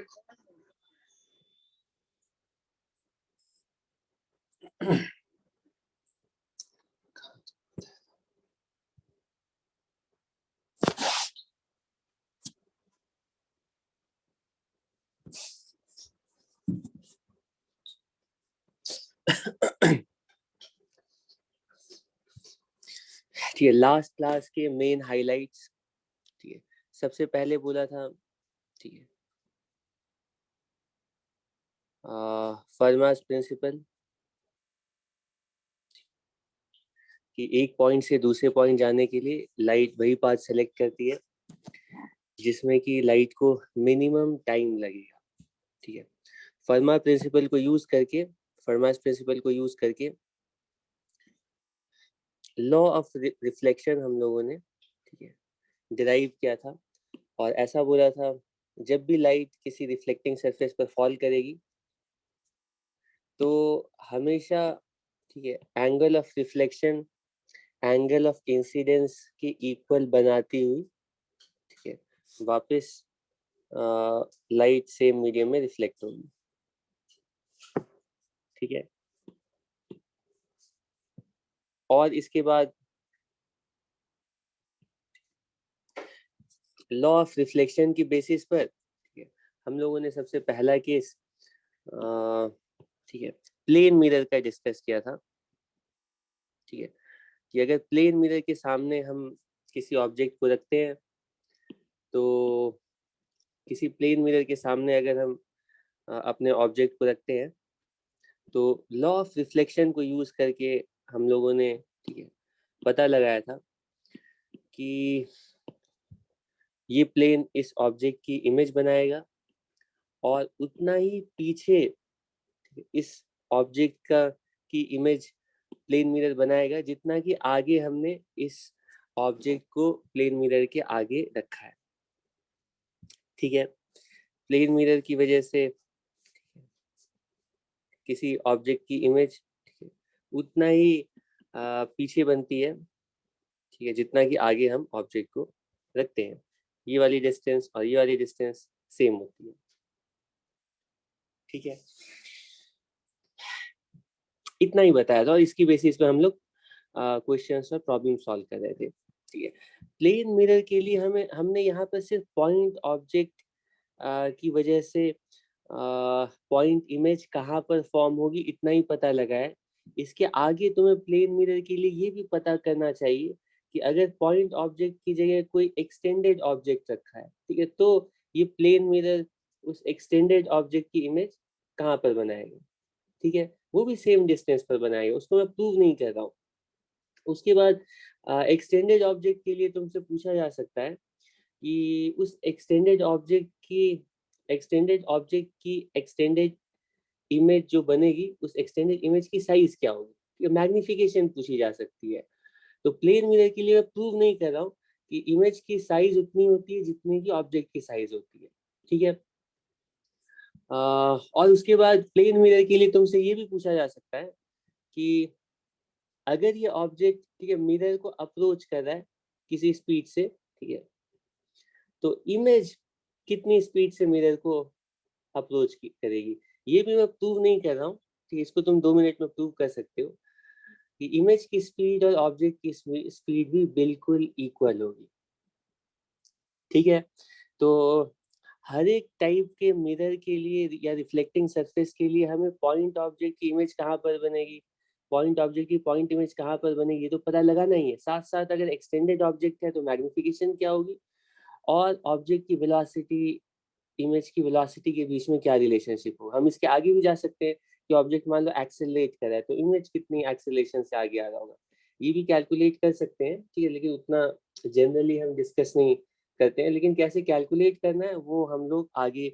ठीक है, last class के मेन हाइलाइट्स। ठीक है, सबसे पहले बोला था, ठीक है, फर्मास प्रिंसिपल कि एक पॉइंट से दूसरे पॉइंट जाने के लिए लाइट वही पाथ सेलेक्ट करती है जिसमें कि लाइट को मिनिमम टाइम लगेगा। ठीक है, फर्मास प्रिंसिपल को यूज करके लॉ ऑफ रिफ्लेक्शन हम लोगों ने, ठीक है, डिराइव किया था। और ऐसा बोला था, जब भी लाइट किसी रिफ्लेक्टिंग सरफेस पर फॉल करेगी तो हमेशा, ठीक है, angle of reflection angle of incidence के इक्वल बनाती हुई, ठीक है, वापस लाइट सेम मीडियम में रिफ्लेक्ट होगी। ठीक है, और इसके बाद लॉ ऑफ रिफ्लेक्शन की बेसिस पर, ठीक है, हम लोगों ने सबसे पहला केस, ठीक है, प्लेन मिरर का डिस्कस किया था। ठीक है, कि अगर प्लेन मिरर के सामने हम किसी ऑब्जेक्ट को रखते हैं, तो किसी प्लेन मिरर के सामने अगर हम अपने ऑब्जेक्ट को रखते हैं, तो लॉ ऑफ रिफ्लेक्शन को यूज करके हम लोगों ने, ठीक है, पता लगाया था कि ये प्लेन इस ऑब्जेक्ट की इमेज बनाएगा और उतना ही पीछे इस ऑब्जेक्ट का की इमेज प्लेन मिरर बनाएगा जितना कि आगे हमने इस ऑब्जेक्ट को प्लेन मिरर के आगे रखा है। ठीक है, प्लेन मिरर की वजह से किसी ऑब्जेक्ट की इमेज उतना ही पीछे बनती है, ठीक है, जितना कि आगे हम ऑब्जेक्ट को रखते हैं। ये वाली डिस्टेंस और ये वाली डिस्टेंस सेम होती है। ठीक है, इतना ही बताया था और इसकी बेसिस पे हम लोग क्वेश्चंस और प्रॉब्लम सॉल्व कर रहे थे। ठीक है, प्लेन मिरर के लिए हमने यहाँ पर सिर्फ पॉइंट ऑब्जेक्ट की वजह से पॉइंट इमेज कहाँ पर फॉर्म होगी इतना ही पता लगा है। इसके आगे तुम्हें प्लेन मिरर के लिए ये भी पता करना चाहिए कि अगर पॉइंट ऑब्जेक्ट की जगह कोई एक्सटेंडेड ऑब्जेक्ट रखा है, ठीक है, तो ये प्लेन मिरर उस एक्सटेंडेड ऑब्जेक्ट की इमेज कहाँ पर बनाएगा। ठीक है, वो भी सेम डिस्टेंस पर बनाएगा, उसको मैं प्रूव नहीं कर रहा हूँ। उसके बाद एक्सटेंडेड ऑब्जेक्ट के लिए तुमसे पूछा जा सकता है कि उस एक्सटेंडेड एक्सटेंडेड इमेज जो बनेगी, उस एक्सटेंडेड इमेज की साइज क्या होगी, मैग्निफिकेशन पूछी जा सकती है। तो प्लेन मिरर के लिए मैं प्रूव नहीं कर रहा हूँ कि इमेज की साइज उतनी होती है जितनी की ऑब्जेक्ट की साइज होती है। ठीक है, और उसके बाद प्लेन मिरर के लिए तुमसे ये भी पूछा जा सकता है कि अगर ये ऑब्जेक्ट, ठीक है, मिरर को अप्रोच कर रहा है किसी स्पीड से, ठीक है, तो इमेज कितनी स्पीड से मिरर को अप्रोच करेगी। ये भी मैं प्रूव नहीं कर रहा हूँ, ठीक है, इसको तुम 2 मिनट में प्रूव कर सकते हो कि इमेज की स्पीड और ऑब्जेक्ट की स्पीड भी बिल्कुल इक्वल होगी। ठीक है, तो हर एक टाइप के मिरर के लिए या रिफ्लेक्टिंग सरफेस के लिए हमें पॉइंट ऑब्जेक्ट की इमेज कहाँ पर बनेगी, पॉइंट ऑब्जेक्ट की पॉइंट इमेज कहाँ पर बनेगी, तो पता लगाना ही है। साथ साथ अगर एक्सटेंडेड ऑब्जेक्ट है तो मैग्निफिकेशन क्या होगी, और ऑब्जेक्ट की वेलोसिटी इमेज की वेलोसिटी के बीच में क्या रिलेशनशिप हो। हम इसके आगे भी जा सकते हैं कि ऑब्जेक्ट मान लो एक्सेलरेट कर रहा है तो इमेज कितनी एक्सेलरेशन से आगे आ रहा होगा, ये भी कैलकुलेट कर सकते हैं। ठीक है, लेकिन उतना जनरली हम डिस्कस नहीं करते हैं, लेकिन कैसे कैलकुलेट करना है वो हम लोग आगे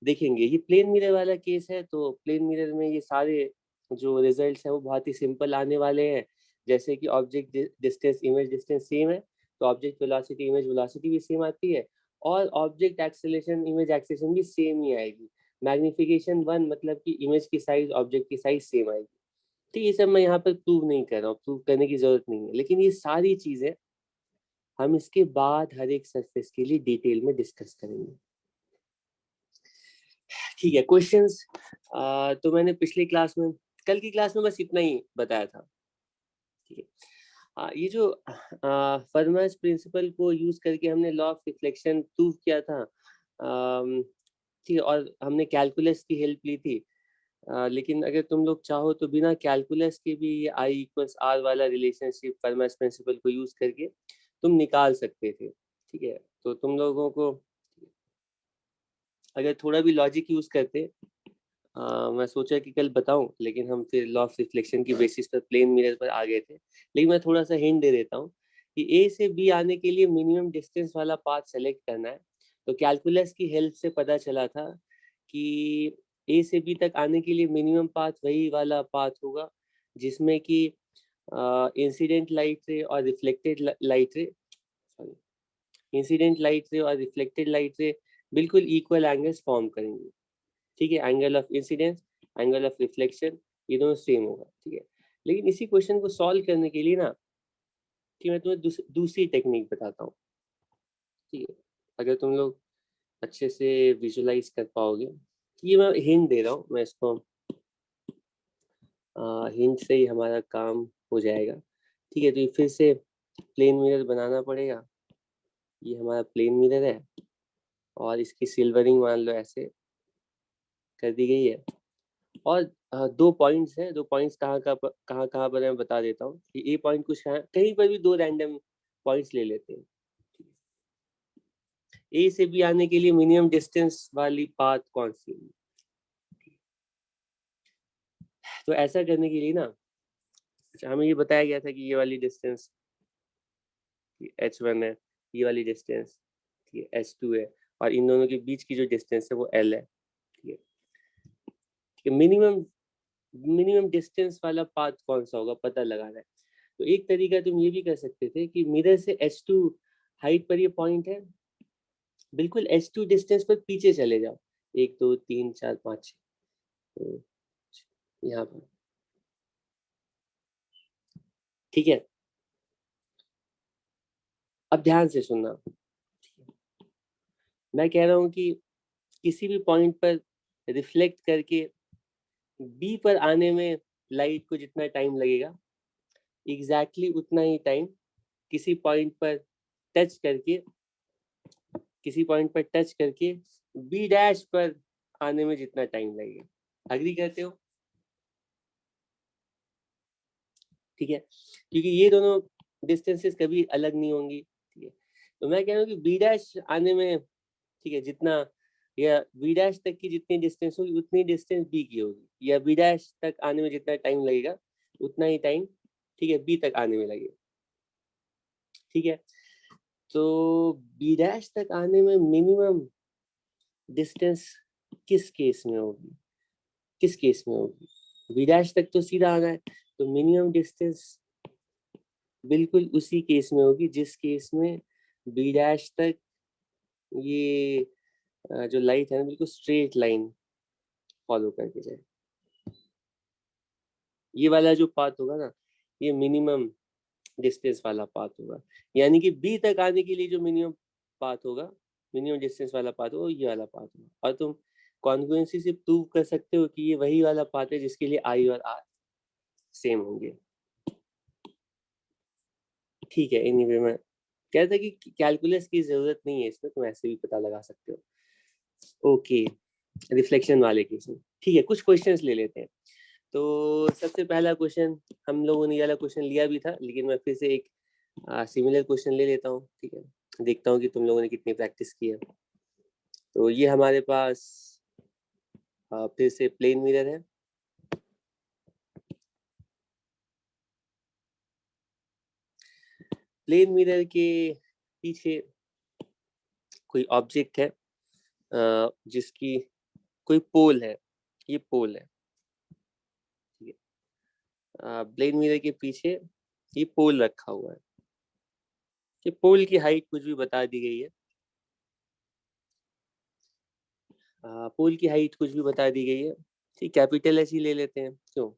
देखेंगे। ये प्लेन मिरर वाला केस है, तो प्लेन मिरर में ये सारे जो रिजल्ट्स हैं वो बहुत ही सिंपल आने वाले हैं। जैसे कि object distance image distance same है, तो ऑब्जेक्ट वेलोसिटी इमेज वेलोसिटी भी सेम आती है, और ऑब्जेक्ट एक्सेलेरेशन इमेज एक्सेलेरेशन भी सेम ही आएगी। मैग्निफिकेशन 1 मतलब कि इमेज की साइज ऑब्जेक्ट की साइज सेम आएगी। ठीक, ये सब मैं यहाँ पर प्रूव नहीं कर रहा हूँ, प्रूव करने की जरूरत नहीं है, लेकिन ये सारी चीजें हम इसके बाद हर एक सरफेस के लिए डिटेल में डिस्कस करेंगे। ठीक है, क्वेश्चंस तो मैंने पिछली क्लास में, कल की क्लास में बस इतना ही बताया था। ठीक है, ये जो फर्मास प्रिंसिपल को यूज करके हमने लॉ ऑफ रिफ्लेक्शन प्रूव किया था, ठीक है, और हमने कैलकुलस की हेल्प ली थी। लेकिन अगर तुम लोग चाहो तो बिना कैलकुलस के भी ये आई इक्वल्स आर वाला रिलेशनशिप फर्मास प्रिंसिपल को यूज करके तुम निकाल सकते थे। ठीक है, तो तुम लोगों को अगर थोड़ा भी लॉजिक यूज करते, मैं सोचा कि कल बताऊं, लेकिन हम फिर लॉ ऑफ रिफ्लेक्शन की बेसिस पर प्लेन मिरर पर आ गए थे। लेकिन मैं थोड़ा सा हिंट दे देता हूँ कि ए से बी आने के लिए मिनिमम डिस्टेंस वाला पाथ सेलेक्ट करना है। तो कैलकुलस की हेल्प से पता चला था कि ए से बी तक आने के लिए मिनिमम पाथ वही वाला पाथ होगा जिसमें कि इंसिडेंट लाइट रे और रिफ्लेक्टेड लाइट रे, सॉरी, इंसिडेंट लाइट रे और रिफ्लेक्टेड लाइट रे बिल्कुल इक्वल एंगल्स फॉर्म करेंगे। ठीक है, angle of incidence, angle of reflection, ये दोनों सेम होगा। ठीक है, लेकिन इसी क्वेश्चन को सॉल्व करने के लिए ना, कि मैं तुम्हें दूसरी टेक्निक बताता हूँ। ठीक है, अगर तुम लोग अच्छे से विजुलाइज कर पाओगे, ये मैं हिंट दे रहा हूँ, मैं इसको हिंट से ही हमारा काम हो जाएगा। ठीक है, तो ये फिर से प्लेन मिरर बनाना पड़ेगा। ये हमारा प्लेन मिरर है और इसकी सिल्वरिंग मान लो ऐसे कर दी गई है। और दो पॉइंट्स हैं, दो पॉइंट्स कहाँ कहाँ पर मैं बता देता हूँ कि ए पॉइंट कुछ है, कहीं पर भी दो रैंडम पॉइंट्स ले लेते हैं। ए से बी आने के लिए मिनिमम डिस्टेंस वाली पाथ कौन सी होगी? तो ऐसा करने के लिए ना, हमें ये बताया गया था कि ये वाली डिस्टेंस h1 है, ये वाली डिस्टेंस ठीक है h2 है, और इन दोनों के बीच की जो डिस्टेंस है वो l है। ठीक है, मिनिमम मिनिमम डिस्टेंस वाला पाथ कौन सा होगा पता लगाना है। तो एक तरीका तुम ये भी कर सकते थे कि मिरर से h2 हाइट पर ये पॉइंट है, बिल्कुल h2 डिस्टेंस पर पीछे चले जाओ, 1 2 3 4 5 6, तो यहाँ पर। ठीक है, अब ध्यान से सुनना, मैं कह रहा हूँ कि किसी भी पॉइंट पर रिफ्लेक्ट करके बी पर आने में लाइट को जितना टाइम लगेगा, एग्जैक्टली उतना ही टाइम किसी पॉइंट पर टच करके किसी पॉइंट पर टच करके बी डैश पर आने में जितना टाइम लगेगा। अग्री करते हो? ठीक है, क्योंकि ये दोनों डिस्टेंसेस कभी अलग नहीं होंगी। ठीक है, तो मैं कह रहा हूँ कि बी डैश आने में, ठीक है, जितना या बी डैश तक की जितनी डिस्टेंस होगी उतनी डिस्टेंस बी की होगी, या बी डैश तक आने में जितना टाइम लगेगा उतना ही टाइम, ठीक है, बी तक आने में लगेगा। ठीक है, तो बी डैश तक आने में मिनिमम डिस्टेंस किस केस में होगी, किस केस में होगी? बी डैश तक तो सीधा आना है, तो मिनिमम डिस्टेंस बिल्कुल उसी केस में होगी जिस केस में बी डैश तक ये जो लाइट है ना बिल्कुल स्ट्रेट लाइन फॉलो करके जाए। ये वाला जो पाथ होगा ना, ये मिनिमम डिस्टेंस वाला पाथ होगा, यानी कि बी तक आने के लिए जो मिनिमम पाथ होगा, मिनिमम डिस्टेंस वाला पाथ होगा, ये वाला पाथ होगा। और तुम कॉन्ग्रुएंसी से प्रूव कर सकते हो कि ये वही वाला पाथ है जिसके लिए आई और आर सेम होंगे। ठीक है, एनीवे मैं कह रहा था कि कैलकुलस की जरूरत नहीं है इसमें, तुम ऐसे भी पता लगा सकते हो। ओके, रिफ्लेक्शन वाले केस में ठीक है, कुछ क्वेश्चंस ले लेते हैं। तो सबसे पहला क्वेश्चन, हम लोगों ने ये वाला क्वेश्चन लिया भी था, लेकिन मैं फिर से एक सिमिलर क्वेश्चन ले लेता हूँ। ठीक है, देखता हूँ कि तुम लोगों ने कितनी प्रैक्टिस की है। तो ये हमारे पास फिर से प्लेन मिरर है। प्लेन मिरर के पीछे कोई ऑब्जेक्ट है जिसकी कोई पोल है, ये पोल है। ठीक है, प्लेन मिरर के पीछे ये पोल रखा हुआ है, ये पोल की हाइट कुछ भी बता दी गई है, पोल की हाइट कुछ भी बता दी गई है। ठीक, कैपिटल एच ही ले लेते हैं, क्यों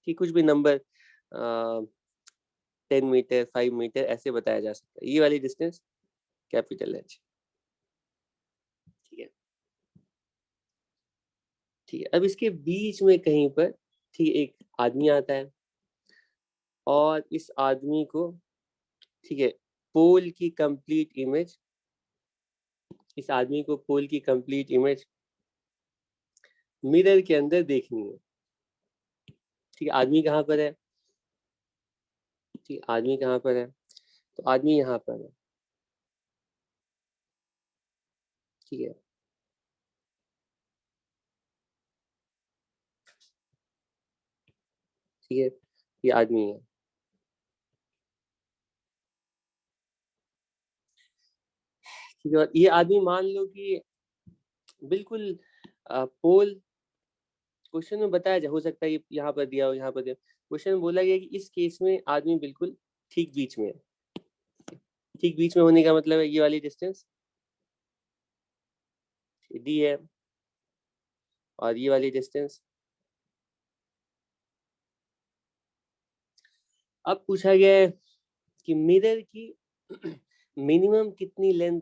कि कुछ भी नंबर 10 मीटर 5 मीटर ऐसे बताया जा सकता है, ये वाली डिस्टेंस कैपिटल एच। ठीक है, ठीक है। अब इसके बीच में कहीं पर ठीक एक आदमी आता है और इस आदमी को ठीक है पोल की कंप्लीट इमेज, इस आदमी को पोल की कंप्लीट इमेज मिरर के अंदर देखनी है। ठीक है, आदमी कहाँ पर है? ठीक, आदमी कहाँ पर है? तो आदमी यहाँ पर है। ठीक है, ठीक है, ये आदमी है। ठीक है, और ये आदमी मान लो कि बिल्कुल पोल, क्वेश्चन में बताया जा, हो सकता है ये यहाँ पर दिया हो, यहाँ पर दिया। क्वेश्चन में बोला गया कि इस केस में आदमी बिल्कुल ठीक बीच में है। ठीक बीच में होने का मतलब है ये वाली डिस्टेंस डी है और ये वाली डिस्टेंस। अब पूछा गया है कि मिरर की मिनिमम कितनी लेंथ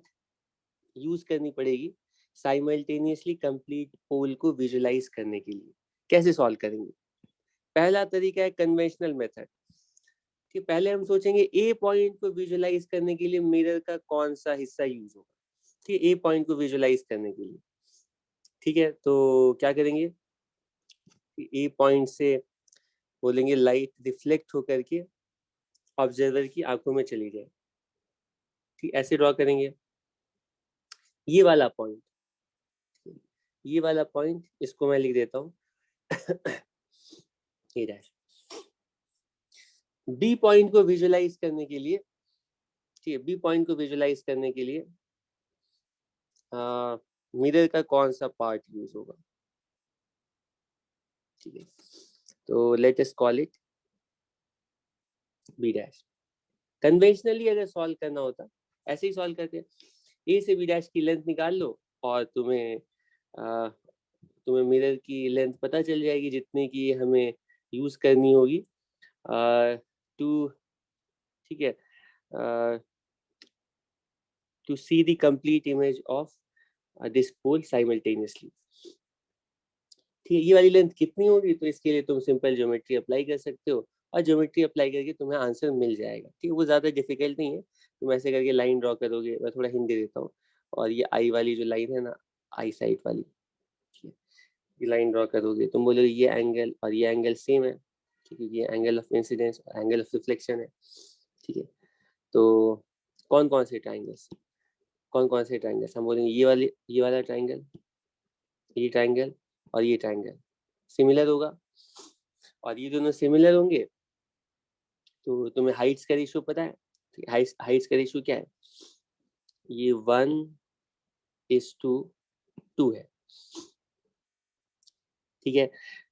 यूज करनी पड़ेगी साइमल्टेनियसली कंप्लीट पोल को विजुलाइज करने के लिए। कैसे सॉल्व करेंगे? पहला तरीका है कन्वेंशनल मेथड कि पहले हम सोचेंगे ए पॉइंट को विजुलाइज करने के लिए मिरर का कौन सा हिस्सा यूज होगा। ठीक है, ए पॉइंट को विजुलाइज करने के लिए। ठीक है, तो क्या करेंगे कि ए पॉइंट से बोलेंगे लाइट रिफ्लेक्ट होकर के ऑब्जर्वर की आंखों में चली जाए। ठीक, ऐसे ड्रॉ करेंगे ये वाला पॉइंट, ये वाला पॉइंट इसको मैं लिख देता हूँ ए डैश। बी पॉइंट को विजुलाइज करने के लिए, ठीक है, बी पॉइंट को विजुलाइज करने के लिए मिरर का कौन सा पार्ट यूज होगा? ठीक है, तो late us call it be dash. Conventionally अगर सॉल्व करना होता ऐसे ही सॉल्व करते हैं, ए से बी डैश की लेंथ निकाल लो और तुम्हें मिरर की लेंथ पता चल जाएगी जितने की हमें यूज करनी होगी टू, ठीक है, to see the complete image of this pole simultaneously. ठीक है, ये वाली लेंथ कितनी होगी? तो इसके लिए तुम सिंपल ज्योमेट्री अप्लाई कर सकते हो और ज्योमेट्री अप्लाई करके तुम्हें आंसर मिल जाएगा। ठीक है, वो ज्यादा डिफिकल्ट नहीं है। तुम ऐसे करके लाइन ड्रॉ करोगे, मैं थोड़ा हिंट दे देता हूँ। और ये आई वाली जो लाइन है ना, आई साइड वाली, ठीक है, ये लाइन ड्रॉ करोगे, तुम बोलोगे ये एंगल और ये एंगल सेम है। ठीक है, ये एंगल ऑफ इंसिडेंस और एंगल ऑफ रिफ्लेक्शन है। ठीक है, तो कौन कौन से ट्राइंगल्स, कौन कौन से ट्राइंगल्स हम बोलेंगे? ये वाला ट्राइंगल, ये ट्राइंगल और ये ट्राइंगल सिमिलर होगा। और ये दोनों सिमिलर होंगे तो तुम्हें हाइट्स का रेशियो पता है? हाइट्स का रेशियो क्या है? ये 1:2 है। ठीक है,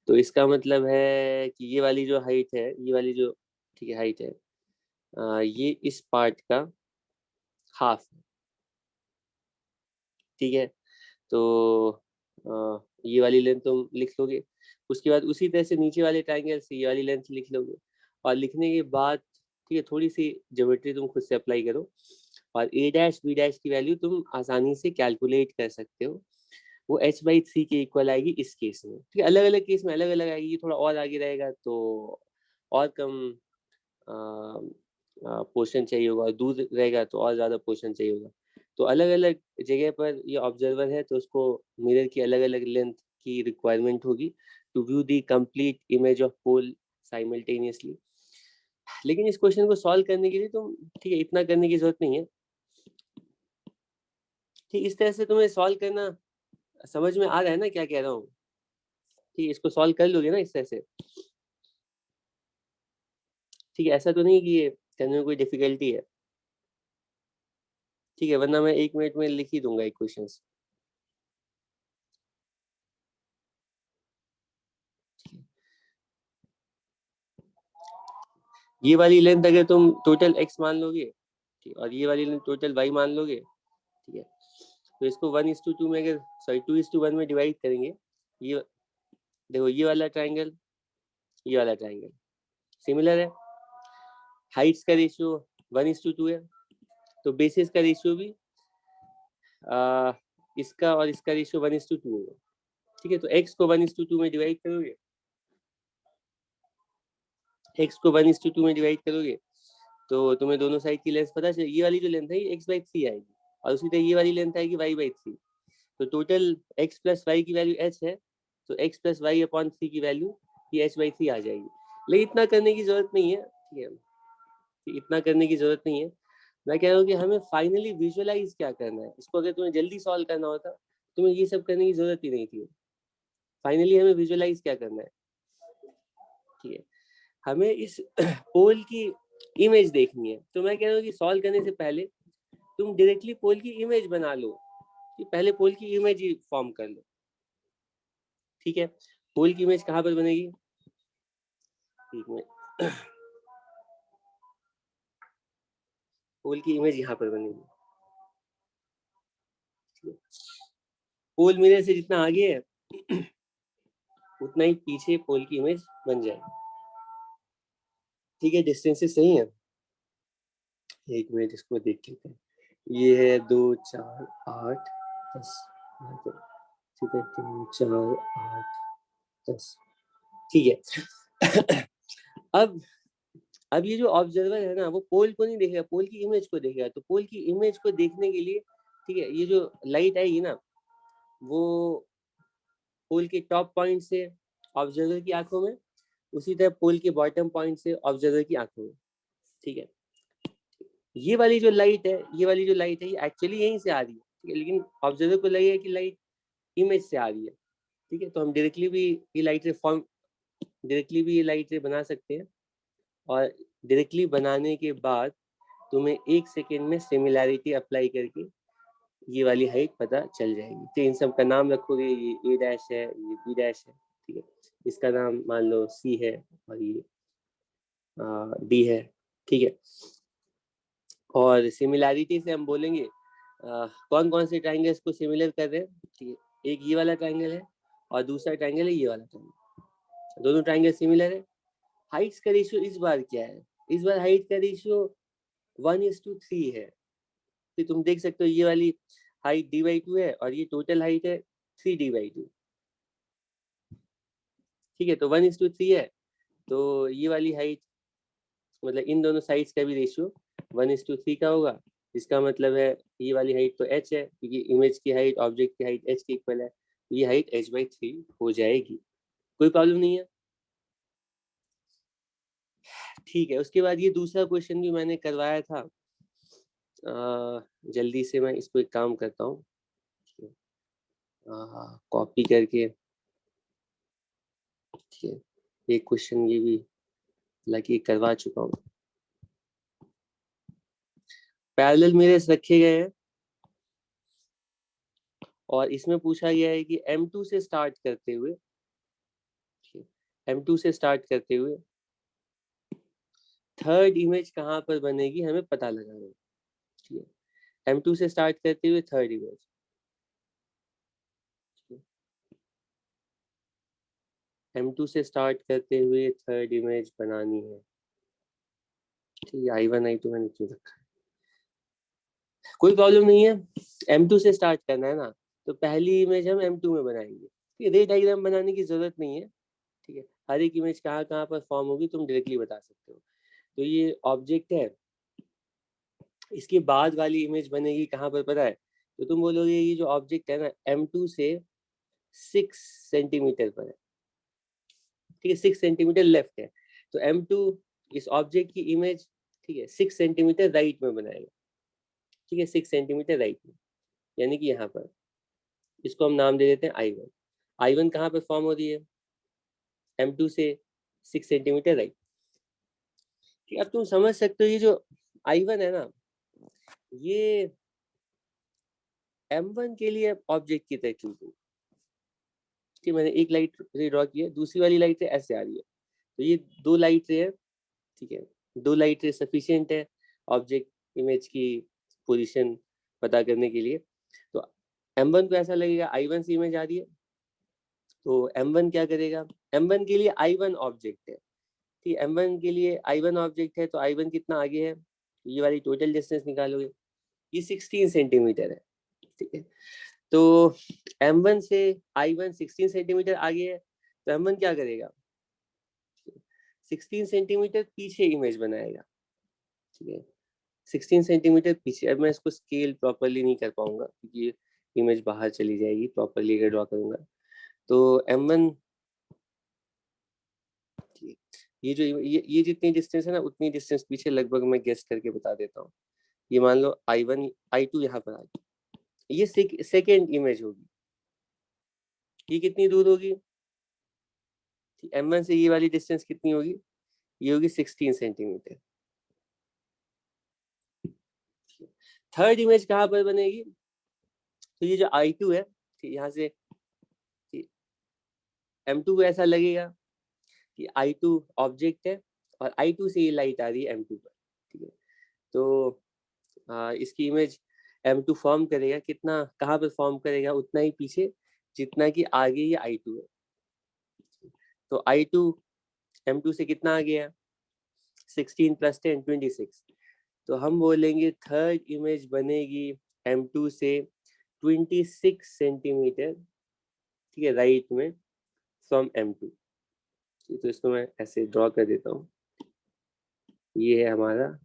तो इसका मतलब है कि ये वाली जो हाइट है, ये वाली जो, ठीक है, हाइट है, ये इस पार्ट का हाफ है। ठीक है, तो ये वाली लेंथ तुम लिख लोगे। उसके बाद उसी तरह से नीचे वाले ट्राइंगल से ये वाली लेंथ लिख लोगे। और लिखने के बाद ठीक है, थोड़ी सी ज्योमेट्री तुम खुद से अप्लाई करो और ए डैश बी डैश की वैल्यू तुम आसानी से कैलकुलेट कर सकते हो। वो h/3 के इक्वल आएगी इस केस में। ठीक है, अलग अलग केस में अलग अलग आएगी। थोड़ा और आगे रहेगा तो और कम पोर्शन चाहिए होगा, और दूर रहेगा तो और ज्यादा पोर्शन चाहिए होगा। तो अलग अलग जगह पर ये ऑब्जर्वर है तो उसको मिरर की अलग अलग लेंथ की रिक्वायरमेंट होगी to view the complete image of pole simultaneously. लेकिन इस क्वेश्चन को सॉल्व करने के लिए तुम, ठीक है, इतना करने की जरूरत नहीं है। ठीक, इस तरह से तुम्हें सॉल्व करना समझ में आ रहा है ना क्या कह रहा हूँ? ठीक, इसको सॉल्व कर लोगे ना इस तरह से? ठीक है, ऐसा तो नहीं कि ये करने में कोई डिफिकल्टी है? ठीक है, वरना मैं 1 मिनट में लिख ही दूंगा इक्वेशंस। ये वाली लेंथ अगर तुम टोटल x मान लोगे, ठीक, और ये वाली लेंथ टोटल y मान लोगे, ठीक है, तो इसको 1:2 में, अगर सॉरी 2:1 में डिवाइड करेंगे, ये देखो ये वाला ट्राइंगल, ये वाला ट्राइंगल सिमिलर है, हाइट्स का रेशियो 1:2 है, तो बेसिस का रेशियो भी इसका और इसका रेशियो 1:2 होगा। ठीक है। तो x को 1:2 में डिवाइड करोगे, x को 1:2 में डिवाइड करोगे तो तुम्हें दोनों साइड की लेंथ पता चले। ये वाली जो लेंथ है ये x/3 आएगी और उसी तरह ये वाली लेंथ आएगी y/3। तो टोटल x प्लस वाई की वैल्यू h है, तो x प्लस वाई अपॉन 3 की वैल्यू ये h/3 आ जाएगी। लेकिन इतना करने की जरूरत नहीं है, ठीक है, इतना करने की जरूरत नहीं है। मैं कह रहा हूँ कि हमें फाइनली विजुअलाइज क्या करना है। इसको अगर तुम्हें जल्दी सॉल्व करना होता तुम्हें ये सब करने की जरूरत ही नहीं थी। फाइनली हमें विजुअलाइज क्या करना है, ठीक है, हमें इस पोल की इमेज देखनी है। तो मैं कह रहा हूँ कि सॉल्व करने से पहले तुम डायरेक्टली पोल की इमेज बना लो, कि पहले पोल की इमेज ही फॉर्म कर लो। ठीक है, पोल की इमेज कहाँ पर बनेगी, पोल की इमेज यहाँ पर बनेगी। पोल मिरर से जितना आगे है उतना ही पीछे पोल की इमेज बन जाएगी। ठीक है, डिस्टेंसेस सही है। एक मिनट इसको देख लेते हैं। ये है 2 4 8 10, 2 4 8 10। ठीक है। अब ये जो ऑब्जर्वर है ना वो पोल को नहीं देखेगा, पोल की इमेज को देखेगा। तो पोल की इमेज को देखने के लिए, ठीक है, ये जो लाइट आएगी ना वो पोल के टॉप पॉइंट से ऑब्जर्वर की आंखों में, उसी तरह पोल के बॉटम पॉइंट से ऑब्जर्वर की आंखों में। ठीक है, ये वाली जो लाइट है, ये वाली जो लाइट है ये एक्चुअली यहीं से आ रही है, ठीक है, लेकिन ऑब्जर्वर को लगेगा कि लाइट इमेज से आ रही है। ठीक है, तो हम डायरेक्टली भी ये लाइट रे फॉर्म, डायरेक्टली भी ये लाइट रे बना सकते हैं। और डायरेक्टली बनाने के बाद तुम्हें 1 सेकेंड में सिमिलैरिटी अप्लाई करके ये वाली हाइट पता चल जाएगी। तो इन सब का नाम रखोगे, ये ए डैश है, ये बी डैश है, ठीक है, इसका नाम मान लो सी है और ये डी है। ठीक है, और सिमिलैरिटी से हम बोलेंगे कौन कौन से ट्राइंगल्स को सिमिलर कर रहे हैं। ठीक है, एक ये वाला ट्राइंगल है और दूसरा ट्राइंगल है ये वाला ट्राइंगल, दोनों ट्राइंगल सिमिलर है। हाइट्स का रेशियो इस बार क्या है, इस बार हाइट का रेशियो 1:3 है। तो तुम देख सकते हो ये वाली हाइट d/2 है और ये टोटल हाइट है 3d/2। ठीक है, तो 1:3 है, तो ये वाली हाइट मतलब इन दोनों साइड्स का भी रेशियो 1:3 का होगा। इसका मतलब है ये वाली हाइट तो h है, क्योंकि इमेज की हाइट ऑब्जेक्ट की हाइट h के इक्वल है, ये हाइट h/3 हो जाएगी। कोई प्रॉब्लम नहीं है। ठीक है, उसके बाद ये दूसरा क्वेश्चन भी मैंने करवाया था। जल्दी से मैं इसको एक काम करता हूँ, कॉपी करके। ठीक है, एक क्वेश्चन ये भी हालांकि करवा चुका हूँ। पैरेलल मिरर्स रखे गए हैं और इसमें पूछा गया है कि M2 से स्टार्ट करते हुए, M2 से स्टार्ट करते हुए थर्ड इमेज कहाँ पर बनेगी हमें पता लगाना है। ठीक है, M2 से स्टार्ट करते हुए थर्ड इमेज, M2 से स्टार्ट करते हुए थर्ड इमेज बनानी है। ठीक है, I1 I2 मैंने क्यों रखा है, कोई प्रॉब्लम नहीं है। M2 से स्टार्ट करना है ना, तो पहली इमेज हम M2 में बनाएंगे। रे डायग्राम बनाने की जरूरत नहीं है। ठीक है, हर एक इमेज कहाँ कहाँ पर फॉर्म होगी तुम डायरेक्टली बता सकते हो। तो ये ऑब्जेक्ट है, इसके बाद वाली इमेज बनेगी कहाँ पर पता है, तो तुम बोलोगे ये जो ऑब्जेक्ट है ना M2 से 6 सेंटीमीटर पर है। ठीक है, 6 सेंटीमीटर लेफ्ट है, तो M2 इस ऑब्जेक्ट की इमेज, ठीक है, 6 सेंटीमीटर राइट में बनाएगा। ठीक है, 6 सेंटीमीटर राइट में, यानी कि यहाँ पर इसको हम नाम दे देते हैं I1। I1 कहाँ पर फॉर्म हो रही है, M2 से 6 सेंटीमीटर राइट। अब तुम समझ सकते हो ये जो I1 है ना ये M1 के लिए ऑब्जेक्ट की तरह ट्रीट होगी। ठीक, मैंने एक लाइट रे ड्रॉ की है, दूसरी वाली लाइट रे ऐसे आ रही है, तो ये 2 लाइट रे है। ठीक है, 2 लाइट रे सफिशिएंट है ऑब्जेक्ट इमेज की पोजीशन पता करने के लिए। तो M1 को ऐसा लगेगा I1 से इमेज आ रही है, तो M1 क्या करेगा, M1 के लिए I1 ऑब्जेक्ट है। ठीक है, M1 के लिए I1 ऑब्जेक्ट है, तो I1 कितना आगे है, ये वाली टोटल डिस्टेंस निकालोगे, ये 16 सेंटीमीटर है। ठीक है, तो M1 से I1 16 सेंटीमीटर आगे है, तो M1 क्या करेगा, 16 सेंटीमीटर पीछे इमेज बनाएगा, ठीक है, 16 सेंटीमीटर पीछे। अब मैं इसको स्केल प्रॉपरली नहीं कर पाऊंगा क्योंकि इमेज बाहर चली जाएगी प्रॉपरली अगर ड्रॉ करूंगा। तो M1 ये जो ये जितनी डिस्टेंस है ना उतनी डिस्टेंस पीछे लगभग मैं गेस करके बता देता हूँ। ये मान लो I1 I2 यहाँ पर आ गई, ये सेकेंड इमेज होगी, ये कितनी दूर होगी, M1 से ये वाली डिस्टेंस कितनी होगी, ये होगी 16 सेंटीमीटर। थर्ड इमेज कहाँ पर बनेगी, तो ये जो I2 है यहाँ से M2 को ऐसा लगेगा कि I2 ऑब्जेक्ट है और I2 से ये लाइट आ रही है M2 पर, ठीक है। तो इसकी इमेज M2 फॉर्म करेगा, कितना कहाँ पर फॉर्म करेगा, उतना ही पीछे जितना कि आगे ये I2 है। तो I2 M2 से कितना आ गया, 16 + 10 26। तो हम बोलेंगे थर्ड इमेज बनेगी M2 से 26 सेंटीमीटर, ठीक है, राइट में फ्रॉम M2। तो इसको मैं ऐसे ड्रॉ कर देता हूँ, ये है हमारा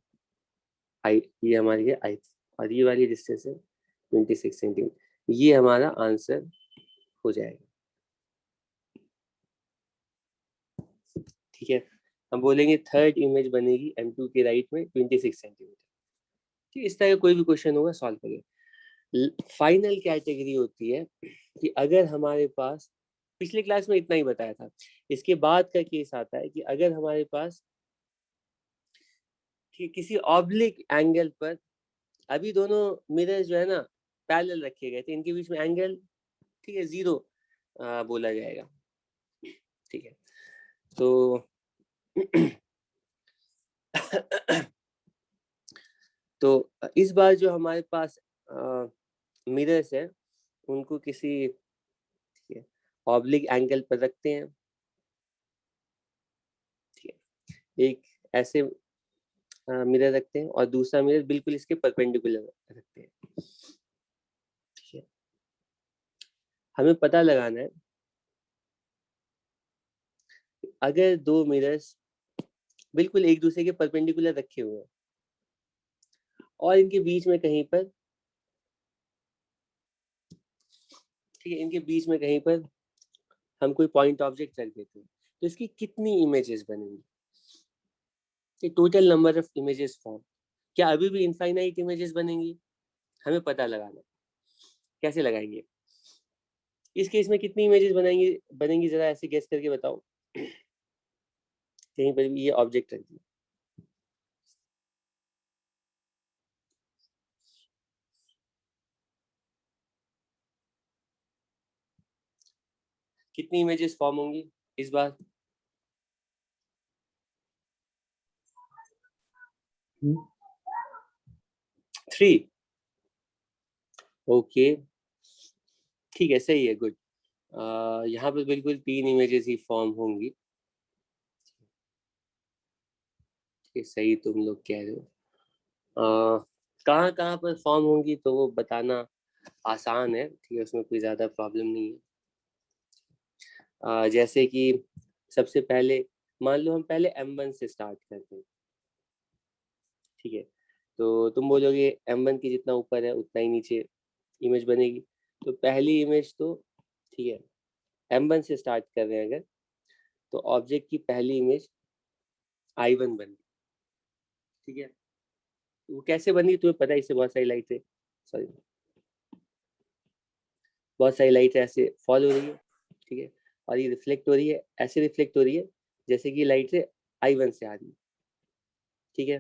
ये हमारी है I और ये वाली डिस्टेंस है 26 सेंटीमीटर। ये हमारा आंसर हो जाएगा, ठीक है। हम बोलेंगे थर्ड इमेज बनेगी M2 के राइट में 26 सेंटीमीटर। ठीक, इस तरह का कोई भी क्वेश्चन होगा सॉल्व करिए। फाइनल कैटेगरी होती है कि अगर हमारे पास, पिछले क्लास में इतना ही बताया था, इसके बाद का केस आता है कि अगर हमारे पास किसी ऑब्लिक एंगल पर, अभी दोनों मिरर्स जो है ना पैरेलल रखे गए थे, इनके बीच में एंगल, ठीक है, 0 बोला जाएगा, ठीक है। तो तो इस बार जो हमारे पास मिरर्स है उनको किसी ऑब्लिक एंगल पर रखते हैं, ठीक है, एक ऐसे मिरर रखते हैं और दूसरा मिरर बिल्कुल इसके परपेंडिकुलर रखते हैं, ठीक है। हमें पता लगाना है अगर दो मिरर्स बिल्कुल एक दूसरे के परपेंडिकुलर रखे हुए हैं और इनके बीच में कहीं पर, ठीक है, इनके बीच में कहीं पर हम कोई पॉइंट ऑब्जेक्ट रख देते हैं, तो इसकी कितनी इमेजेस बनेंगी, total number of images form. क्या अभी भी इनफाइनाइट इमेजेस बनेंगी, हमें पता लगाना, कैसे लगाएंगे, इस केस में कितनी इमेजेस बनेंगी जरा ऐसे गेस करके बताओ। कहीं पर भी ये ऑब्जेक्ट रख दिया, कितनी इमेजेस फॉर्म होंगी इस बार, 3। ओके, ठीक है, सही है, गुड। यहाँ पर बिल्कुल 3 इमेजेस ही फॉर्म होंगी, सही तुम लोग कह रहे हो। कहाँ कहाँ पर फॉर्म होंगी तो वो बताना आसान है, ठीक है, उसमें कोई ज़्यादा प्रॉब्लम नहीं है। जैसे कि सबसे पहले मान लो हम पहले M1 से स्टार्ट करते हैं, ठीक है, तो तुम बोलोगे M1 की जितना ऊपर है उतना ही नीचे इमेज बनेगी। तो पहली इमेज तो, ठीक है, M1 से स्टार्ट कर रहे हैं अगर, तो ऑब्जेक्ट की पहली इमेज I1 बनी, ठीक है। वो कैसे बनी तुम्हें पता है, इससे बहुत सारी लाइट है, सॉरी, बहुत सारी लाइट ऐसे फॉल हो रही है, ठीक है, और ये रिफ्लेक्ट हो रही है, ऐसे रिफ्लेक्ट हो रही है जैसे कि लाइट से I1 से आ रही है, ठीक है,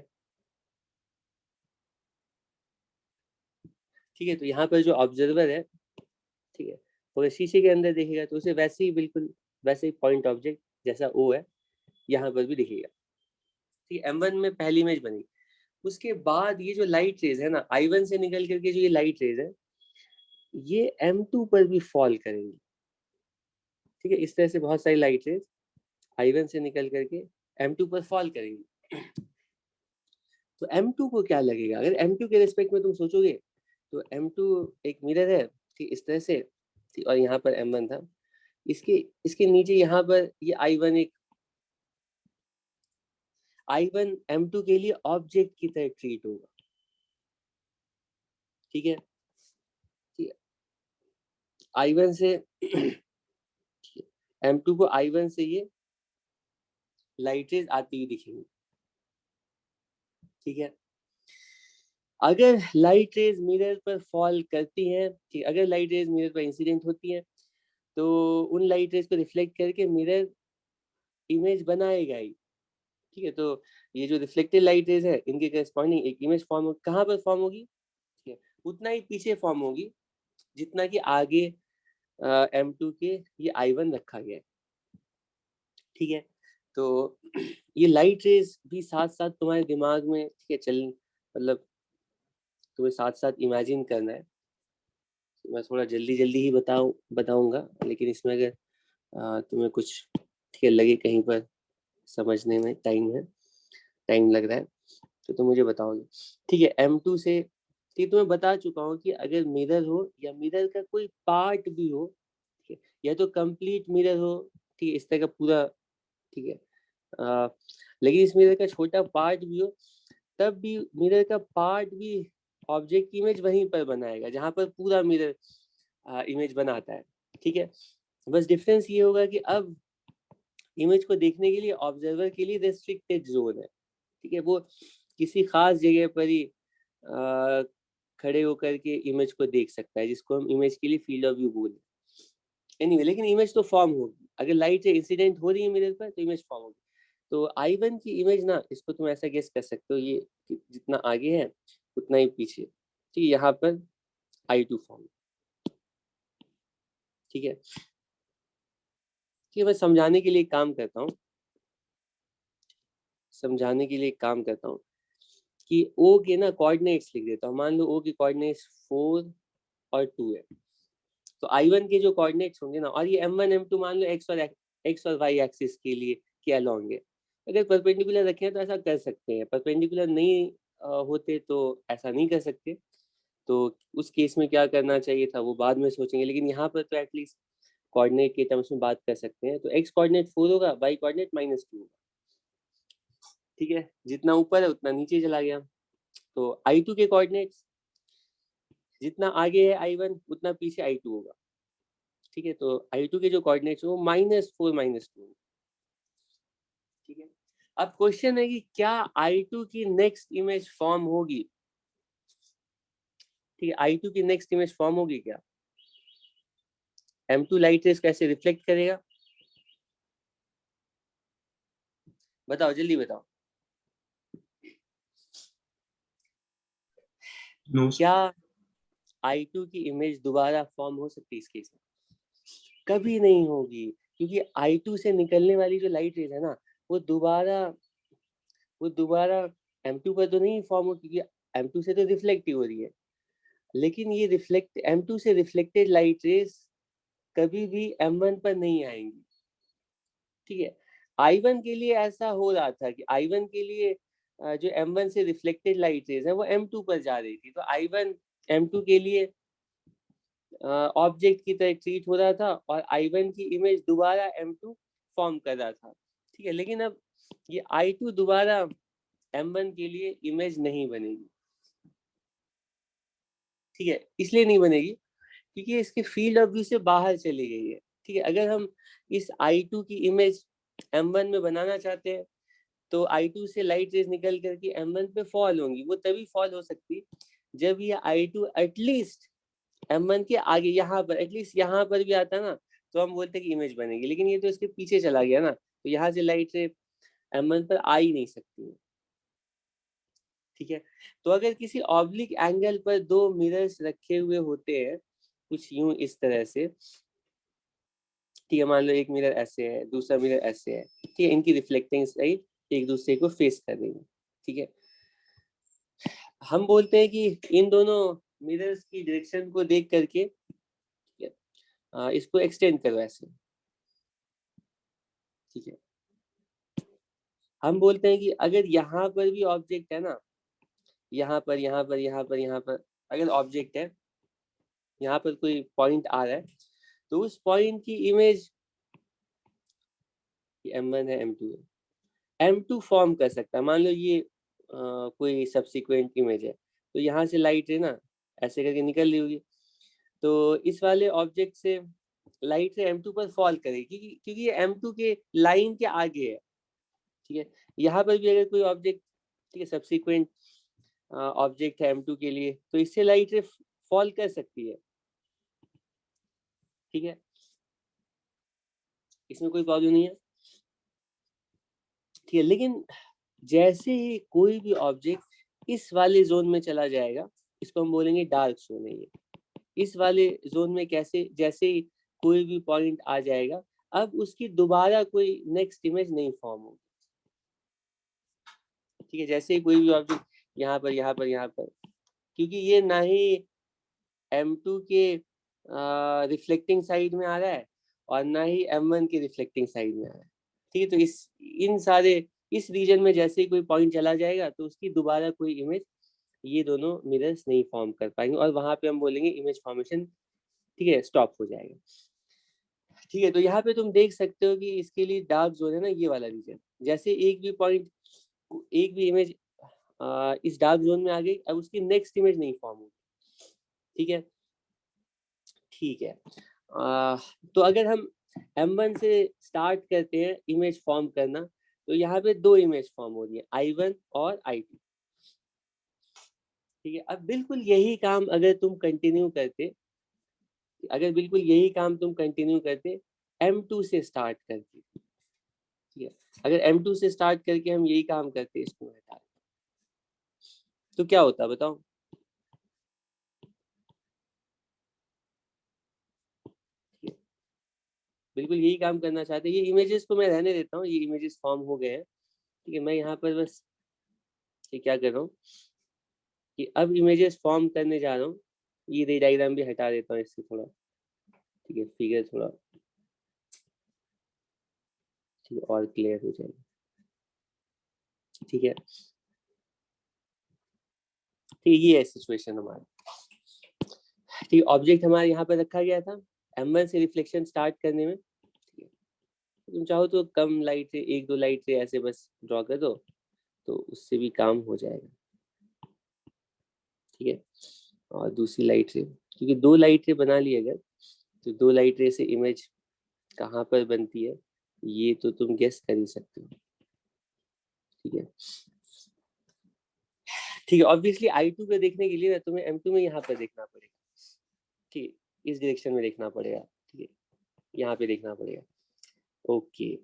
ठीक है। तो यहाँ पर जो ऑब्जर्वर है, ठीक है, वो शीशे के अंदर देखेगा तो उसे वैसे ही बिल्कुल वैसे ही पॉइंट ऑब्जेक्ट जैसा O है यहाँ पर भी दिखेगा, ठीक है। M1 में पहली इमेज बनी, उसके बाद ये जो लाइट रेज है ना I1 से निकल करके जो ये लाइट रेज है ये M2 पर भी फॉल करेंगी, ठीक है। इस तरह से बहुत सारी लाइट रेज I1 से निकल करके M2 पर फॉल करेंगी। तो M2 को क्या लगेगा, अगर M2 के रिस्पेक्ट में तुम सोचोगे तो M2 एक मिरर है, ठीक, इस तरह से, और यहाँ पर m1 था। इसके नीचे यहाँ पर ये I1 एक I1 M2 के लिए ऑब्जेक्ट की तरह ट्रीट होगा, ठीक है। I1 से M2 को I1 से ये लाइट रेज आती हुई दिखेंगी, ठीक है। अगर लाइट रेज मिरर पर फॉल करती हैं, ठीक, अगर लाइट रेज मिरर पर इंसिडेंट होती हैं तो उन लाइट रेज को रिफ्लेक्ट करके मिरर इमेज बनाएगा ही, ठीक है। तो ये जो रिफ्लेक्टेड लाइट रेज है इनके करस्पॉन्डिंग एक इमेज फॉर्म होगी। कहाँ पर फॉर्म होगी, ठीक है, उतना ही पीछे फॉर्म होगी जितना कि आगे M2 के ये I1 रखा गया है, ठीक है। तो ये लाइट रेज भी साथ साथ तुम्हारे दिमाग में, ठीक है, चल मतलब तुम्हें साथ साथ इमेजिन करना है। मैं थोड़ा जल्दी जल्दी ही बताऊंगा, लेकिन इसमें अगर तुम्हें कुछ, ठीक है, लगे कहीं पर समझने में टाइम लग रहा है तो तुम मुझे बताओगे, ठीक है। M2 से, ठीक, तुम्हें बता चुका हूँ कि अगर मिरर हो या मिरर का कोई पार्ट भी हो, ठीक है, या तो कंप्लीट मिरर हो, ठीक है, इस तरह का पूरा, ठीक है, लेकिन इस मिरर का छोटा पार्ट भी हो, तब भी मिरर का पार्ट भी ऑब्जेक्ट की इमेज वहीं पर बनाएगा जहां पर पूरा मिरर इमेज बनाता है, ठीक है। बस डिफरेंस ये होगा कि अब इमेज को देखने के लिए ऑब्जर्वर के लिए रेस्ट्रिक्टेड जोन है, ठीक है। वो किसी खास जगह पर ही खड़े होकर के इमेज को देख सकता है, जिसको हम इमेज के लिए फील्ड ऑफ व्यू बोलते हैं। एनीवे, लेकिन इमेज तो फॉर्म होगी। अगर लाइट से इंसिडेंट हो रही है मिरर पर तो इमेज फॉर्म होगी। तो I1 की इमेज ना, इसको तुम ऐसा गेस कर सकते हो, ये जितना आगे है उतना ही पीछे, ठीक है, यहाँ पर I2 फॉर्म, ठीक है। ठीक है, मैं समझाने के लिए काम करता हूँ कि O के ना कोऑर्डिनेट्स लिख देता हूँ। मान लो O के कोऑर्डिनेट्स 4 और 2 है, तो I1 के जो कोऑर्डिनेट्स होंगे ना, और ये M1 M2 मान लो x और y एक्सिस के लिए के अलोंग है। अगर परपेंडिकुलर रखें तो ऐसा कर सकते हैं, परपेंडिकुलर नहीं होते तो ऐसा नहीं कर सकते। तो उस केस में क्या करना चाहिए था वो बाद में सोचेंगे, लेकिन यहाँ पर तो एटलीस्ट कोऑर्डिनेट के टर्म्स में बात कर सकते हैं। तो x कोऑर्डिनेट 4 होगा, y कोऑर्डिनेट -2 होगा, ठीक है। जितना ऊपर है उतना नीचे चला गया। तो I2 के कोऑर्डिनेट्स जितना आगे है I1 उतना पीछे I2 होगा, ठीक है। तो I2 के जो कोऑर्डिनेट्स वो -4 -2, ठीक है। अब क्वेश्चन है कि क्या I2 की नेक्स्ट इमेज फॉर्म होगी, ठीक है। I2 की नेक्स्ट इमेज फॉर्म होगी क्या, M2 लाइट रेज कैसे रिफ्लेक्ट करेगा, बताओ, जल्दी बताओ। क्या I2 की इमेज दोबारा फॉर्म हो सकती है इस केस में? कभी नहीं होगी, क्योंकि I2 से निकलने वाली जो लाइट रेज है ना, वो दोबारा M2 पर तो नहीं फॉर्म हो, क्योंकि M2 से तो रिफ्लेक्ट ही हो रही है। लेकिन ये M2 से रिफ्लेक्टेड लाइट रेज कभी भी M1 पर नहीं आएंगी, ठीक है। I1 के लिए ऐसा हो रहा था कि I1 के लिए जो M1 से रिफ्लेक्टेड लाइट रेज है वो M2 पर जा रही थी, तो I1 M2 के लिए ऑब्जेक्ट की तरह ट्रीट हो रहा था और I1 की इमेज दोबारा M2 फॉर्म कर रहा था, ठीक है। लेकिन अब ये I2 दोबारा M1 के लिए इमेज नहीं बनेगी, ठीक है। इसलिए नहीं बनेगी क्योंकि इसके फील्ड ऑफ व्यू से बाहर चली गई है, ठीक है। अगर हम इस I2 की इमेज M1 में बनाना चाहते हैं तो I2 से लाइट रेज निकल करके M1 पे फॉल होंगी। वो तभी फॉल हो सकती जब ये I2 एटलीस्ट M1 के आगे यहाँ पर, एटलीस्ट यहाँ पर भी आता ना, तो हम बोलते कि इमेज बनेगी। लेकिन ये तो इसके पीछे चला गया ना, तो यहाँ से लाइट रे M1 पर आ ही नहीं सकती है, ठीक है। तो अगर किसी ऑब्लिक एंगल पर दो मिरर्स रखे हुए होते हैं कुछ यूं इस तरह से, ठीक है, मान लो एक मिरर ऐसे है, दूसरा मिरर ऐसे है, ठीक है, इनकी रिफ्लेक्टिंग लाइट एक दूसरे को फेस कर रही है, ठीक है। हम बोलते हैं कि इन दोनों मिरर्स की डायरेक्शन को देख करके, ठीक है, इसको एक्सटेंड करो ऐसे, ठीक है। हम बोलते हैं कि अगर यहाँ पर भी ऑब्जेक्ट है ना, यहाँ पर अगर ऑब्जेक्ट है, यहाँ पर कोई पॉइंट आ रहा है, तो उस पॉइंट की इमेज M1 है, M2 है, M2 फॉर्म कर सकता है। मान लो ये कोई सब्सिक्वेंट इमेज है, तो यहाँ से लाइट है ना ऐसे करके निकल रही होगी, तो इस वाले ऑब्जेक्ट से लाइट से M2 पर फॉल करेगी, क्योंकि ये M2 के लाइन के आगे है। ठीक है, यहाँ पर भी अगर कोई ऑब्जेक्ट, ठीक है, सब्सिक्वेंट ऑब्जेक्ट है M2 के लिए, तो इससे लाइट रे फॉल कर सकती है। ठीक है, इसमें कोई प्रॉब्लम नहीं है। ठीक है, लेकिन जैसे ही कोई भी ऑब्जेक्ट इस वाले जोन में चला जाएगा, इसको हम बोलेंगे डार्क जोन है ये। इस वाले जोन में कैसे, जैसे ही कोई भी पॉइंट आ जाएगा, अब उसकी दोबारा कोई नेक्स्ट इमेज नहीं फॉर्म होगी। ठीक है, जैसे ही कोई भी ऑब्जेक्ट यहाँ पर, यहाँ पर, यहाँ पर, क्योंकि ये ना ही M2 के रिफ्लेक्टिंग साइड में आ रहा है और ना ही M1 के रिफ्लेक्टिंग साइड में आ रहा है। ठीक है, तो इन सारे इस रीजन में जैसे ही कोई पॉइंट चला जाएगा, तो उसकी दोबारा कोई इमेज ये दोनों मिरर्स नहीं फॉर्म कर पाएंगे, और वहां पे हम बोलेंगे इमेज फॉर्मेशन, ठीक है, स्टॉप हो जाएगा। ठीक है, तो यहाँ पे तुम देख सकते हो कि इसके लिए डार्क जोन है ना ये वाला रीजन, जैसे एक भी पॉइंट, एक भी इमेज इस डार्क जोन में आ गई, अब उसकी नेक्स्ट इमेज नहीं फॉर्म होगी। ठीक है, ठीक है। तो अगर हम M1 से स्टार्ट करते हैं इमेज फॉर्म करना, तो यहाँ पे दो इमेज फॉर्म हो रही है, I1 और I2। ठीक है, अब बिल्कुल यही काम अगर तुम कंटिन्यू करते, अगर बिल्कुल यही काम तुम कंटिन्यू करते M2 से स्टार्ट करके, ठीक है, अगर M2 से स्टार्ट करके हम यही काम करते, इसको हटा, तो क्या होता बताओ। बिल्कुल यही काम करना चाहते, ये इमेजेस को मैं रहने देता हूँ, ये इमेजेस फॉर्म हो गए हैं। ठीक है, मैं यहाँ पर बस ये क्या कर रहा हूँ कि अब इमेजेस फॉर्म करने जा रहा हूँ। ये रे डायग्राम भी हटा देता हूँ इससे थोड़ा, ठीक है, फिगर थोड़ा, ठीक है, और क्लियर हो जाएगा। ठीक है, ठीक, ये है सिचुएशन हमारा। ठीक, ऑब्जेक्ट हमारे यहाँ पर रखा गया था M1 से रिफ्लेक्शन स्टार्ट करने में। ठीक है, तुम चाहो तो कम लाइट से, एक दो लाइट से ऐसे बस ड्रॉ कर दो, तो उससे भी काम हो जाएगा। ठीक है, और दूसरी लाइट से, क्योंकि दो लाइट रे बना ली अगर, तो दो लाइट रे से इमेज कहाँ पर बनती है ये तो तुम गेस कर ही सकते हो। ठीक है, ठीक है, ऑब्वियसली I2 पे देखने के लिए ना तुम्हें M2 में यहाँ पर देखना पड़ेगा। ठीक है, इस डायरेक्शन में देखना पड़ेगा। ठीक है, यहाँ पे देखना पड़ेगा। ओके,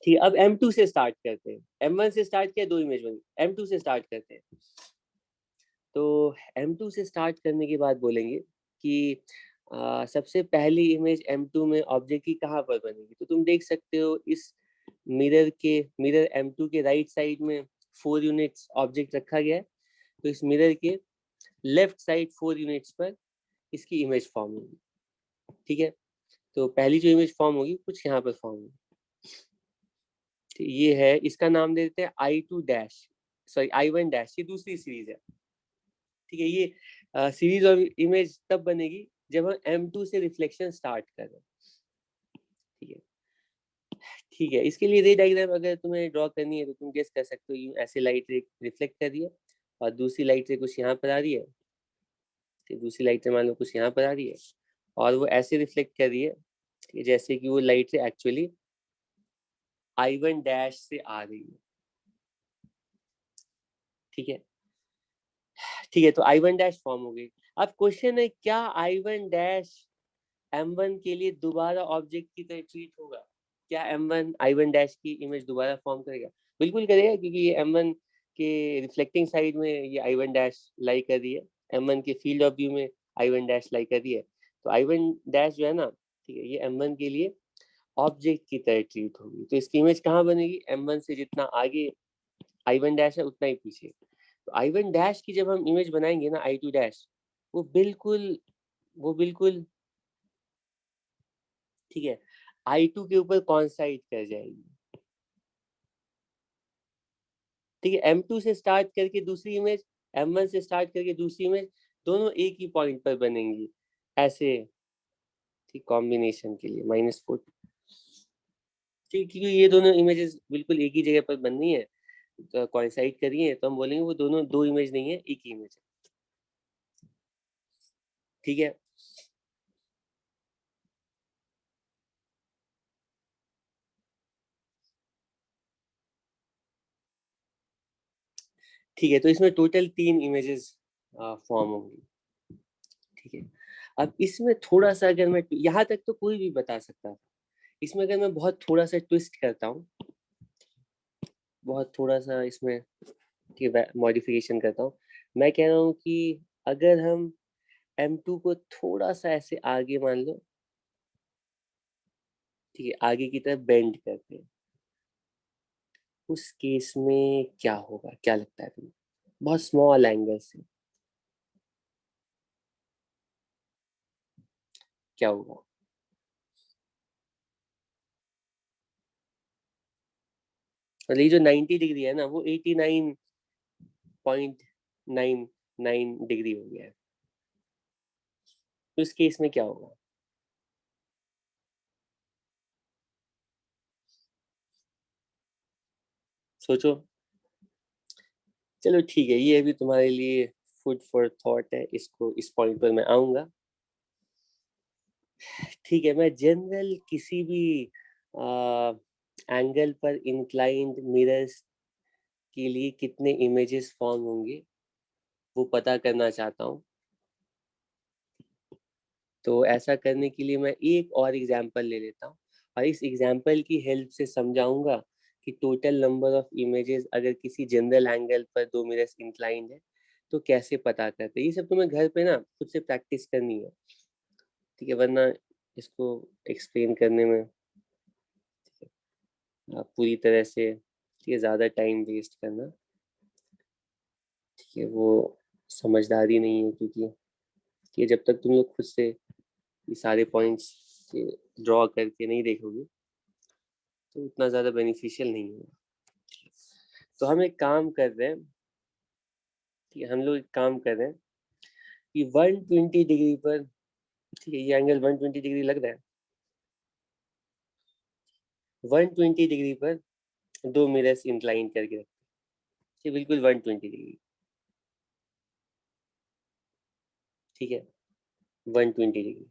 ठीक है, अब M2 से स्टार्ट करते हैं। M1 से स्टार्ट किया, दो इमेज बनी, M2 से स्टार्ट करते हैं। तो M2 से स्टार्ट करने के बाद बोलेंगे कि सबसे पहली इमेज M2 में ऑब्जेक्ट की कहाँ पर बनेगी, तो तुम देख सकते हो इस मिरर M2 के राइट साइड में 4 यूनिट्स ऑब्जेक्ट रखा गया है, तो इस मिरर के लेफ्ट साइड 4 यूनिट्स पर इसकी इमेज फॉर्म होगी। ठीक है, तो पहली जो इमेज फॉर्म होगी कुछ यहाँ पर फॉर्म होगी। ये है, इसका नाम दे देते हैं I2 dash, sorry I1 dash, ये दूसरी सीरीज है। ठीक है, ये सीरीज और इमेज तब बनेगी जब हम M2 से रिफ्लेक्शन स्टार्ट करें। ठीक है, ठीक है, इसके लिए रे डायग्राम अगर तुम्हें ड्रॉ करनी है तो तुम गेस कर सकते हो, यूं ऐसे लाइट रे रिफ्लेक्ट कर रही है और दूसरी लाइट रे कुछ यहाँ पर आ रही है, ठीक, दूसरी लाइट रे मान लो कुछ यहाँ पर आ रही है, और वो ऐसे रिफ्लेक्ट कर रही है जैसे कि वो लाइट रे एक्चुअली I1 डैश से आ रही है। ठीक है, ठीक है, तो I1 डैश फॉर्म हो गई। अब क्वेश्चन है, क्या I1 डैश M1 के लिए दोबारा ऑब्जेक्ट की तरह ट्रीट होगा? क्या M1 I1 डैश की इमेज दोबारा फॉर्म करेगा? बिल्कुल करेगा, क्योंकि ये M1 के रिफ्लेक्टिंग साइड में ये I1 डैश लाई कर रही है, M1 के फील्ड ऑफ व्यू में I1 डैश लाई कर रही है, तो I1 डैश जो है ना, ठीक है, ये M1 के लिए ऑब्जेक्ट की तरह ट्रीट होगी। तो इसकी इमेज कहाँ बनेगी? M1 से जितना आगे I1 डैश है उतना ही पीछे। तो I1 डैश की जब हम इमेज बनाएंगे ना, I2 डैश, वो बिल्कुल ठीक है I2 के ऊपर कॉन्साइड कर जाएगी। ठीक है, M2 से स्टार्ट करके दूसरी इमेज, M1 से स्टार्ट करके दूसरी इमेज, दोनों एक ही पॉइंट पर बनेंगी ऐसे। ठीक, कॉम्बिनेशन के लिए -4, ठीक, क्योंकि ये दोनों इमेजेस बिल्कुल एक ही जगह पर बननी है, तो कोइंसाइड कर रही है, तो हम बोलेंगे वो दोनों दो इमेज नहीं है, एक ही इमेज है। ठीक है, ठीक है, तो इसमें टोटल 3 इमेजेस फॉर्म होंगी। ठीक है, अब इसमें थोड़ा सा अगर मैं, यहाँ तक तो कोई भी बता सकता था, इसमें अगर मैं बहुत थोड़ा सा ट्विस्ट करता हूँ, बहुत थोड़ा सा इसमें मॉडिफिकेशन करता हूँ, मैं कह रहा हूँ कि अगर हम M2 को थोड़ा सा ऐसे आगे मान लो, ठीक है, आगे की तरफ बेंड करते हैं, उस केस में क्या होगा, क्या लगता है तुम्हें? बहुत स्मॉल एंगल से क्या होगा? और ये जो 90 डिग्री है ना, वो 89.99 डिग्री हो गया है, तो इस केस में क्या होगा? सोचो। चलो ठीक है, ये अभी तुम्हारे लिए फूड फॉर थॉट है, इसको, इस पॉइंट पर मैं आऊंगा। ठीक है, मैं जनरल किसी भी एंगल पर इंक्लाइंड मिरर्स के लिए कितने इमेजेस फॉर्म होंगे वो पता करना चाहता हूँ। तो ऐसा करने के लिए मैं एक और एग्जांपल ले लेता हूँ, और इस एग्जांपल की हेल्प से समझाऊंगा कि टोटल नंबर ऑफ इमेजेस अगर किसी जनरल एंगल पर दो मिरर्स इंक्लाइंड है तो कैसे पता करते हैं। ये सब तुम्हें घर पे ना खुद से प्रैक्टिस करनी है, ठीक है, वरना इसको एक्सप्लेन करने में पूरी तरह से, ठीक है, ज़्यादा टाइम वेस्ट करना, ठीक है, वो समझदारी नहीं है, क्योंकि ये जब तक तुम लोग खुद से ये सारे पॉइंट्स ड्रॉ करके नहीं देखोगे तो उतना ज़्यादा बेनिफिशियल नहीं होगा। तो हम एक काम कर रहे हैं, ठीक है, हम लोग एक काम कर रहे हैं कि 120 डिग्री पर, ठीक है, ये एंगल 120 डिग्री लग रहा है, 120 डिग्री पर दो मिरर्स इंक्लाइन करके रखते हैं, ठीक, बिल्कुल 120 डिग्री, ठीक है, 120 डिग्री।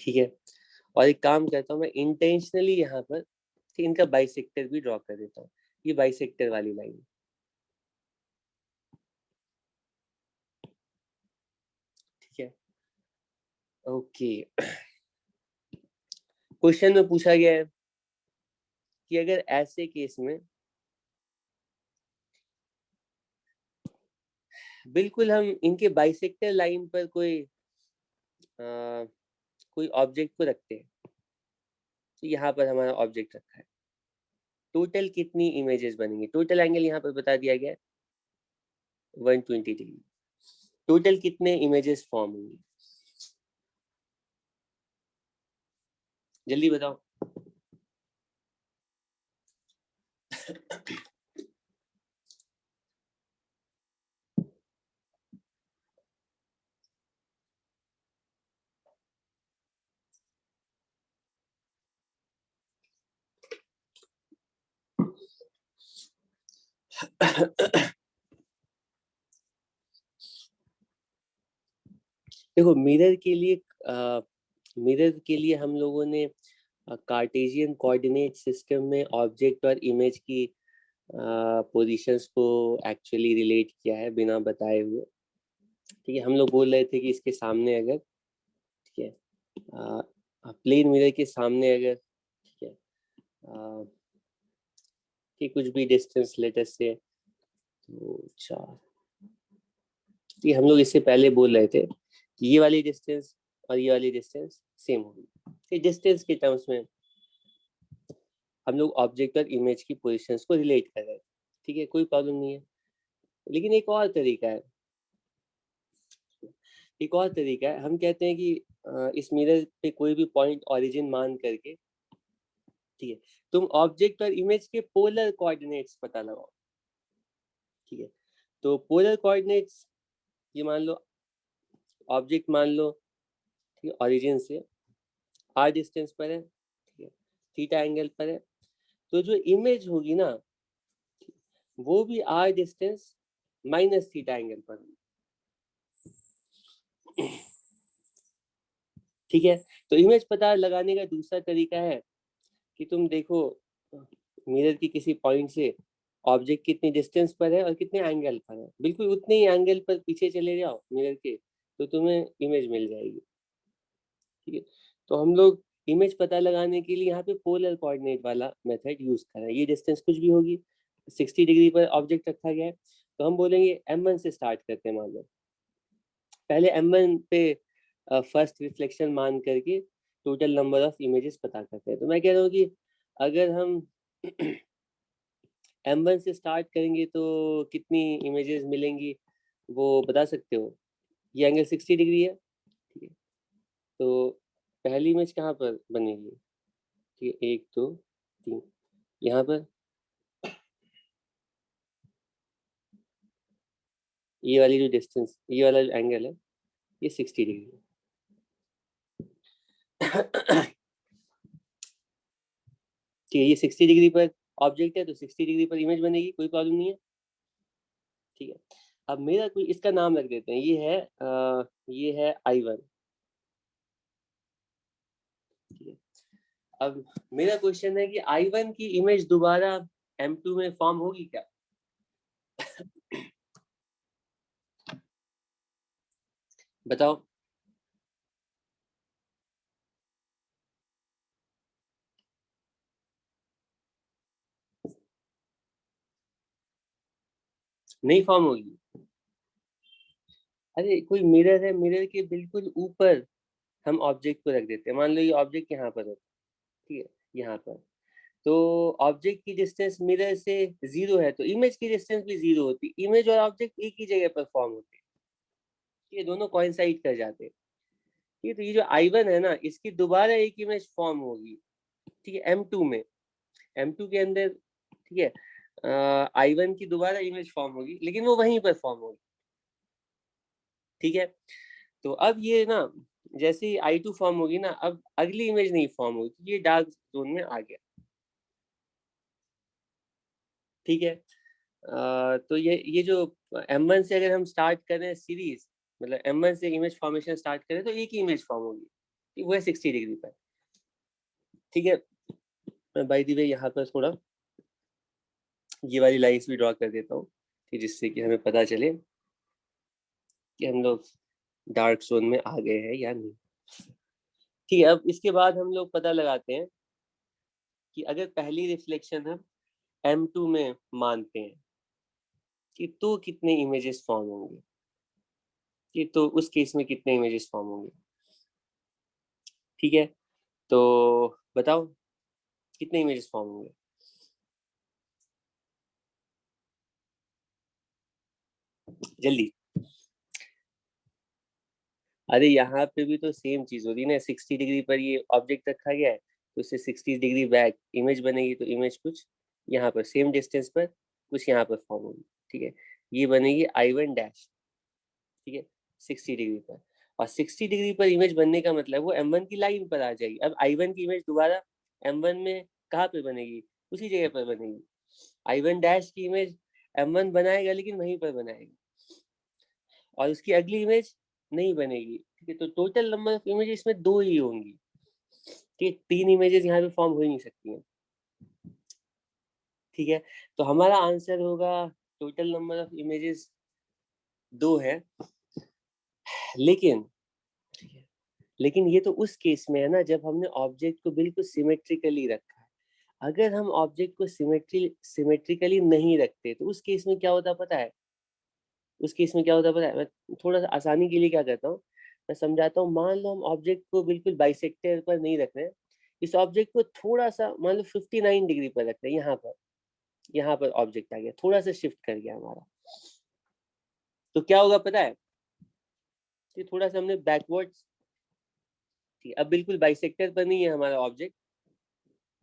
ठीक है, और एक काम करता हूँ मैं इंटेंशनली यहाँ पर, ठीक, इनका बाइसेक्टर भी ड्रॉ कर देता हूँ, ये बाइसेक्टर वाली लाइन, ठीक है, ओके। क्वेश्चन में पूछा गया है कि अगर ऐसे केस में बिल्कुल हम इनके बाइसेक्टर लाइन पर कोई ऑब्जेक्ट को रखते हैं, तो यहाँ पर हमारा ऑब्जेक्ट रखा है, टोटल कितनी इमेजेस बनेंगी? टोटल एंगल यहाँ पर बता दिया गया है 120 डिग्री, टोटल कितने इमेजेस फॉर्म होंगी? जल्दी बताओ। देखो, मिरर के लिए हम लोगों ने कार्टेशियन कोऑर्डिनेट सिस्टम में ऑब्जेक्ट और इमेज की पोजीशंस को एक्चुअली रिलेट किया है बिना बताए हुए, ठीक है। हम लोग बोल रहे थे कि इसके सामने अगर, ठीक है, प्लेन मिरर के सामने अगर, ठीक है, कि कुछ भी डिस्टेंस लेटर से, तो 4, ये हम लोग इससे पहले बोल रहे थे कि ये वाली डिस्टेंस और ये वाली डिस्टेंस सेम होगी, डिस्टेंस के टर्म्स में हम लोग ऑब्जेक्ट और इमेज की पोजीशंस को रिलेट कर रहे हैं, ठीक है, कोई प्रॉब्लम नहीं है। लेकिन एक और तरीका है, एक और तरीका है, हम कहते हैं कि इस मिरर पे कोई भी पॉइंट ओरिजिन मान करके, ठीक है, तुम ऑब्जेक्ट और इमेज के पोलर कोऑर्डिनेट्स पता लगाओ, ठीक है। तो पोलर कोऑर्डिनेट्स, ये मान लो ऑब्जेक्ट मान लो, ठीक है, ओरिजिन से r डिस्टेंस पर है, ठीक है, थीटा एंगल पर है, तो जो इमेज होगी ना वो भी r distance minus theta angle पर होगी, ठीक है। तो इमेज पता लगाने का दूसरा तरीका है कि तुम देखो मिरर की किसी पॉइंट से ऑब्जेक्ट कितनी डिस्टेंस पर है और कितने एंगल पर है, बिल्कुल उतने ही एंगल पर पीछे चले जाओ मिरर के, तो तुम्हें इमेज मिल जाएगी, ठीक है। तो हम लोग इमेज पता लगाने के लिए यहाँ पे पोलर कोऑर्डिनेट वाला मेथड यूज कर रहे हैं। ये डिस्टेंस कुछ भी होगी, 60 डिग्री पर ऑब्जेक्ट रखा गया है, तो हम बोलेंगे m1 से स्टार्ट करते हैं। मान लो पहले m1 पे फर्स्ट रिफ्लेक्शन मान करके टोटल नंबर ऑफ इमेजेस पता करते हैं। तो मैं कह रहा हूँ कि अगर हम m1 से स्टार्ट करेंगे तो कितनी इमेजेस मिलेंगी वो बता सकते हो? ये एंगल 60 डिग्री है, ठीक है। तो पहली इमेज कहाँ पर बनेगी? ठीक है, 1 2 3 यहाँ पर, ये वाली जो डिस्टेंस, ये वाला एंगल है, ये 60 डिग्री है। ठीक है, ये 60 डिग्री पर ऑब्जेक्ट है तो 60 डिग्री पर इमेज बनेगी, कोई प्रॉब्लम नहीं है, ठीक है। अब मेरा कोई इसका नाम रख देते हैं, ये है I1, ठीक है। अब मेरा क्वेश्चन है कि I1 की इमेज दोबारा M2 में फॉर्म होगी क्या? बताओ। नहीं फॉर्म होगी। अरे कोई मिरर है, मिरर के बिल्कुल ऊपर हम ऑब्जेक्ट को रख देते हैं। मान लो ये ऑब्जेक्ट यहाँ पर है, ठीक है, यहाँ पर, तो ऑब्जेक्ट की डिस्टेंस मिरर से 0 है, तो इमेज की डिस्टेंस भी 0 होती। इमेज और ऑब्जेक्ट एक ही जगह पर फॉर्म होते हैं, ये दोनों कोइंसाइड कर जाते हैं, ठीक है। तो ये जो I1 है ना, इसकी दोबारा एक इमेज फॉर्म होगी, ठीक है, M2 में, M2 के अंदर, ठीक है। I1 की दोबारा इमेज फॉर्म होगी, लेकिन वो वहीं पर फॉर्म होगी, ठीक है। तो अब ये ना, जैसे ही I2 फॉर्म होगी ना, अब अगली इमेज नहीं फॉर्म होगी, ये डार्क जोन में आ गया, ठीक है। तो ये जो M1 से अगर हम स्टार्ट करें सीरीज, मतलब M1 से इमेज फॉर्मेशन स्टार्ट करें तो एक ही इमेज फॉर्म होगी, वो है 60 डिग्री पर, ठीक है। मैं बाय द वे यहाँ पर थोड़ा ये वाली लाइंस भी ड्रॉ कर देता हूँ, कि जिससे कि हमें पता चले कि हम लोग डार्क जोन में आ गए हैं या नहीं, ठीक है। अब इसके बाद हम लोग पता लगाते हैं कि अगर पहली रिफ्लेक्शन हम M2 में मानते हैं कि तो कितने इमेजेस फॉर्म होंगे, कि तो उस केस में कितने इमेजेस फॉर्म होंगे, ठीक है। तो बताओ कितने इमेजेस फॉर्म होंगे? जल्दी। अरे यहाँ पे भी तो सेम चीज होती है ना, 60 डिग्री पर ये ऑब्जेक्ट रखा गया है, तो उससे 60 डिग्री बैक इमेज बनेगी, तो इमेज कुछ यहाँ पर सेम डिस्टेंस पर कुछ यहाँ पर फॉर्म होगी, ठीक है। ये बनेगी I1 डैश, ठीक है, 60 डिग्री पर। और 60 डिग्री पर इमेज बनने का मतलब वो M1 की लाइन पर आ जाएगी। अब I1 की इमेज दोबारा M1 में कहाँ पे बनेगी? उसी जगह पर बनेगी। I1 डैश की इमेज M1 बनाएगा, लेकिन वहीं पर बनाएगा, और उसकी अगली इमेज नहीं बनेगी, ठीक है। तो टोटल नंबर ऑफ इमेज इसमें 2 ही होंगी, ठीक है, 3 इमेजेस यहाँ पे फॉर्म हो ही नहीं सकती हैं, ठीक है। तो हमारा आंसर होगा टोटल नंबर ऑफ इमेजेस 2 है, लेकिन लेकिन ये तो उस केस में है ना जब हमने ऑब्जेक्ट को बिल्कुल सिमेट्रिकली रखा है। अगर हम ऑब्जेक्ट को सिमेट्रिकली नहीं रखते तो उस केस में क्या होता पता है? उस केस में क्या होता पता है? मैं थोड़ा सा आसानी के लिए क्या करता हूँ, मैं समझाता हूँ। मान लो हम ऑब्जेक्ट को बिल्कुल बाइसेक्टर पर नहीं रख रहे हैं, इस ऑब्जेक्ट को थोड़ा सा मान लो 59 डिग्री पर रखते हैं, यहाँ पर ऑब्जेक्ट आ गया, थोड़ा सा शिफ्ट कर गया हमारा, तो क्या होगा पता है? कि थोड़ा सा हमने बैकवर्ड्स, ठीक है, अब बिल्कुल बाइसेक्टर पर नहीं है हमारा ऑब्जेक्ट,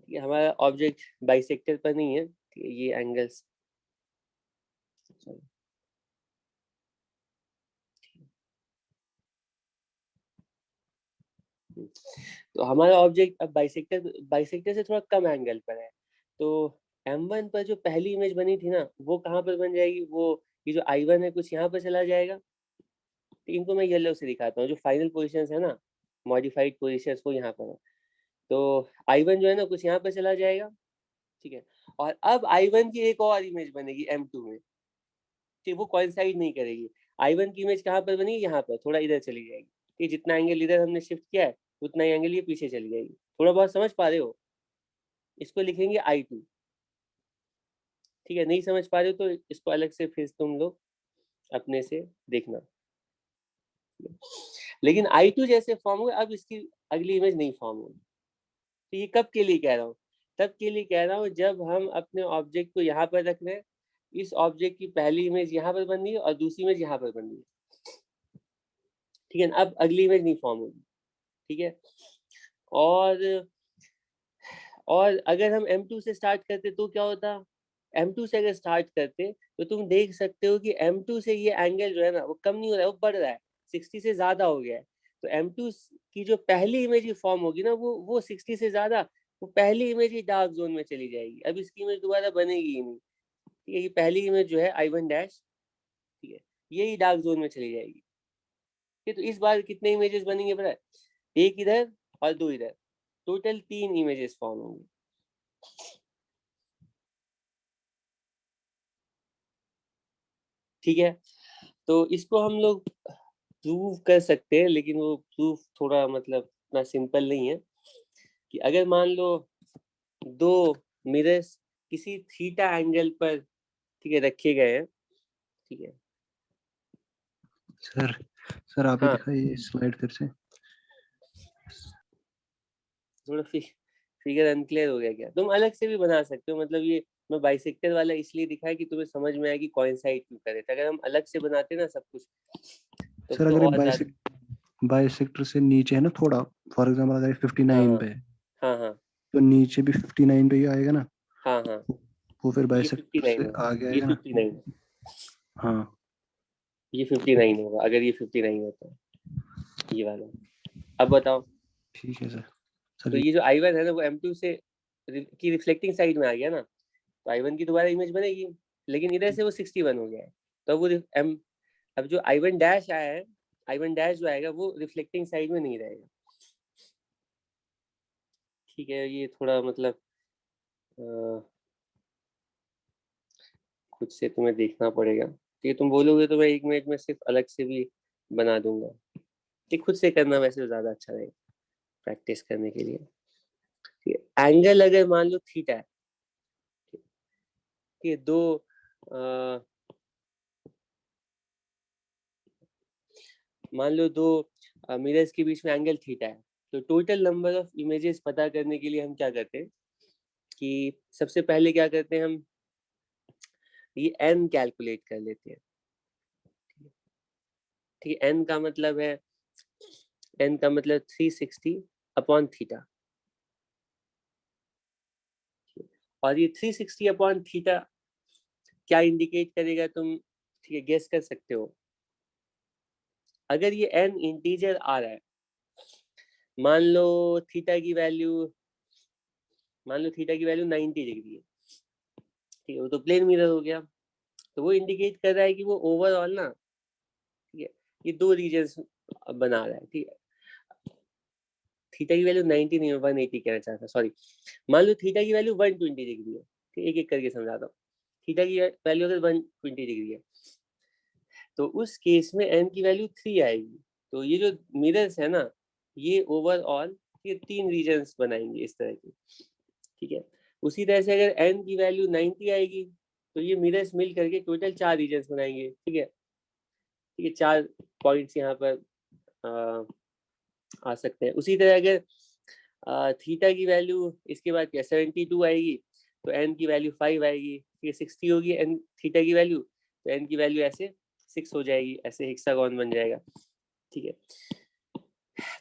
ठीक है, हमारा ऑब्जेक्ट बाइसेक्टर पर नहीं है, ठीक है, ये एंगल्स तो हमारा ऑब्जेक्ट अब बाइसेक्टर से थोड़ा कम एंगल पर है, तो M1 पर जो पहली इमेज बनी थी ना, वो कहाँ पर बन जाएगी? वो ये जो I1 है कुछ यहाँ पर चला जाएगा। तो इनको मैं येलो से दिखाता हूँ, जो फाइनल पोजीशंस है ना, मॉडिफाइड पोजीशंस वो यहाँ पर है। तो I1 जो है ना कुछ यहाँ पर चला जाएगा, ठीक है। और अब I1 की एक और इमेज बनेगी M2 में, ठीक, वो कोइंसाइड नहीं करेगी। I1 की इमेज कहाँ पर बनेगी? यहाँ पर, थोड़ा इधर चली जाएगी, ठीक, जितना एंगल इधर हमने शिफ्ट किया है उतना ही एंगल ये पीछे चली जाएगी। थोड़ा बहुत समझ पा रहे हो? इसको लिखेंगे I2, ठीक है। नहीं समझ पा रहे हो तो इसको अलग से फिर तुम लोग अपने से देखना। लेकिन I2 जैसे फॉर्म हुआ, अब इसकी अगली इमेज नहीं फॉर्म होगी। तो ये कब के लिए कह रहा हूँ? तब के लिए कह रहा हूँ जब हम अपने ऑब्जेक्ट को यहाँ पर रख रहे हैं, इस ऑब्जेक्ट की पहली इमेज यहाँ पर बन रही है और दूसरी इमेज यहाँ पर बन रही है, ठीक है ना। अब अगली इमेज नहीं फॉर्म होगी, ठीक है। और अगर हम M2 से स्टार्ट करते तो क्या होता? M2 से अगर स्टार्ट करते तो तुम देख सकते हो कि M2 से ये एंगल जो है ना वो कम नहीं हो रहा है, वो बढ़ रहा है, 60 से ज्यादा हो गया है। तो M2 की जो पहली इमेज की फॉर्म होगी ना, वो 60 से ज्यादा, वो पहली इमेज ही डार्क जोन में चली जाएगी। अब इसकी इमेज दोबारा बनेगी ही नहीं, ठीक है। ये पहली इमेज जो है I1 डैश, ठीक है, यही डार्क जोन में चली जाएगी, ठीक है। तो इस बार कितने इमेजेस बनेंगे पता है? एक इधर और दो इधर, टोटल 3 इमेजेस फॉर्म होंगी, ठीक है। तो इसको हम लोग प्रूव कर सकते हैं, लेकिन वो प्रूफ थोड़ा मतलब इतना सिंपल नहीं है। कि अगर मान लो दो मिरर्स किसी थीटा एंगल पर, ठीक है, रखे गए हैं, ठीक है। सर आप ही हाँ, दिखाइए स्लाइड फिर से। थोड़ा फिगर अनक्लियर हो गया क्या? तुम अलग से भी बना सकते हो, मतलब ये मैं बाइसेक्टर वाला इसलिए दिखाया कि तुम्हें समझ में आएगी कोइंसाइड क्यों करे थे। अगर हम अलग से बनाते ना सब कुछ सर तो अगर और ज्यादा। बाइसेक्टर से नीचे है ना थोड़ा, फॉर एग्जांपल अगर 59 हाँ पे है हाँ हाँ तो नीचे भी 59 पे ही आएगा ना, हाँ हाँ, वो फिर ये बाइसेक्टर 59 से होगा, आगे ये आएगा ना। 59, हाँ ये 59 होगा अगर ये 59 होता है ये वाला। अब बताओ, ठीक है सर। तो ये जो I1 है ना वो M2 से की रिफ्लेक्टिंग साइड में आ गया ना, तो I1 की दोबारा इमेज बनेगी, लेकिन इधर से वो 61 हो गया है। तो वो M, अब जो I1 डैश आया है, I1 डैश जो आएगा वो रिफ्लेक्टिंग साइड में नहीं रहेगा, ठीक है। ये थोड़ा मतलब खुद से तुम्हें देखना पड़ेगा, ठीक है। तुम बोलोगे तो मैं 1 मिनट में सिर्फ अलग से भी बना दूंगा, ठीक, खुद से करना वैसे ज्यादा अच्छा रहेगा प्रैक्टिस करने के लिए, ठीक है। एंगल अगर मान लो थीटा है, ठीक है, दो मान लो दो मिरर्स के बीच में एंगल थीटा है, तो टोटल नंबर ऑफ इमेजेस पता करने के लिए हम क्या करते हैं कि सबसे पहले क्या करते हैं, हम ये n कैलकुलेट कर लेते हैं, ठीक है। n का मतलब है, n का मतलब 360 अपॉन थीटा, और ये 360 अपॉन थीटा क्या इंडिकेट करेगा तुम, ठीक है, गेस कर सकते हो। अगर ये n इंटीजर आ रहा है, मान लो थीटा की वैल्यू, मान लो थीटा की वैल्यू 90 डिग्री है, ठीक है, वो तो प्लेन मिरर हो गया। तो वो इंडिकेट कर रहा है कि वो ओवरऑल ना, ठीक है, ये दो रीजन्स बना रहा है, ठीक है। थीटा की वैल्यू 90 नहीं है, 180 कहना चाहता, सॉरी। मान लो थीटा की वैल्यू 120 डिग्री है, ठीक, एक एक करके समझाता हूँ। थीटा की वैल्यू अगर 120 डिग्री है, तो उस केस में n की वैल्यू 3 आएगी। तो ये जो मिरर्स है ना, ये ओवरऑल ये 3 रीजन्स बनाएंगे इस तरह की, ठीक है। उसी तरह से अगर n की वैल्यू 90 आएगी, तो ये मिरर्स मिल करके टोटल 4 रीजन्स बनाएंगे, ठीक है, ठीक है। 4 पॉइंट्स यहाँ पर आ सकते हैं। उसी तरह अगर थीटा की वैल्यू इसके बाद क्या 72 आएगी, तो n की वैल्यू 5 आएगी, ठीक है। 60 होगी n थीटा की वैल्यू, तो n की वैल्यू ऐसे 6 हो जाएगी, ऐसे हेक्सागोन बन जाएगा, ठीक है।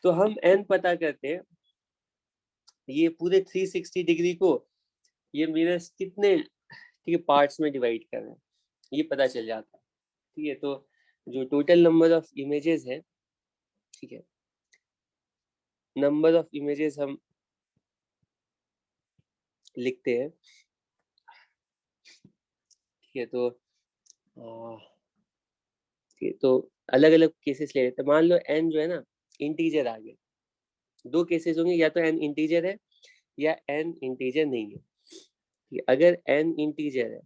तो हम n पता करते हैं, ये पूरे 360 डिग्री को ये मिरर्स कितने, ठीक है, पार्ट्स में डिवाइड कर रहे हैं। ये पता चल जाता है। ठीक है, तो जो टोटल नंबर ऑफ इमेजेस है, ठीक है, नंबर ऑफ इमेजेस हम लिखते हैं। ठीक है, तो ठीक है, तो अलग अलग केसेस ले लेते हैं। मान लो n जो है ना इंटीजर आ गया, दो केसेस होंगे, या तो n इंटीजर है या n इंटीजर नहीं है। ठीक है, अगर n इंटीजर है,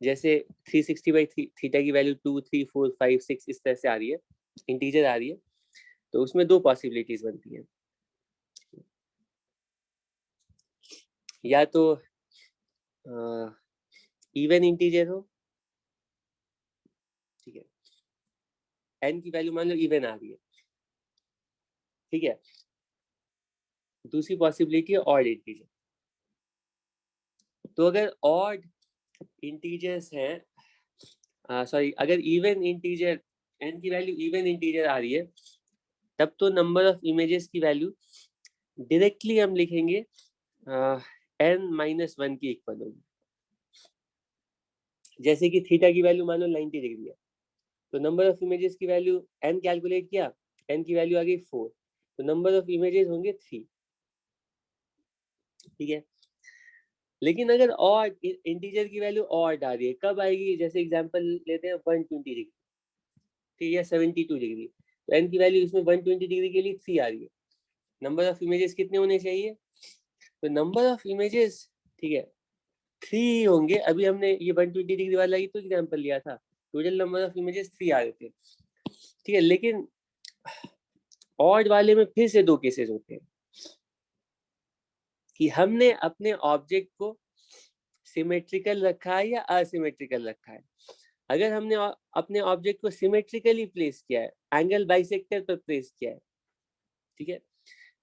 जैसे 360/3 थीटा की वैल्यू 2, 3, 4, 5, 6 इस तरह से आ रही है, इंटीजर आ रही है, तो उसमें दो पॉसिबिलिटीज बनती है। या तो इवन इंटीजर हो, ठीक है, n की वैल्यू मान लो इवन आ रही है, ठीक है। दूसरी पॉसिबिलिटी है ऑड इंटीजर। तो अगर ऑड इंटीजर्स हैं, सॉरी, अगर इवन इंटीजर n की वैल्यू इवन इंटीजर आ रही है, तब तो नंबर ऑफ इमेजेस की वैल्यू डायरेक्टली हम लिखेंगे n-1 की इक्वल होगी। जैसे कि थीटा की वैल्यू मान लो 90 डिग्री है, तो नंबर ऑफ इमेजेस की वैल्यू n कैलकुलेट किया, n की वैल्यू आ गई 4, तो नंबर ऑफ इमेजेस होंगे 3। ठीक है, लेकिन अगर ऑड इंटीजर की वैल्यू ऑड आ रही है, कब आएगी? जैसे एग्जांपल लेते हैं 120 डिग्री, ठीक है, 72 डिग्री, तो n की वैल्यू इसमें 120 डिग्री के लिए 3 आ रही है। नंबर ऑफ इमेजेस कितने होने चाहिए? तो नंबर ऑफ इमेजेस, ठीक है, 3 होंगे। अभी हमने ये 120 डिग्री वाला ही तो एग्जांपल लिया था, टोटल नंबर ऑफ इमेजेस 3 आ रहे थे। ठीक है, लेकिन ऑड वाले में फिर से दो केसेस होते हैं कि हमने अपने ऑब्जेक्ट को सिमेट्रिकल रखा है या असिमेट्रिकल रखा है। अगर हमने अपने ऑब्जेक्ट को सिमेट्रिकली प्लेस किया है, एंगल बाइसेक्टर पर प्लेस किया है, ठीक है,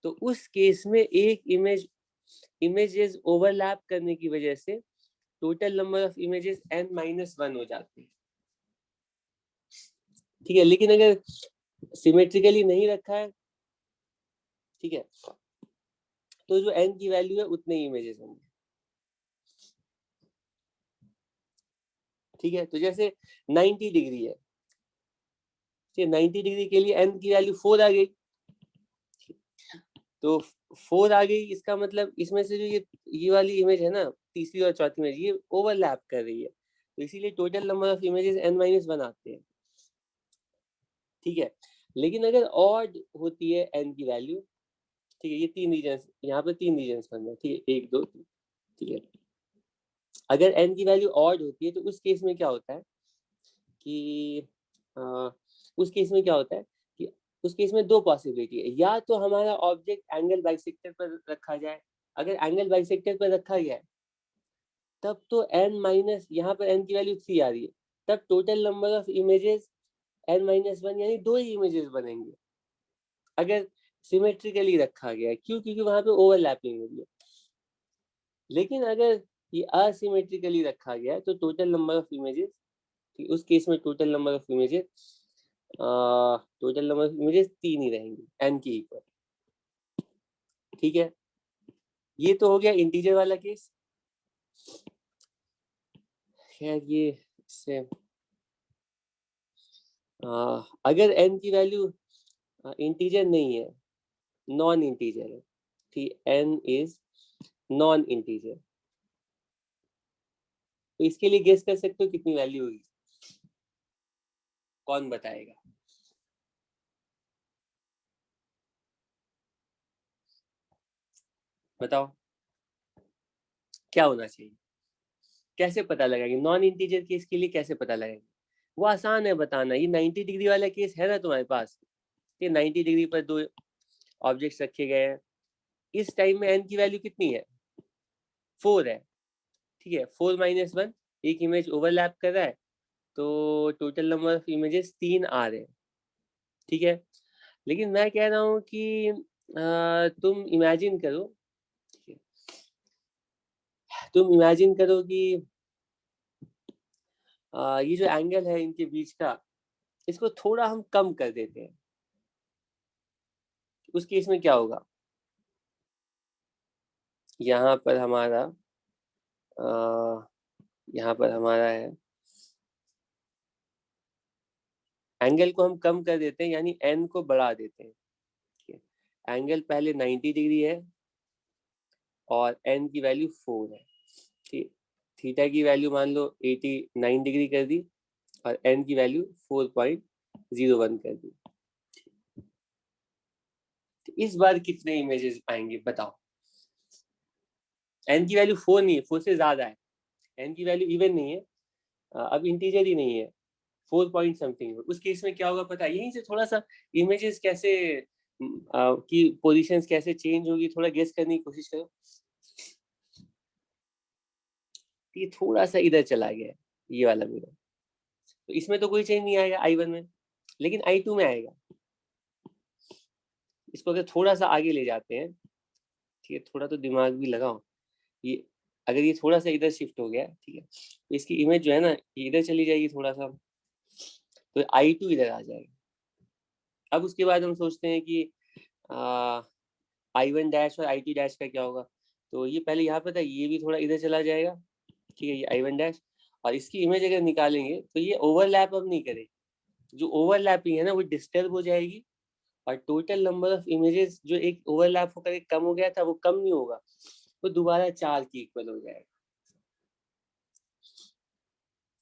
तो उस केस में एक इमेजेस ओवरलैप करने की वजह से total number of images n-1 हो जाते हैं। ठीक है, लेकिन अगर सिमेट्रिकली नहीं रखा है, ठीक है, तो जो n की वैल्यू है उतने ही इमेजेस होंगे। ठीक है, तो जैसे 90 डिग्री है, ठीक है, 90 डिग्री के लिए n की वैल्यू 4 आ गई, तो 4 आ गई, इसका मतलब इसमें से जो ये वाली इमेज है ना, तीसरी और चौथी इमेज, ये ओवरलैप कर रही है, तो इसीलिए total number of images n-1 आते हैं। ठीक है, लेकिन अगर ऑड होती है n की वैल्यू, ठीक है, ये 3 रीजन, यहाँ पे 3 रीजन बन रहे हैं, ठीक है, 1, 2, 3, ठीक है। अगर n की वैल्यू ऑड होती है, तो उस केस में क्या होता है कि उस केस में क्या होता है कि उस केस में दो पॉसिबिलिटी है, या तो हमारा ऑब्जेक्ट एंगल बाइसेक्टर पर रखा जाए। अगर एंगल बाइसेक्टर पर रखा गया है, तब तो n- यहाँ पर n की वैल्यू 3 आ रही है, तब total number of images n-1 यानी 2 ही इमेजेस बनेंगे। अगर सिमेट्रिकली रखा गया है, क्यों? क्योंकि वहां पे ओवरलैपिंग हो रही है। लेकिन अगर ये असिमेट्रिकली रखा गया है, तो टोटल नंबर ऑफ इमेजेस, उस केस में टोटल नंबर ऑफ इमेजेस 3 ही रहेंगे, n की इक्वल। ठीक है, ये तो हो गया इंटीजर वाला केस। खैर, ये इससे अगर n की वैल्यू इंटीजर नहीं है, नॉन इंटीजर है, ठीक, n इज नॉन इंटीजर, तो इसके लिए गेस कर सकते हो कितनी वैल्यू होगी? कौन बताएगा? बताओ, क्या होना चाहिए? कैसे पता लगाएंगे नॉन इंटीजर केस के लिए? कैसे पता लगाएंगे? वो आसान है बताना। ये 90 डिग्री वाला केस है ना तुम्हारे पास, ये 90 डिग्री पर दो ऑब्जेक्ट्स रखे गए हैं, इस टाइम में n की वैल्यू कितनी है? 4 है, ठीक है, 4-1, एक इमेज ओवरलैप कर रहा है, तो टोटल नंबर ऑफ इमेजेस 3 आ रहे हैं। ठीक है, लेकिन मैं कह रहा हूँ कि तुम इमेजिन करो, ठीक है, तुम इमेजिन करो कि ये जो एंगल है इनके बीच का, इसको थोड़ा हम कम कर देते हैं। उस केस में क्या होगा? यहाँ पर हमारा यहाँ पर हमारा है एंगल को हम कम कर देते हैं, यानी एन को बढ़ा देते हैं। एंगल पहले 90 डिग्री है और एन की वैल्यू 4 है। ठीक, थीटा की वैल्यू मान लो 89 डिग्री कर दी और एन की वैल्यू 4.01 कर दी। इस बार कितने इमेजेस आएंगे बताओ। एन की वैल्यू 4 नहीं है, 4 से ज्यादा है। एन की वैल्यू इवन नहीं है, अब इंटीजर ही नहीं है, 4 पॉइंट समथिंग। उस केस में क्या होगा पता है, यहीं से थोड़ा सा इमेजेस कैसे की पोजीशंस कैसे चेंज होगी, थोड़ा गेस करने की कोशिश करो। ये थोड़ा सा इधर चला गया है ये वाला मिरर, तो इसमें तो कोई चेंज नहीं आएगा I1 में, लेकिन I2 में आएगा। इसको अगर थोड़ा सा आगे ले जाते हैं, ठीक है, थोड़ा तो दिमाग भी लगाओ। ये अगर ये थोड़ा सा इधर शिफ्ट हो गया, ठीक है, तो इसकी इमेज जो है ना ये इधर चली जाएगी थोड़ा सा, तो I2 इधर आ जाएगा। अब उसके बाद हम सोचते हैं कि I1 डैश और I2 डैश का क्या होगा, तो ये पहले यहाँ पे था, ये भी थोड़ा इधर चला जाएगा, ठीक है, ये I1 डैश, और इसकी इमेज अगर निकालेंगे तो ये ओवरलैप अब नहीं करेगी। जो ओवरलैपिंग है ना वो डिस्टर्ब हो जाएगी, और टोटल नंबर ऑफ इमेजेस जो एक ओवरलैप होकर एक कम हो गया था वो कम नहीं होगा, वो दोबारा 4 की इक्वल हो जाएगा।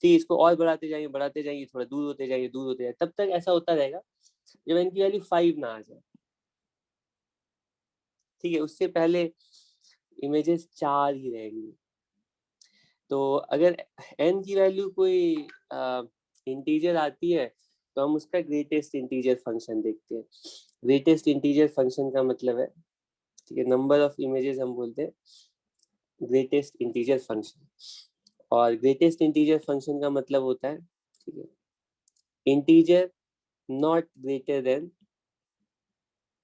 ठीक, इसको और बढ़ाते जाएंगे, थोड़ा दूर होते जाइए, तब तक ऐसा होता रहेगा जब इनकी वैल्यू 5 ना आ जाए। ठीक है, उससे पहले इमेजेस 4 ही रहेंगी। तो अगर n की वैल्यू कोई इंटीजर आती है तो हम उसका ग्रेटेस्ट इंटीजर फंक्शन देखते हैं। ग्रेटेस्ट इंटीजर फंक्शन का मतलब है, ठीक है, नंबर ऑफ इमेजेस हम बोलते हैं ग्रेटेस्ट इंटीजर फंक्शन, और ग्रेटेस्ट इंटीजर फंक्शन का मतलब होता है, ठीक है, integer not greater than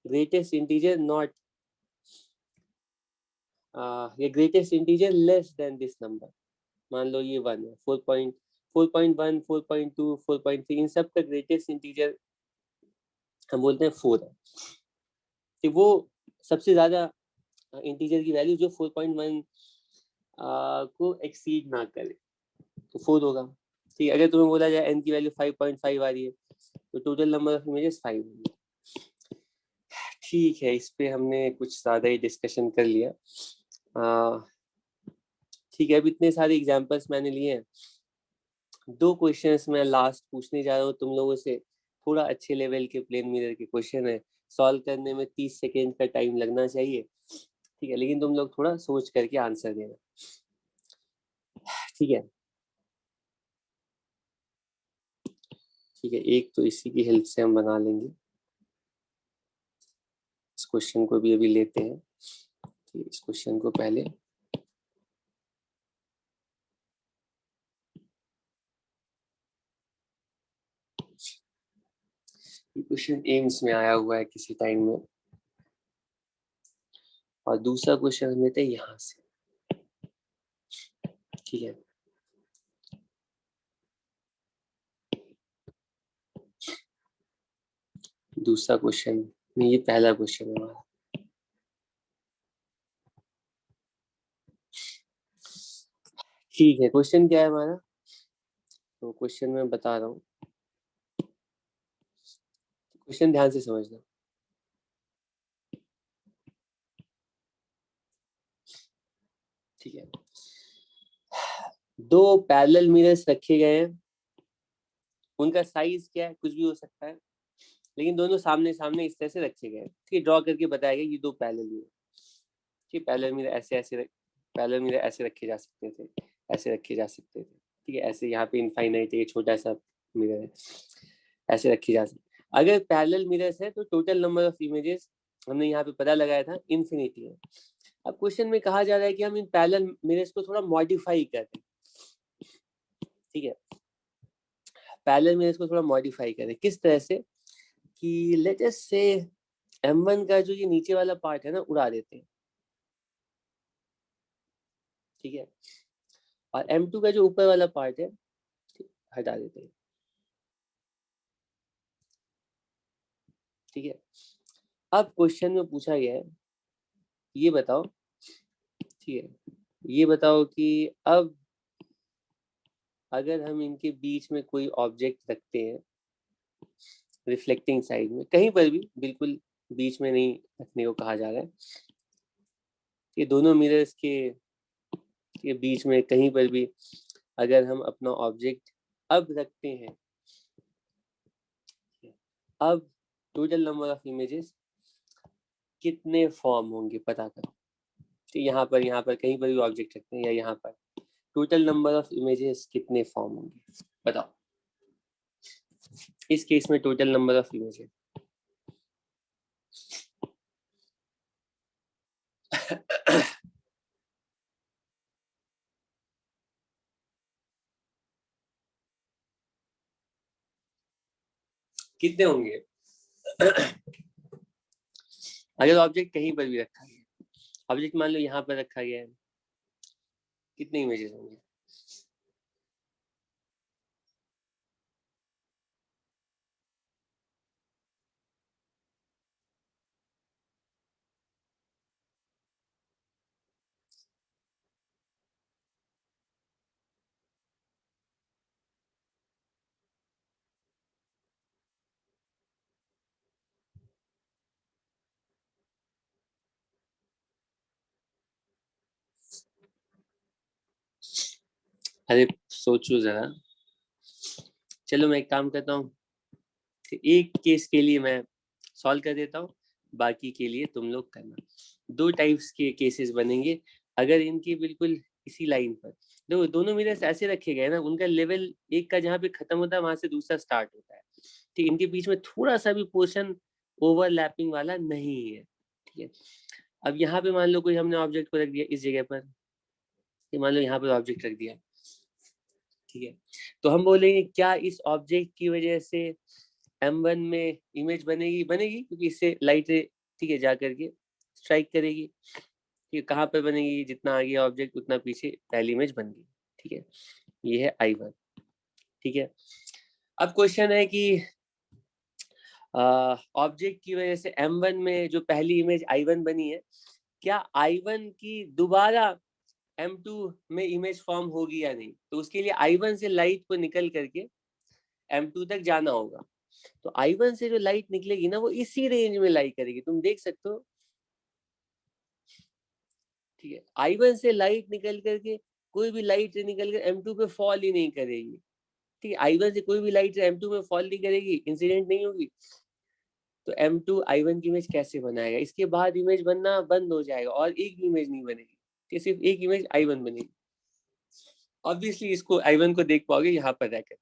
greatest integer not ये greatest integer less than this number. मान लो ये 1 है, 4.1, 4.2, 4.3, इन सब का ग्रेटेस्ट इंटीजर हम बोलते हैं 4 है। तो वो सबसे ज्यादा इंटीजर की वैल्यू जो 4.1 को एक्सीड ना करे तो 4 होगा। ठीक है, अगर तुम्हें बोला जाए n की वैल्यू 5.5 आ रही है तो टोटल नंबर ऑफ इमेजेस 5 होंगे। ठीक है, इस पे हमने कुछ ज्यादा ही डिस्कशन कर लिया। ठीक है, अब इतने सारे एग्जांपल्स मैंने लिए हैं। 2 क्वेश्चंस मैं लास्ट पूछने जा रहा हूँ तुम लोगों से, थोड़ा अच्छे लेवल के प्लेन मिरर के क्वेश्चन है, सॉल्व करने में 30 सेकेंड का टाइम लगना चाहिए। ठीक है, लेकिन तुम लोग थोड़ा सोच करके आंसर देना। ठीक है, ठीक है, एक तो इसी की हेल्प से हम बना लेंगे। इस क्वेश्चन को भी अभी लेते हैं। इस क्वेश्चन को पहले क्वेश्चन एम्स में आया हुआ है किसी टाइम में, और दूसरा क्वेश्चन हम लेते हैं यहाँ से। ठीक है, दूसरा क्वेश्चन नहीं, ये पहला क्वेश्चन है हमारा। ठीक है, क्वेश्चन क्या है हमारा, तो क्वेश्चन मैं बता रहा हूँ, क्वेश्चन ध्यान से समझना। ठीक है, 2 पैरेलल मिरर्स रखे गए हैं, उनका साइज क्या है कुछ भी हो सकता है, लेकिन दोनों सामने सामने इस तरह से रखे गए हैं। ठीक है, ड्रॉ करके बताया गया ये 2 पैरेलल मिरर। ठीक, पैरेलल मिरर पैरेलल मिरर ऐसे रखे जा सकते थे, ऐसे रखे जा सकते थे। ठीक है, ऐसे यहाँ पे इनफाइनाइट है, छोटा सा मिरर है, ऐसे रखी जा सकती। अगर पैरेलल मिरर्स है तो टोटल नंबर ऑफ इमेजेस हमने यहाँ पे पता लगाया था इन्फिनिटी है। अब क्वेश्चन में कहा जा रहा है कि हम इन पैरेलल मिरर्स को थोड़ा मॉडिफाई करें। ठीक है, पैरेलल मिरर्स को थोड़ा मॉडिफाई करें किस तरह से, कि लेट अस से M1 का जो ये नीचे वाला पार्ट है ना उड़ा देते हैं। ठीक है, और M2 का जो ऊपर वाला पार्ट है हटा देते हैं। ठीक है, अब क्वेश्चन में पूछा गया है ये बताओ, ठीक है, ये बताओ कि अब अगर हम इनके बीच में कोई ऑब्जेक्ट रखते हैं रिफ्लेक्टिंग साइड में, कहीं पर भी, बिल्कुल बीच में नहीं रखने को कहा जा रहा है, ये दोनों मिरर्स के बीच में कहीं पर भी अगर हम अपना ऑब्जेक्ट अब रखते हैं, अब टोटल नंबर ऑफ इमेजेस कितने फॉर्म होंगे पता करो। तो यहाँ पर कहीं पर भी ऑब्जेक्ट रखते हैं या यहाँ पर, टोटल नंबर ऑफ इमेजेस कितने फॉर्म होंगे बताओ। इस केस में टोटल नंबर ऑफ इमेजेस कितने होंगे अगर ऑब्जेक्ट कहीं पर भी रखा गया, ऑब्जेक्ट मान लो यहाँ पर रखा गया है, कितने इमेजेस होंगे? अरे सोचो जरा, चलो मैं एक काम करता हूँ, एक केस के लिए मैं सॉल्व कर देता हूँ, बाकी के लिए तुम लोग करना। दो टाइप्स के केसेस बनेंगे अगर इनकी बिल्कुल इसी लाइन पर, देखो दोनों मिरर्स ऐसे रखे गए ना, उनका लेवल एक का जहाँ पे खत्म होता है वहां से दूसरा स्टार्ट होता है, ठीक, इनके बीच में थोड़ा सा भी पोर्शन ओवरलैपिंग वाला नहीं है, ठीक है। अब यहाँ पे मान लो कोई हमने ऑब्जेक्ट को रख दिया इस जगह पर, मान लो यहाँ पर ऑब्जेक्ट रख दिया, ठीक है, तो हम बोलेंगे क्या इस ऑब्जेक्ट की वजह से M1 में इमेज बनेगी क्योंकि इससे लाइट, ठीक है, जा करके स्ट्राइक करेगी, कि कहाँ पर बनेगी, जितना आगे ऑब्जेक्ट उतना पीछे पहली इमेज बन गई, ठीक है, ये है I1, ठीक है। अब क्वेश्चन है कि ऑब्जेक्ट की वजह से M1 में जो पहली इमेज I1 बनी है, क्या I1 की दोबारा M2 में इमेज फॉर्म होगी या नहीं, तो उसके लिए I1 से लाइट को निकल करके M2 तक जाना होगा, तो I1 से जो लाइट निकलेगी ना वो इसी रेंज में लाई करेगी, तुम देख सकते हो, ठीक है, I1 से लाइट निकल करके कोई भी लाइट निकल कर M2 पे फॉल ही नहीं करेगी, ठीक है, I1 से कोई भी लाइट M2 में फॉल नहीं करेगी, इंसिडेंट नहीं होगी, तो M2 I1 की इमेज कैसे बनाएगा, इसके बाद इमेज बनना बंद हो जाएगा और एक भी इमेज नहीं बनेगी, ठीक, सिर्फ एक इमेज I1 बनेगी, ऑब्वियसली इसको I1 को देख पाओगे यहाँ पर रहकर,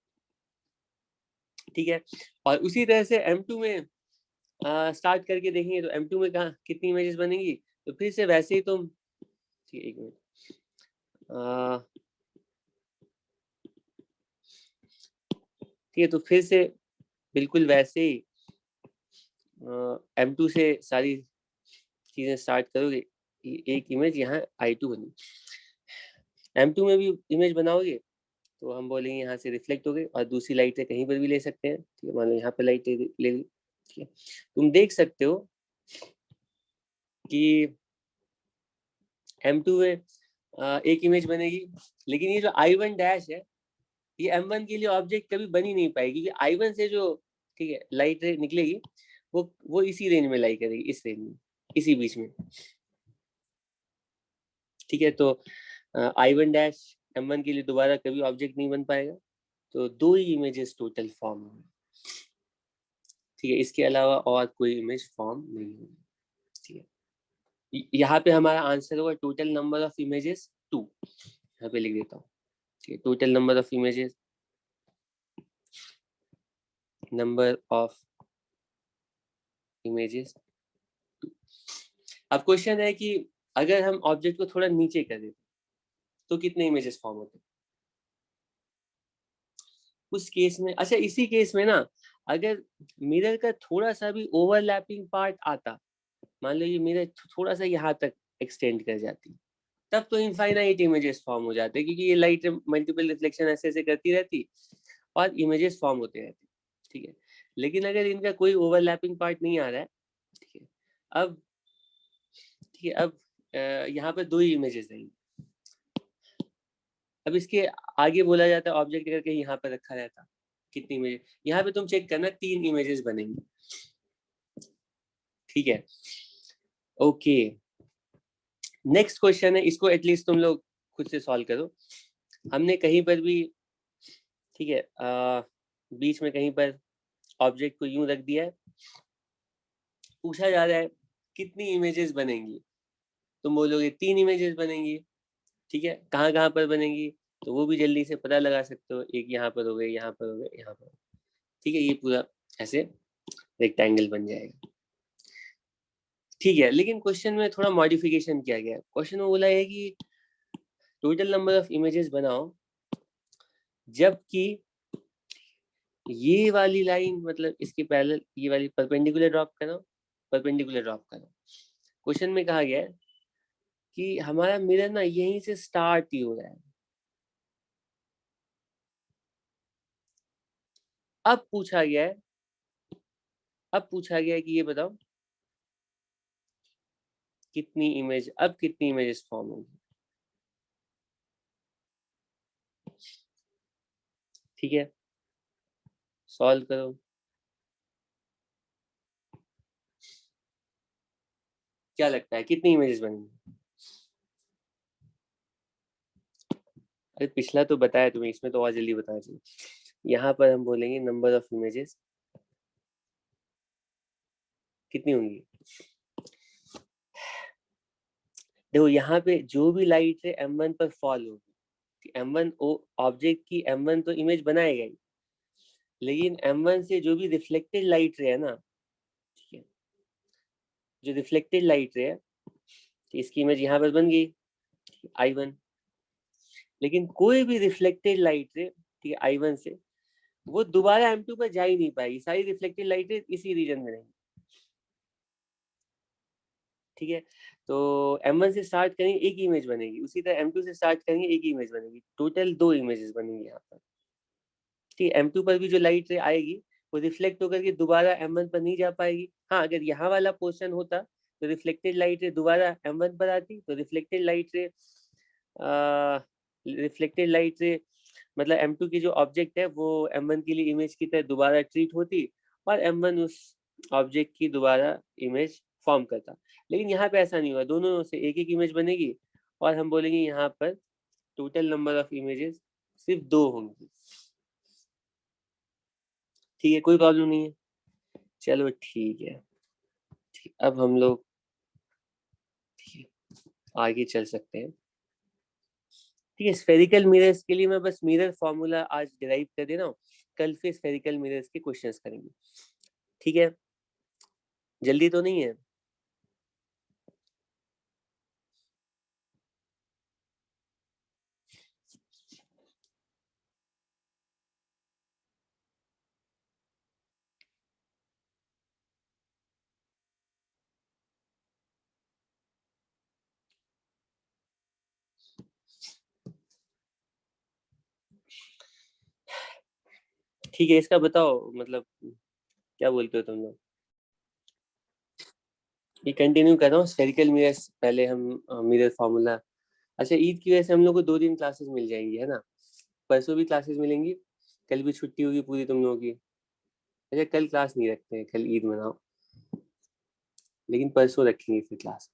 ठीक है। और उसी तरह से M2 में स्टार्ट करके देखेंगे तो M2 में कहाँ कितनी इमेजेस बनेंगी, तो फिर से वैसे ही तुम, ठीक है, एक मिनट, ठीक है, तो फिर से बिल्कुल वैसे ही M2 से सारी चीजें स्टार्ट करोगे, एक इमेज यहाँ I2 बनी, M2 में भी इमेज बनाओगे तो हम बोलेंगे यहाँ से रिफ्लेक्ट हो गई, और दूसरी लाइट है कहीं पर भी ले सकते हैं, ठीक है, मान लो यहाँ पे लाइट ले ली, ठीक है, तुम देख सकते हो कि M2 में एक इमेज बनेगी, लेकिन ये जो I1 डैश है ये M1 के लिए ऑब्जेक्ट कभी बन ही नहीं पाएगी, क्योंकि I1 से जो, ठीक है, लाइट निकलेगी वो इसी रेंज में लाई करेगी, इस रेंज में, इसी बीच में, ठीक है, तो I1 डैश M1 के लिए दोबारा कभी ऑब्जेक्ट नहीं बन पाएगा, तो दो ही इमेजेस टोटल फॉर्म होंगे, ठीक है, इसके अलावा और कोई इमेज फॉर्म नहीं होगी, ठीक है, यहाँ पे हमारा आंसर होगा टोटल नंबर ऑफ इमेजेस 2, यहाँ पे लिख देता हूँ, ठीक है, total number of images, number of images 2। अब क्वेश्चन है कि अगर हम ऑब्जेक्ट को थोड़ा नीचे कर दें तो कितने इमेजेस फॉर्म होते हैं उस केस में। अच्छा, इसी केस में ना अगर मिरर का थोड़ा सा भी ओवरलैपिंग पार्ट आता, मान लो ये मिरर थोड़ा सा यहाँ तक एक्सटेंड कर जाती, तब तो इनफाइनाइट इमेजेस फॉर्म हो जाते, क्योंकि ये लाइट मल्टीपल रिफ्लेक्शन ऐसे ऐसे करती रहती और इमेजेस फॉर्म होते रहते, ठीक है। लेकिन अगर इनका कोई ओवरलैपिंग पार्ट नहीं आ रहा है, ठीक है, अब, ठीक है, अब यहाँ पर दो ही इमेजेस रहेंगी, अब इसके आगे बोला जाता है ऑब्जेक्ट अगर कहीं यहाँ पर रखा रहता, कितनी इमेज, यहाँ पे तुम चेक करना 3 इमेजेस बनेंगी, ठीक है। ओके, नेक्स्ट क्वेश्चन है, इसको एटलीस्ट तुम लोग खुद से सॉल्व करो। हमने कहीं पर भी, ठीक है, बीच में कहीं पर ऑब्जेक्ट को यूं रख दिया है, पूछा जा रहा है कितनी इमेजेस बनेंगी, तुम बोलोगे 3 इमेजेस बनेंगी, ठीक है। कहाँ कहाँ पर बनेंगी तो वो भी जल्दी से पता लगा सकते हो, एक यहाँ पर हो गए, यहाँ पर हो गए, यहाँ पर, ठीक है। ये पूरा ऐसे रेक्टेंगल बन जाएगा, ठीक है। लेकिन क्वेश्चन में थोड़ा मॉडिफिकेशन किया गया है। क्वेश्चन में बोला है कि टोटल नंबर ऑफ इमेजेस बनाओ जबकि ये वाली लाइन, मतलब इसके पैरेलल ये वाली परपेंडिकुलर ड्रॉप करो, परपेंडिकुलर ड्रॉप करो। क्वेश्चन में कहा गया है कि हमारा मिरर ना यहीं से स्टार्ट ही हो रहा है। अब पूछा गया है, अब पूछा गया है कि ये बताओ कितनी इमेज, अब कितनी इमेजेस फॉर्म होंगी, ठीक है। सॉल्व करो, क्या लगता है कितनी इमेजेस बनेंगी? अरे पिछला तो बताया तुम्हें, इसमें तो और जल्दी बताना चाहिए। यहाँ पर हम बोलेंगे नंबर ऑफ इमेजेस कितनी होंगी। देखो यहाँ पे जो भी लाइट है M1 पर फॉल होगी, M1 ऑब्जेक्ट की M1 तो इमेज बनाएगा ही, लेकिन M1 से जो भी रिफ्लेक्टेड लाइट रे है ना, ठीक है, जो रिफ्लेक्टेड लाइट रे है, इसकी इमेज यहाँ पर बन गई I1। लेकिन कोई भी रिफ्लेक्टेड लाइट रे, ठीक है, I1 से वो दोबारा M2 पर जा ही नहीं पाएगी, सारी रिफ्लेक्टेड लाइट रे इसी रीजन में रहेंगी, ठीक है। तो M1 से स्टार्ट करेंगे एक इमेज बनेगी, उसी तरह M2 से स्टार्ट करेंगे एक इमेज बनेगी, टोटल 2 इमेजेस बनेंगी यहाँ पर, ठीक है। M2 पर भी जो लाइट रे आएगी वो रिफ्लेक्ट होकर के दोबारा M1 पर नहीं जा पाएगी। हाँ, अगर यहाँ वाला पोर्शन होता तो रिफ्लेक्टेड लाइट रे दोबारा M1 पर आती, तो रिफ्लेक्टेड लाइट रे मतलब M2 की जो ऑब्जेक्ट है वो M1 के लिए इमेज की तरह दोबारा ट्रीट होती और M1 उस ऑब्जेक्ट की दोबारा इमेज फॉर्म करता। लेकिन यहाँ पे ऐसा नहीं हुआ, दोनों से एक एक इमेज बनेगी और हम बोलेंगे यहाँ पर टोटल नंबर ऑफ इमेजेस सिर्फ 2 होंगी, ठीक है, कोई प्रॉब्लम नहीं है। चलो ठीक है, ठीक, अब हम लोग, ठीक है, आगे चल सकते हैं, ठीक है। स्फेरिकल मिरर्स के लिए मैं बस मिरर फॉर्मूला आज डिराइव कर दे रहा हूँ, कल फिर स्फेरिकल मिरर्स के क्वेश्चंस करेंगे, ठीक है। जल्दी तो नहीं है? ठीक है, इसका बताओ, मतलब क्या बोलते हो तुम लोग? ये कंटिन्यू कर रहा हूँ स्फेरिकल मिरर्स, पहले हम मिरर फार्मूला। अच्छा, ईद की वजह से हम लोग को 2 दिन क्लासेस मिल जाएंगी, है ना? परसों भी क्लासेस मिलेंगी, कल भी छुट्टी होगी पूरी तुम लोगों की। अच्छा, कल क्लास नहीं रखते हैं, कल ईद मनाओ, लेकिन परसों रखेंगे फिर क्लास,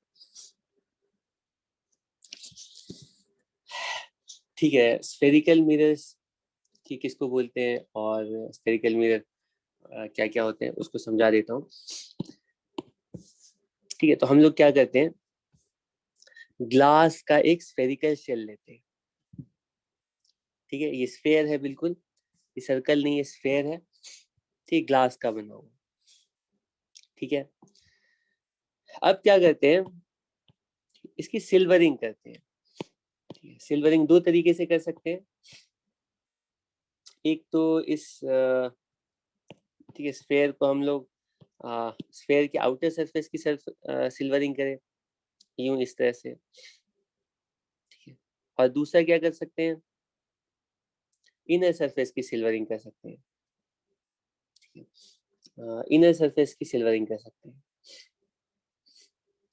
ठीक है। स्फेरिकल मिरर्स ठीक किसको बोलते हैं और स्फेरिकल मिरर क्या क्या होते हैं उसको समझा देता हूँ, ठीक है। तो हम लोग क्या करते हैं, ग्लास का एक स्फेरिकल शेल लेते हैं, ठीक है। ये स्फेयर है बिल्कुल, ये सर्कल नहीं है, स्फेयर है, ठीक, ग्लास का बना हुआ, ठीक है। अब क्या करते हैं, इसकी सिल्वरिंग करते हैं, ठीक है। सिल्वरिंग 2 तरीके से कर सकते हैं, एक तो इस ठीक है, स्फेयर को हम लोग स्फेयर की आउटर सरफेस की सिल्वरिंग करें, यूं इस तरह से, ठीक है। और दूसरा क्या कर सकते हैं, इनर सरफेस की सिल्वरिंग कर सकते हैं, ठीक है। इनर सरफेस की सिल्वरिंग कर सकते हैं,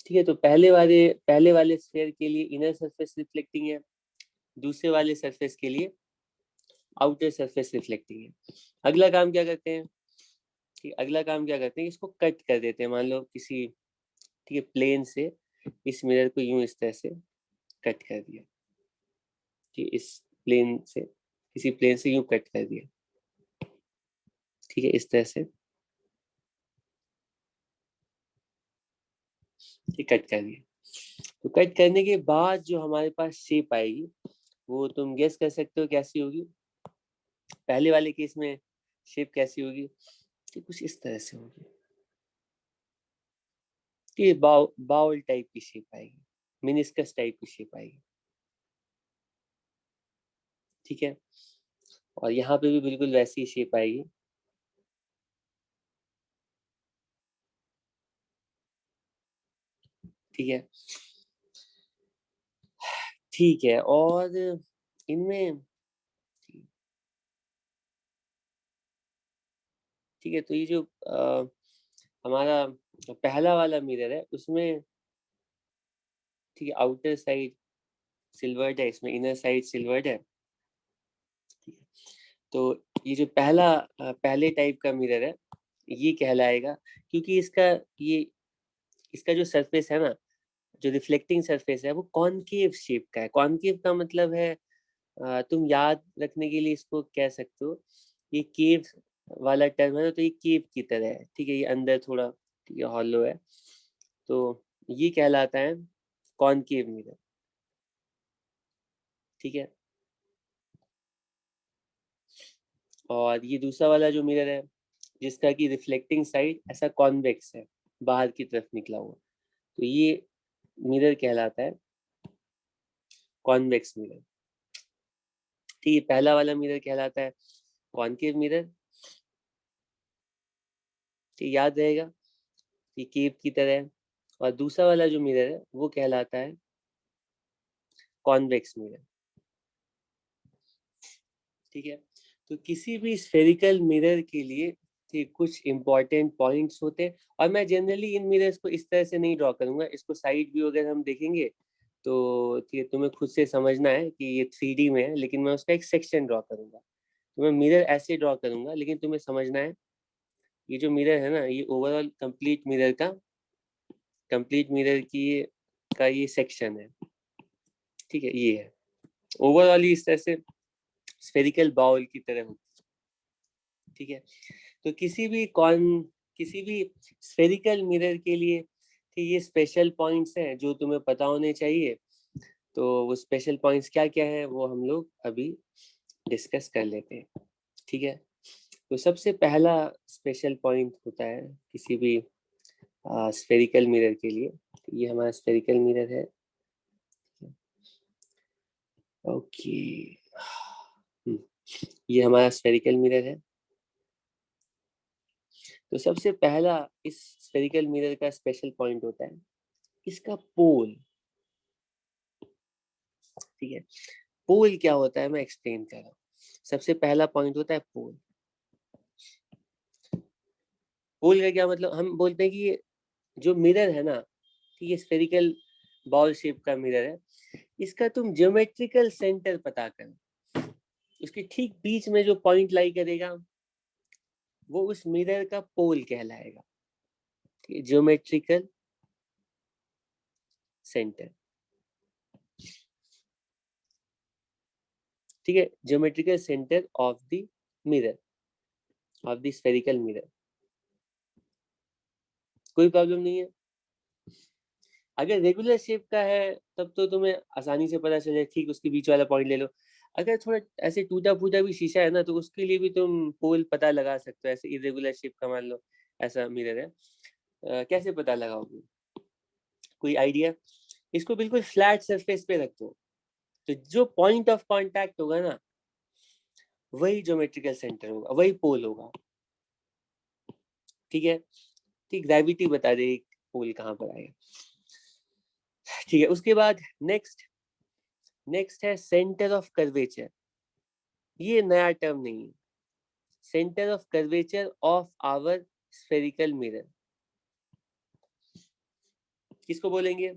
ठीक है। तो पहले वाले स्फेयर के लिए इनर सरफेस रिफ्लेक्टिंग है, दूसरे वाले सरफेस के लिए आउटर सरफेस रिफ्लेक्टिंग है। अगला काम क्या करते हैं कि अगला काम क्या करते हैं, इसको कट कर देते हैं। मान लो किसी ठीक है प्लेन से इस मिरर को यूं इस तरह से कट कर दिया, ठीक इस प्लेन से किसी प्लेन से यूं कट कर दिया, ठीक है इस तरह से कट कर दिया। तो कट करने के बाद जो हमारे पास शेप आएगी वो तुम गेस कर सकते हो कैसी होगी। पहले वाले केस में शेप कैसी होगी कि कुछ इस तरह से होगी, कि बाउल टाइप की शेप आएगी, मिनिस्कस टाइप की शेप आएगी, ठीक है। और यहाँ पे भी बिल्कुल वैसी शेप आएगी, ठीक है। ठीक है, और इनमें ठीक है, तो ये जो हमारा पहला वाला मिरर है उसमें ठीक है आउटर साइड सिल्वर्ड है, इसमें इनर साइड सिल्वर्ड है, ठीक है। तो ये जो पहले टाइप का मिरर है ये कहलाएगा, क्योंकि ये इसका जो सरफेस है ना, जो रिफ्लेक्टिंग सरफेस है वो कॉनकेव शेप का है। कॉनकेव का मतलब है तुम याद रखने के लिए इसको कह सकते हो, ये केव वाला टर्म है ना, तो ये केव की तरह है, ठीक है। ये अंदर थोड़ा ठीक है हॉलो है, तो ये कहलाता है कॉनकेव मिरर, ठीक है। और ये दूसरा वाला जो मिरर है जिसका कि रिफ्लेक्टिंग साइड ऐसा कॉन्वेक्स है, बाहर की तरफ निकला हुआ, तो ये मिरर कहलाता है कॉन्वेक्स मिरर, ठीक है। पहला वाला मिरर कहलाता है कॉनकेव मिरर, ठीक याद रहेगा, ये केव की तरह है। और दूसरा वाला जो मिरर है वो कहलाता है कॉन्वेक्स मिरर, ठीक है। तो किसी भी स्फेरिकल मिरर के लिए ठीक कुछ इंपॉर्टेंट पॉइंट्स होते हैं, और मैं जनरली इन मिरर्स को इस तरह से नहीं ड्रॉ करूंगा, इसको साइड व्यू अगर हम देखेंगे तो ठीक है तुम्हें खुद से समझना है कि ये 3D में है, लेकिन मैं उसका एक सेक्शन ड्रॉ करूंगा। तो मैं मिरर ऐसे ड्रॉ करूंगा, लेकिन तुम्हें समझना है ये जो मिरर है ना, ये ओवरऑल कंप्लीट मिरर की का ये सेक्शन है, ठीक है। ये है ओवरऑल ही इस तरह से स्फेरिकल बाउल की तरह होती है, ठीक है। तो किसी भी स्फेरिकल मिरर के लिए ठीक ये स्पेशल पॉइंट्स हैं जो तुम्हें पता होने चाहिए। तो वो स्पेशल पॉइंट्स क्या क्या है वो हम लोग अभी डिस्कस कर लेते हैं, ठीक है। तो सबसे पहला स्पेशल पॉइंट होता है किसी भी स्फेरिकल मिरर के लिए, तो ये हमारा स्फेरिकल मिरर है, ओके। ये हमारा स्फेरिकल मिरर है। तो सबसे पहला इस स्फेरिकल मिरर का स्पेशल पॉइंट होता है इसका पोल, ठीक है। पोल क्या होता है मैं एक्सप्लेन कर रहा हूँ। सबसे पहला पॉइंट होता है पोल। पोल का क्या मतलब, हम बोलते हैं कि ये जो मिरर है ना, ये स्फेरिकल बॉल शेप का मिरर है, इसका तुम ज्योमेट्रिकल सेंटर पता करो, उसके ठीक बीच में जो पॉइंट लाई करेगा वो उस मिरर का पोल कहलाएगा, ज्योमेट्रिकल सेंटर, ठीक है। Geometrical centre of the mirror, of the spherical mirror, कोई प्रॉब्लम नहीं है। अगर रेगुलर शेप का है तब तो तुम्हें आसानी से पता चले, ठीक उसके बीच वाला पॉइंट ले लो। अगर थोड़ा ऐसे टूटा फूटा भी शीशा है ना, तो उसके लिए भी तुम पोल पता लगा सकते हो। ऐसे इरेगुलर शेप का मान लो ऐसा मिरर है, कैसे पता लगाओगे, कोई आइडिया? इसको बिल्कुल फ्लैट सरफेस पे रख दो, तो जो पॉइंट ऑफ कांटेक्ट होगा ना वही ज्योमेट्रिकल सेंटर होगा, वही पोल होगा, ठीक है। ठीक ग्रेविटी बता दे पोल कहाँ पर आएगा, ठीक है। उसके बाद नेक्स्ट है सेंटर ऑफ कर्वेचर। ये नया टर्म नहीं है, centre of curvature of our spherical mirror किसको बोलेंगे?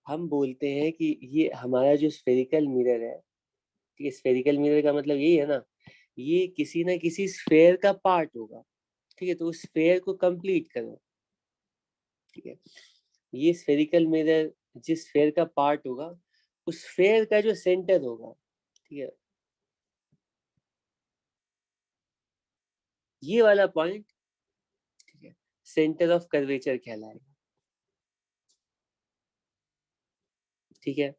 हम बोलते हैं कि ये हमारा जो स्फेरिकल मिरर है, ठीक है, स्फेरिकल मिरर का मतलब यही है ना, ये किसी ना किसी स्फेयर का पार्ट होगा, ठीक है, तो उस स्फेयर को कंप्लीट करो, ठीक है। ये स्फेरिकल मिरर जिस स्फेयर का पार्ट होगा, उस स्फेयर का जो सेंटर होगा, ठीक है, ये वाला पॉइंट, ठीक है, सेंटर ऑफ कर्वेचर कहलाएगा, ठीक है।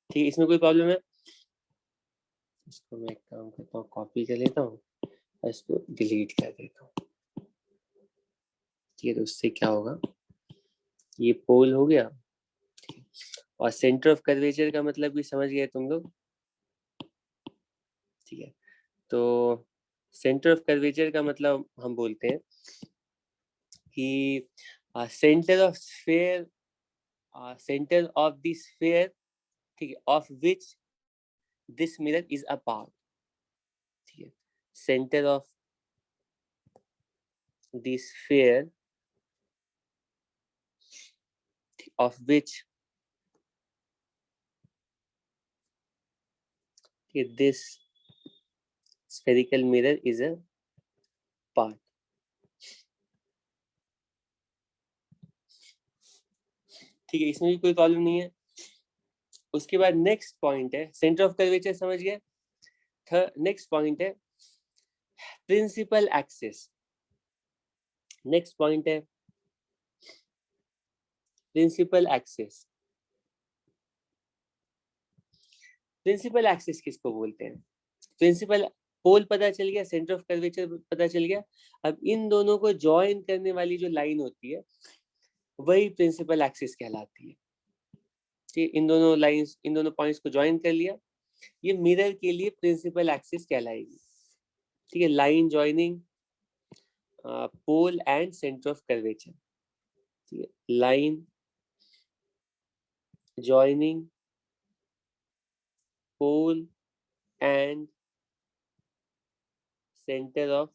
ठीक है, इसमें कोई प्रॉब्लम है? इसको मैं एक काम करता हूँ, कॉपी कर लेता हूँ और इसको डिलीट कर देता हूँ, ठीक है। तो उससे क्या होगा, ये पोल हो गया, और सेंटर ऑफ कर्वेचर का मतलब भी समझ गए तुम लोग, ठीक है। तो सेंटर ऑफ कर्वेचर का मतलब हम बोलते हैं कि centre of sphere, centre of the sphere, ठीक है, of which this mirror is a part, ठीक है, centre of the sphere of which this spherical mirror is a part, ठीक है, इसमें भी कोई प्रॉब्लम नहीं है। उसके बाद नेक्स्ट पॉइंट है, सेंटर ऑफ कर्वेचर समझ गए। नेक्स्ट पॉइंट है प्रिंसिपल एक्सिस, नेक्स्ट पॉइंट है प्रिंसिपल एक्सिस। प्रिंसिपल एक्सिस किसको बोलते हैं? प्रिंसिपल पोल पता चल गया, सेंटर ऑफ कर्वेचर पता चल गया, अब इन दोनों को ज्वाइन करने वाली जो लाइन होती है वही प्रिंसिपल एक्सिस कहलाती है, ठीक, इन दोनों लाइंस, इन दोनों पॉइंट्स को ज्वाइन कर लिया, ये मिरर के लिए प्रिंसिपल एक्सिस कहलाएगी, ठीक है, line joining pole and centre of curvature, ठीक है, line joining pole and centre of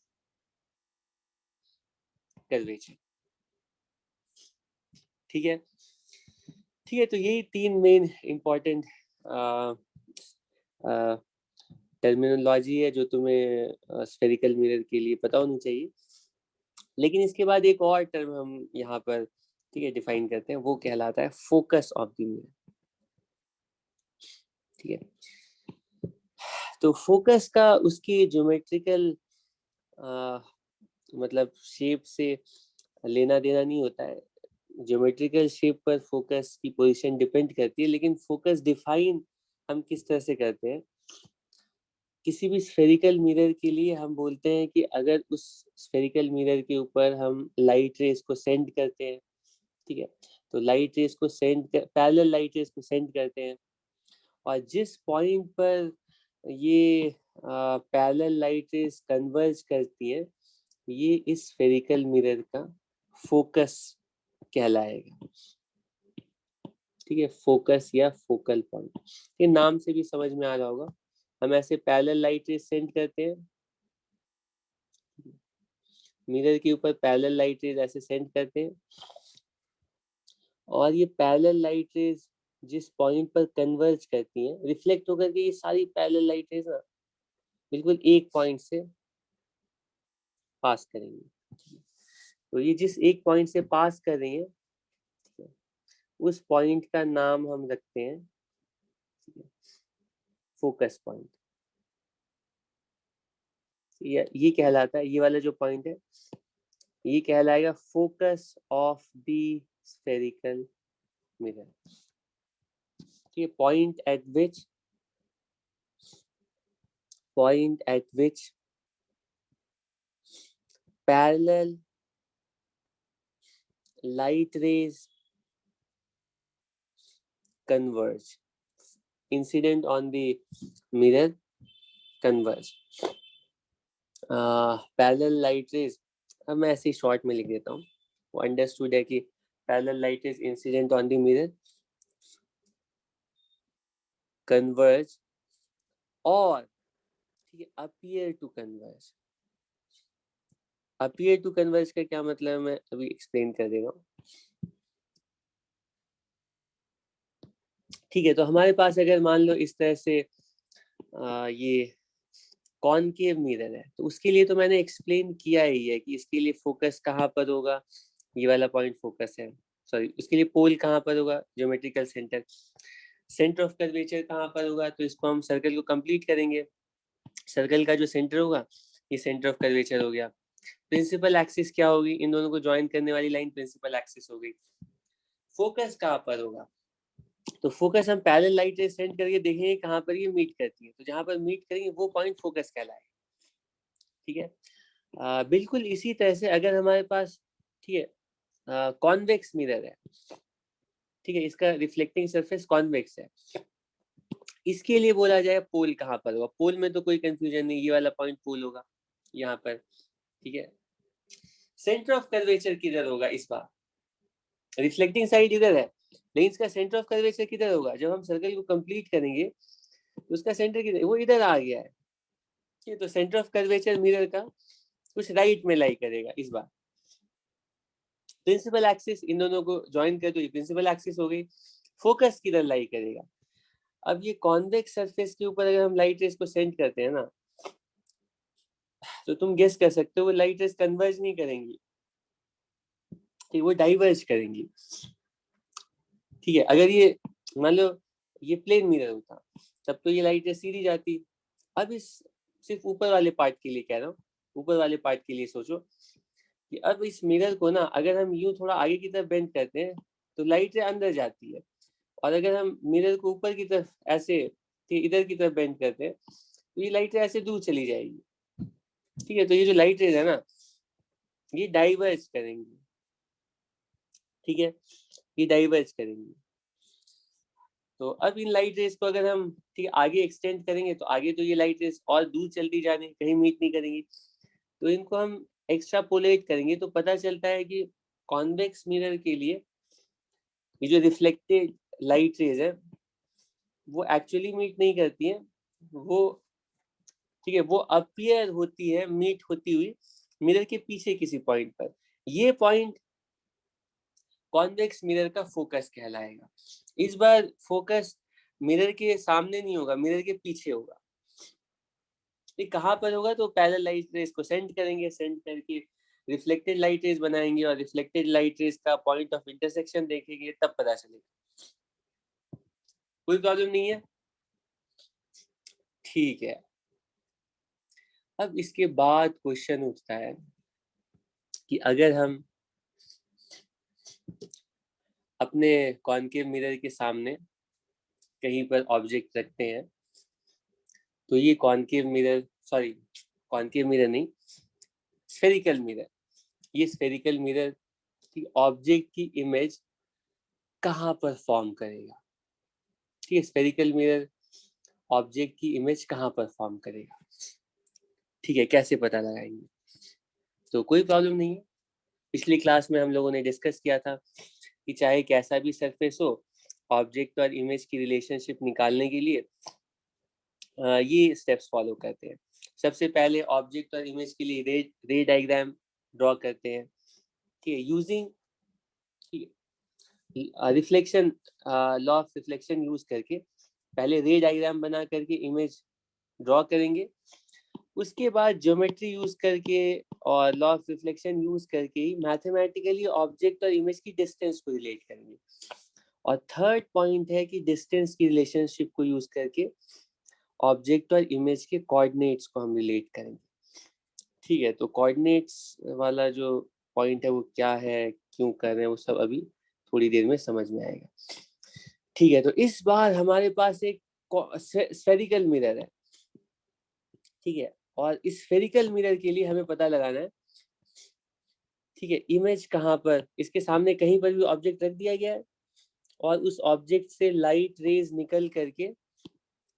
curvature, ठीक है। ठीक है, तो यही तीन मेन इंपॉर्टेंट टर्मिनोलॉजी है जो तुम्हें स्फेरिकल मिरर के लिए पता होनी चाहिए। लेकिन इसके बाद एक और टर्म हम यहाँ पर, ठीक है, डिफाइन करते हैं, वो कहलाता है फोकस ऑफ द मिरर, ठीक है। तो फोकस का उसकी ज्योमेट्रिकल मतलब शेप से लेना देना नहीं होता है, ज्योमेट्रिकल शेप पर फोकस की पोजीशन डिपेंड करती है, लेकिन फोकस डिफाइन हम किस तरह से करते हैं, किसी भी स्फेरिकल मिरर के लिए हम बोलते हैं कि अगर उस स्फेरिकल मिरर के ऊपर हम लाइट रेस को सेंड करते हैं, ठीक है, तो लाइट रेस को पैरेलल लाइट रेस को सेंड करते हैं, और जिस पॉइंट पर ये पैरेलल लाइट रेस कन्वर्ज करती है, ये इस स्फेरिकल मिरर का फोकस कहलाएगा, ठीक है, फोकस या फोकल पॉइंट। ये नाम से भी समझ में आ रहा होगा, हम ऐसे पैरेलल लाइट रेस सेंड करते हैं, मिरर के ऊपर पैरेलल लाइट रेज ऐसे सेंड करते हैं, और ये पैरेलल लाइट रेज जिस पॉइंट पर कन्वर्ज करती हैं, रिफ्लेक्ट होकर के ये सारी पैरेलल लाइट रेज ना बिल्कुल एक पॉइंट से पास करेंगे, तो ये जिस एक पॉइंट से पास कर रही है, उस पॉइंट का नाम हम रखते हैं फोकस पॉइंट। ये कहलाता है, ये वाला जो पॉइंट है ये कहलाएगा focus of the spherical mirror, ठीक है, point at which parallel light rays converge, incident on the mirror converge, parallel light raise, अब मैं ऐसे ही शॉर्ट में लिख देता हूँ, वो अंडरस्टूड है कि parallel light rays incident on the mirror converge और, ठीक है, appear to converge, appear to converge का क्या मतलब है, मैं अभी एक्सप्लेन कर दे रहा हूँ। ठीक है, तो हमारे पास अगर मान लो इस तरह से ये कॉनकेव मिरर है, तो उसके लिए तो मैंने एक्सप्लेन किया ही है कि इसके लिए फोकस कहाँ पर होगा, ये वाला पॉइंट फोकस है, सॉरी उसके लिए पोल कहाँ पर होगा, geometrical centre, centre of curvature कहाँ पर होगा, तो इसको हम सर्कल को कंप्लीट करेंगे, सर्कल का जो सेंटर होगा ये सेंटर ऑफ कर्वेचर हो गया। प्रिंसिपल एक्सिस क्या होगी, इन दोनों को ज्वाइन करने वाली लाइन प्रिंसिपल एक्सिस हो गई। फोकस कहाँ पर होगा, तो फोकस हम पैरेलल लाइट रे सेंड करके देखेंगे कहाँ पर ये मीट करती है, तो जहाँ पर मीट करेंगे वो पॉइंट फोकस कहलाएगा। ठीक है, बिल्कुल इसी तरह से अगर हमारे पास, ठीक है, कॉन्वेक्स मिरर है, ठीक है, इसका रिफ्लेक्टिंग सरफेस कॉन्वेक्स है, इसके लिए बोला जाए पोल कहाँ पर होगा, पोल में तो कोई कंफ्यूजन नहीं, ये वाला पॉइंट पोल होगा यहाँ पर। ठीक है, सेंटर ऑफ कर्वेचर किधर होगा, इस बार रिफ्लेक्टिंग साइड इधर है, लेकिन इसका सेंटर ऑफ कर्वेचर किधर होगा, जब हम सर्कल को कंप्लीट करेंगे तो उसका सेंटर किधर, वो इधर आ गया है। ठीक है, तो सेंटर ऑफ कर्वेचर मिरर का कुछ राइट में लाई करेगा इस बार। प्रिंसिपल एक्सिस इन दोनों को ज्वाइन कर दो, ये प्रिंसिपल एक्सिस हो गई। फोकस किधर लाई करेगा, अब ये कॉन्वेक्स सरफेस के ऊपर अगर हम लाइट रेस को सेंड करते हैं ना, तो तुम गेस कर सकते हो वो लाइट रेस कन्वर्ज नहीं करेंगी, ठीक, वो डाइवर्ज करेंगी। ठीक है, अगर ये मान लो ये प्लेन मिरर होता तब तो ये लाइट रेस सीधी जाती। अब इस सिर्फ ऊपर वाले पार्ट के लिए कह रहा हूँ, ऊपर वाले पार्ट के लिए सोचो कि अब इस मिरर को ना अगर हम यूं थोड़ा आगे की तरफ बेंड करते हैं तो लाइट अंदर जाती है, और अगर हम मिरर को ऊपर की तरफ ऐसे इधर की तरफ बेंड करते हैं तो ये लाइट ऐसे दूर चली जाएगी। ठीक है, तो ये जो लाइट रेज है ना ये डाइवर्ज करेंगी। ठीक है, ये डाइवर्ज करेंगी। तो अब इन लाइट रेज को अगर हम ठीक आगे एक्सटेंड करेंगे तो आगे तो ये लाइट रेज और दूर चलती जाने, कहीं मीट नहीं करेंगी, तो इनको हम एक्स्ट्रापोलेट करेंगे तो पता चलता है कि कॉन्वेक्स मिरर के लिए ये जो रिफ्लेक्टेड लाइट रेज है वो एक्चुअली मीट नहीं करती है, वो ठीक है वो अपीयर होती है मीट होती हुई मिरर के पीछे किसी पॉइंट पर, ये पॉइंट कॉन्वेक्स मिरर का फोकस कहलाएगा। इस बार फोकस मिरर के सामने नहीं होगा, मिरर के पीछे होगा। ये कहाँ पर होगा, तो पैरेलल लाइट रेज को सेंड करेंगे, सेंड करके रिफ्लेक्टेड लाइट रेज बनाएंगे और रिफ्लेक्टेड लाइट रेज का पॉइंट ऑफ इंटरसेक्शन देखेंगे, तब पता चलेगा। कोई प्रॉब्लम नहीं है, ठीक है। अब इसके बाद क्वेश्चन उठता है कि अगर हम अपने कॉनकेव मिरर के सामने कहीं पर ऑब्जेक्ट रखते हैं, तो ये concave mirror, sorry concave mirror नहीं, स्फेरिकल मिरर, ये स्फेरिकल मिरर की ऑब्जेक्ट की इमेज कहाँ पर फॉर्म करेगा। ठीक है, स्फेरिकल मिरर ऑब्जेक्ट की इमेज कहाँ पर फॉर्म करेगा। ठीक है, कैसे पता लगाएंगे, तो कोई प्रॉब्लम नहीं है। पिछली क्लास में हम लोगों ने डिस्कस किया था कि चाहे कैसा भी सरफेस हो, ऑब्जेक्ट और इमेज की रिलेशनशिप निकालने के लिए ये स्टेप्स फॉलो करते हैं। सबसे पहले ऑब्जेक्ट और इमेज के लिए रे डायग्राम ड्रॉ करते हैं। ठीक है, using reflection, law of reflection use करके पहले रे डायग्राम बना करके इमेज ड्रॉ करेंगे, उसके बाद ज्योमेट्री यूज करके और लॉ ऑफ रिफ्लेक्शन यूज करके ही मैथमेटिकली ऑब्जेक्ट और इमेज की डिस्टेंस को रिलेट करेंगे। और थर्ड पॉइंट है कि डिस्टेंस की रिलेशनशिप को यूज करके ऑब्जेक्ट और इमेज के कोऑर्डिनेट्स को हम रिलेट करेंगे। ठीक है, तो कोऑर्डिनेट्स वाला जो पॉइंट है वो क्या है, क्यों कर रहे हैं, वो सब अभी थोड़ी देर में समझ में आएगा। ठीक है, तो इस बार हमारे पास एक स्फेरिकल मिरर है। ठीक है, और इस स्फेरिकल मिरर के लिए हमें पता लगाना है, ठीक है, इमेज कहाँ पर, इसके सामने कहीं पर भी ऑब्जेक्ट रख दिया गया है और उस ऑब्जेक्ट से लाइट रेज निकल करके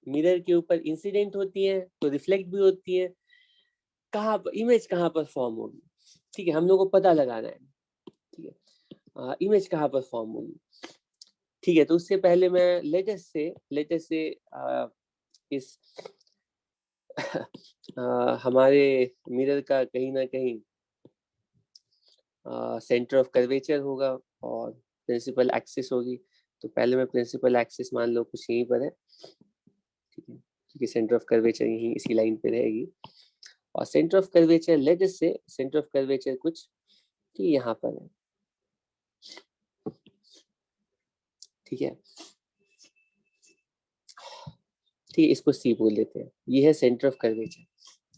मिरर के ऊपर इंसिडेंट होती है तो रिफ्लेक्ट भी होती है, कहाँ पर इमेज कहाँ पर फॉर्म होगी। ठीक है, हम लोग को पता लगाना है। ठीक है, इमेज कहाँ पर फॉर्म होगी। ठीक है, तो उससे पहले मैं लेटेस्ट से इस हमारे मिरर का कहीं ना कहीं सेंटर ऑफ कर्वेचर होगा और प्रिंसिपल एक्सिस होगी। तो पहले मैं प्रिंसिपल एक्सिस मान लो कुछ यहीं पर है, ठीक है, क्योंकि सेंटर ऑफ कर्वेचर यहीं इसी लाइन पे रहेगी। और centre of curvature, let us से सेंटर ऑफ कर्वेचर कुछ कि यहाँ पर है, ठीक है, ठीक है, इसको सी बोल लेते हैं। ये है सेंटर ऑफ कर्वेचर,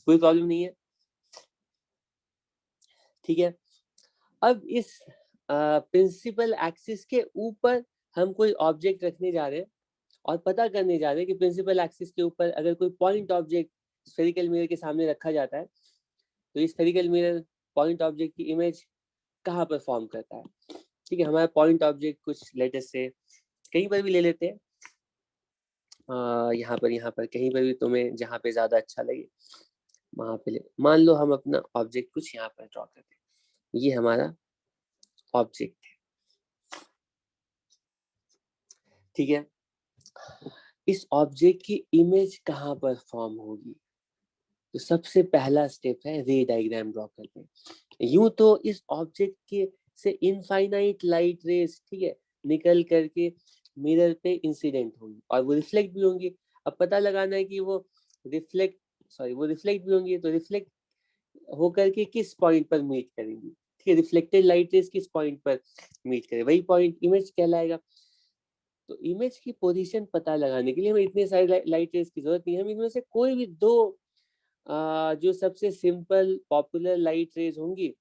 कोई प्रॉब्लम नहीं है, ठीक है। अब इस प्रिंसिपल एक्सिस के ऊपर हम कोई ऑब्जेक्ट रखने जा रहे हैं और पता करने जा रहे हैं कि प्रिंसिपल एक्सिस के ऊपर अगर कोई पॉइंट ऑब्जेक्ट स्फेरिकल मिरर के सामने रखा जाता है तो इस स्फेरिकल मिरर पॉइंट ऑब्जेक्ट की इमेज कहाँ पर फॉर्म करता है, ठीक है। हमारा पॉइंट ऑब्जेक्ट कुछ लेटेस्ट से कहीं पर भी ले लेते हैं, यहाँ पर कहीं पर भी तुम्हें जहाँ पे ज्यादा अच्छा लगे वहां पे ले। मान लो हम अपना ऑब्जेक्ट कुछ यहाँ पर ड्रॉ करते हैं, ये हमारा ऑब्जेक्ट है, ठीक है। इस ऑब्जेक्ट की इमेज कहाँ पर फॉर्म होगी, तो सबसे पहला स्टेप है रे डायग्राम ड्रॉ करते हैं। यूं तो इस ऑब्जेक्ट के से इनफाइनाइट लाइट रेस, ठीक है, निकल करके मिरर पे इंसिडेंट होंगी और वो रिफ्लेक्ट भी होंगी। अब पता लगाना है कि वो रिफ्लेक्ट भी होंगी, तो रिफ्लेक्ट होकर के किस पॉइंट पर मीट करेंगी, ठीक है, रिफ्लेक्टेड लाइट रेस किस पॉइंट पर मीट करे, वही पॉइंट इमेज कहलाएगा। तो इमेज की पोजीशन पता लगाने के लिए हमें इतने सारे लाइट रेस की जरूरत नहीं है, हम इनमें से कोई भी दो जो सबसे सिंपल पॉपुलर लाइट रेज होंगी,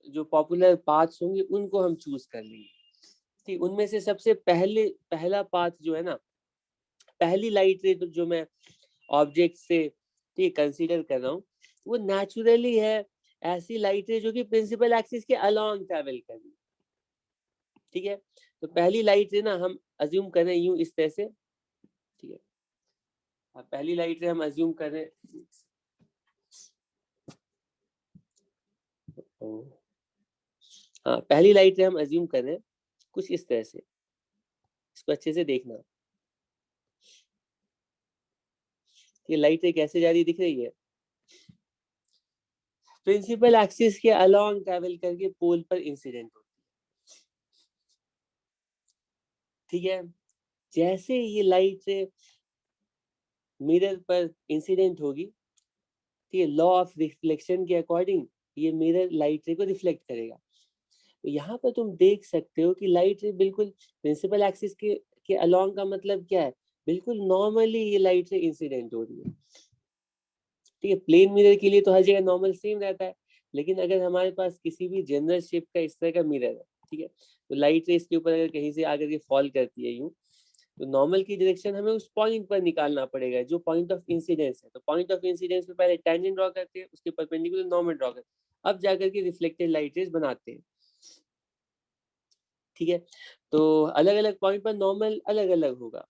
जो पॉपुलर पाथ्स होंगे उनको हम चूज कर लेंगे, ठीक। उनमें से सबसे पहला पाथ जो है ना, पहली लाइट रे जो मैं ऑब्जेक्ट से ठीक कंसीडर कर रहा हूँ, वो नेचुरली है ऐसी लाइट रे जो कि प्रिंसिपल एक्सिस के अलोंग ट्रैवल कर रही है, ठीक है। तो पहली लाइट रे ना हम अज्यूम करें यूं इस तरह से, ठीक है। पहली लाइट रे हम अज्यूम करें, हाँ पहली लाइट रे हम अज्यूम करें कुछ इस तरह से, इसको अच्छे से देखना। ये लाइट रे कैसे जा रही दिख रही है, प्रिंसिपल एक्सिस के अलोंग ट्रैवल करके पोल पर इंसिडेंट होती है, ठीक है। जैसे ये लाइट रे मिरर पर इंसिडेंट होगी, ठीक है, लॉ ऑफ रिफ्लेक्शन के अकॉर्डिंग ये मिरर लाइट रे को रिफ्लेक्ट करेगा। तो यहाँ पर तुम देख सकते हो कि लाइट रे बिल्कुल प्रिंसिपल एक्सिस के अलोंग का मतलब क्या है, बिल्कुल नॉर्मली ये लाइट रे इंसिडेंट हो रही है, ठीक है। प्लेन मिरर के लिए तो हर जगह नॉर्मल सेम रहता है, लेकिन अगर हमारे पास किसी भी जनरल शेप का इस तरह का मिरर है, ठीक है, तो लाइट रे इसके ऊपर अगर कहीं से आकर के फॉल करती है यूं, तो नॉर्मल की डायरेक्शन हमें उस पॉइंट पर निकालना पड़ेगा जो पॉइंट ऑफ इंसिडेंस है। तो पॉइंट ऑफ इंसिडेंस पे पहले टेंजेंट ड्रॉ करते हैं, उसके परपेंडिकुलर नॉर्मल ड्रॉ करते हैं, अब जाकर के रिफ्लेक्टेड लाइट रेज बनाते हैं, ठीक है। तो अलग अलग पॉइंट पर नॉर्मल अलग अलग होगा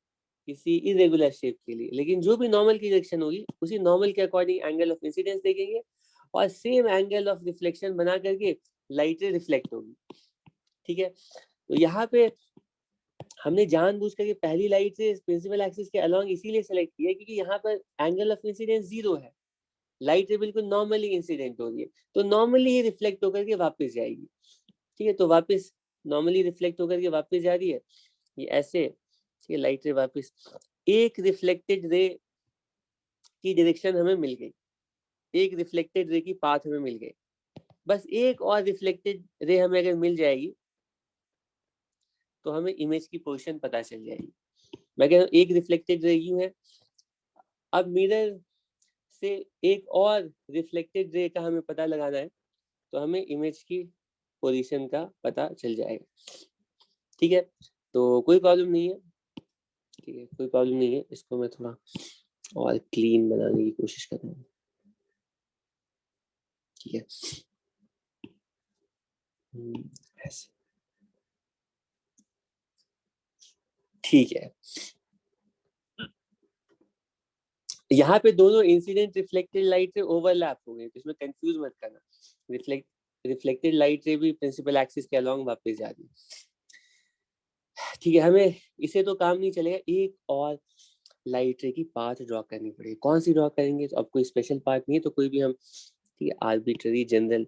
किसी इरेगुलर शेप के लिए, लेकिन जो भी नॉर्मल की डायरेक्शन होगी उसी नॉर्मल के अकॉर्डिंग एंगल ऑफ इंसिडेंस देखेंगे और सेम एंगल ऑफ रिफ्लेक्शन बना करके लाइट रिफ्लेक्ट होगी, ठीक है। तो यहाँ पे हमने जानबूझ करके पहली लाइट से प्रिंसिपल एक्सिस के अलोंग इसीलिए सेलेक्ट किया क्योंकि यहाँ पर एंगल ऑफ इंसिडेंस 0 है, लाइट रे बिल्कुल नॉर्मली इंसिडेंट हो रही है, तो नॉर्मली ही रिफ्लेक्ट होकर के वापस जाएगी, ठीक है। तो वापस नॉर्मली रिफ्लेक्ट होकर के वापस जा रही है ये ऐसे, ठीक है। लाइट रे वापस एक रिफ्लेक्टेड रे की डायरेक्शन हमें मिल गई, एक रिफ्लेक्टेड रे की पाथ हमें मिल गई, बस एक और रिफ्लेक्टेड रे हमें अगर मिल जाएगी तो हमें इमेज की पोजीशन पता चल जाएगी। मैं कह रहा हूँ एक रिफ्लेक्टेड रे यूं है, अब मिरर से एक और रिफ्लेक्टेड रे का हमें पता लगाना है, तो हमें इमेज की पोजीशन का पता चल जाएगा, ठीक है। तो कोई प्रॉब्लम नहीं है, ठीक है, कोई प्रॉब्लम नहीं है। इसको मैं थोड़ा और क्लीन बनाने की कोशिश कर रहा हूँ, ठीक है। ऐसे ठीक है। यहाँ पे दोनों इंसिडेंट रिफ्लेक्टेड लाइट से ओवरलैप हो गए, तो इसमें कंफ्यूज मत करना। रिफ्लेक्टेड लाइट रे भी प्रिंसिपल एक्सिस के अलोंग वापस जा रही है, ठीक है। हमें इसे तो काम नहीं चलेगा, एक और लाइट रे की पाथ ड्रॉ करनी पड़ेगी। कौन सी ड्रॉ करेंगे, तो अब कोई स्पेशल पाथ नहीं है, तो कोई भी हम, ठीक है, आर्बिट्ररी जनरल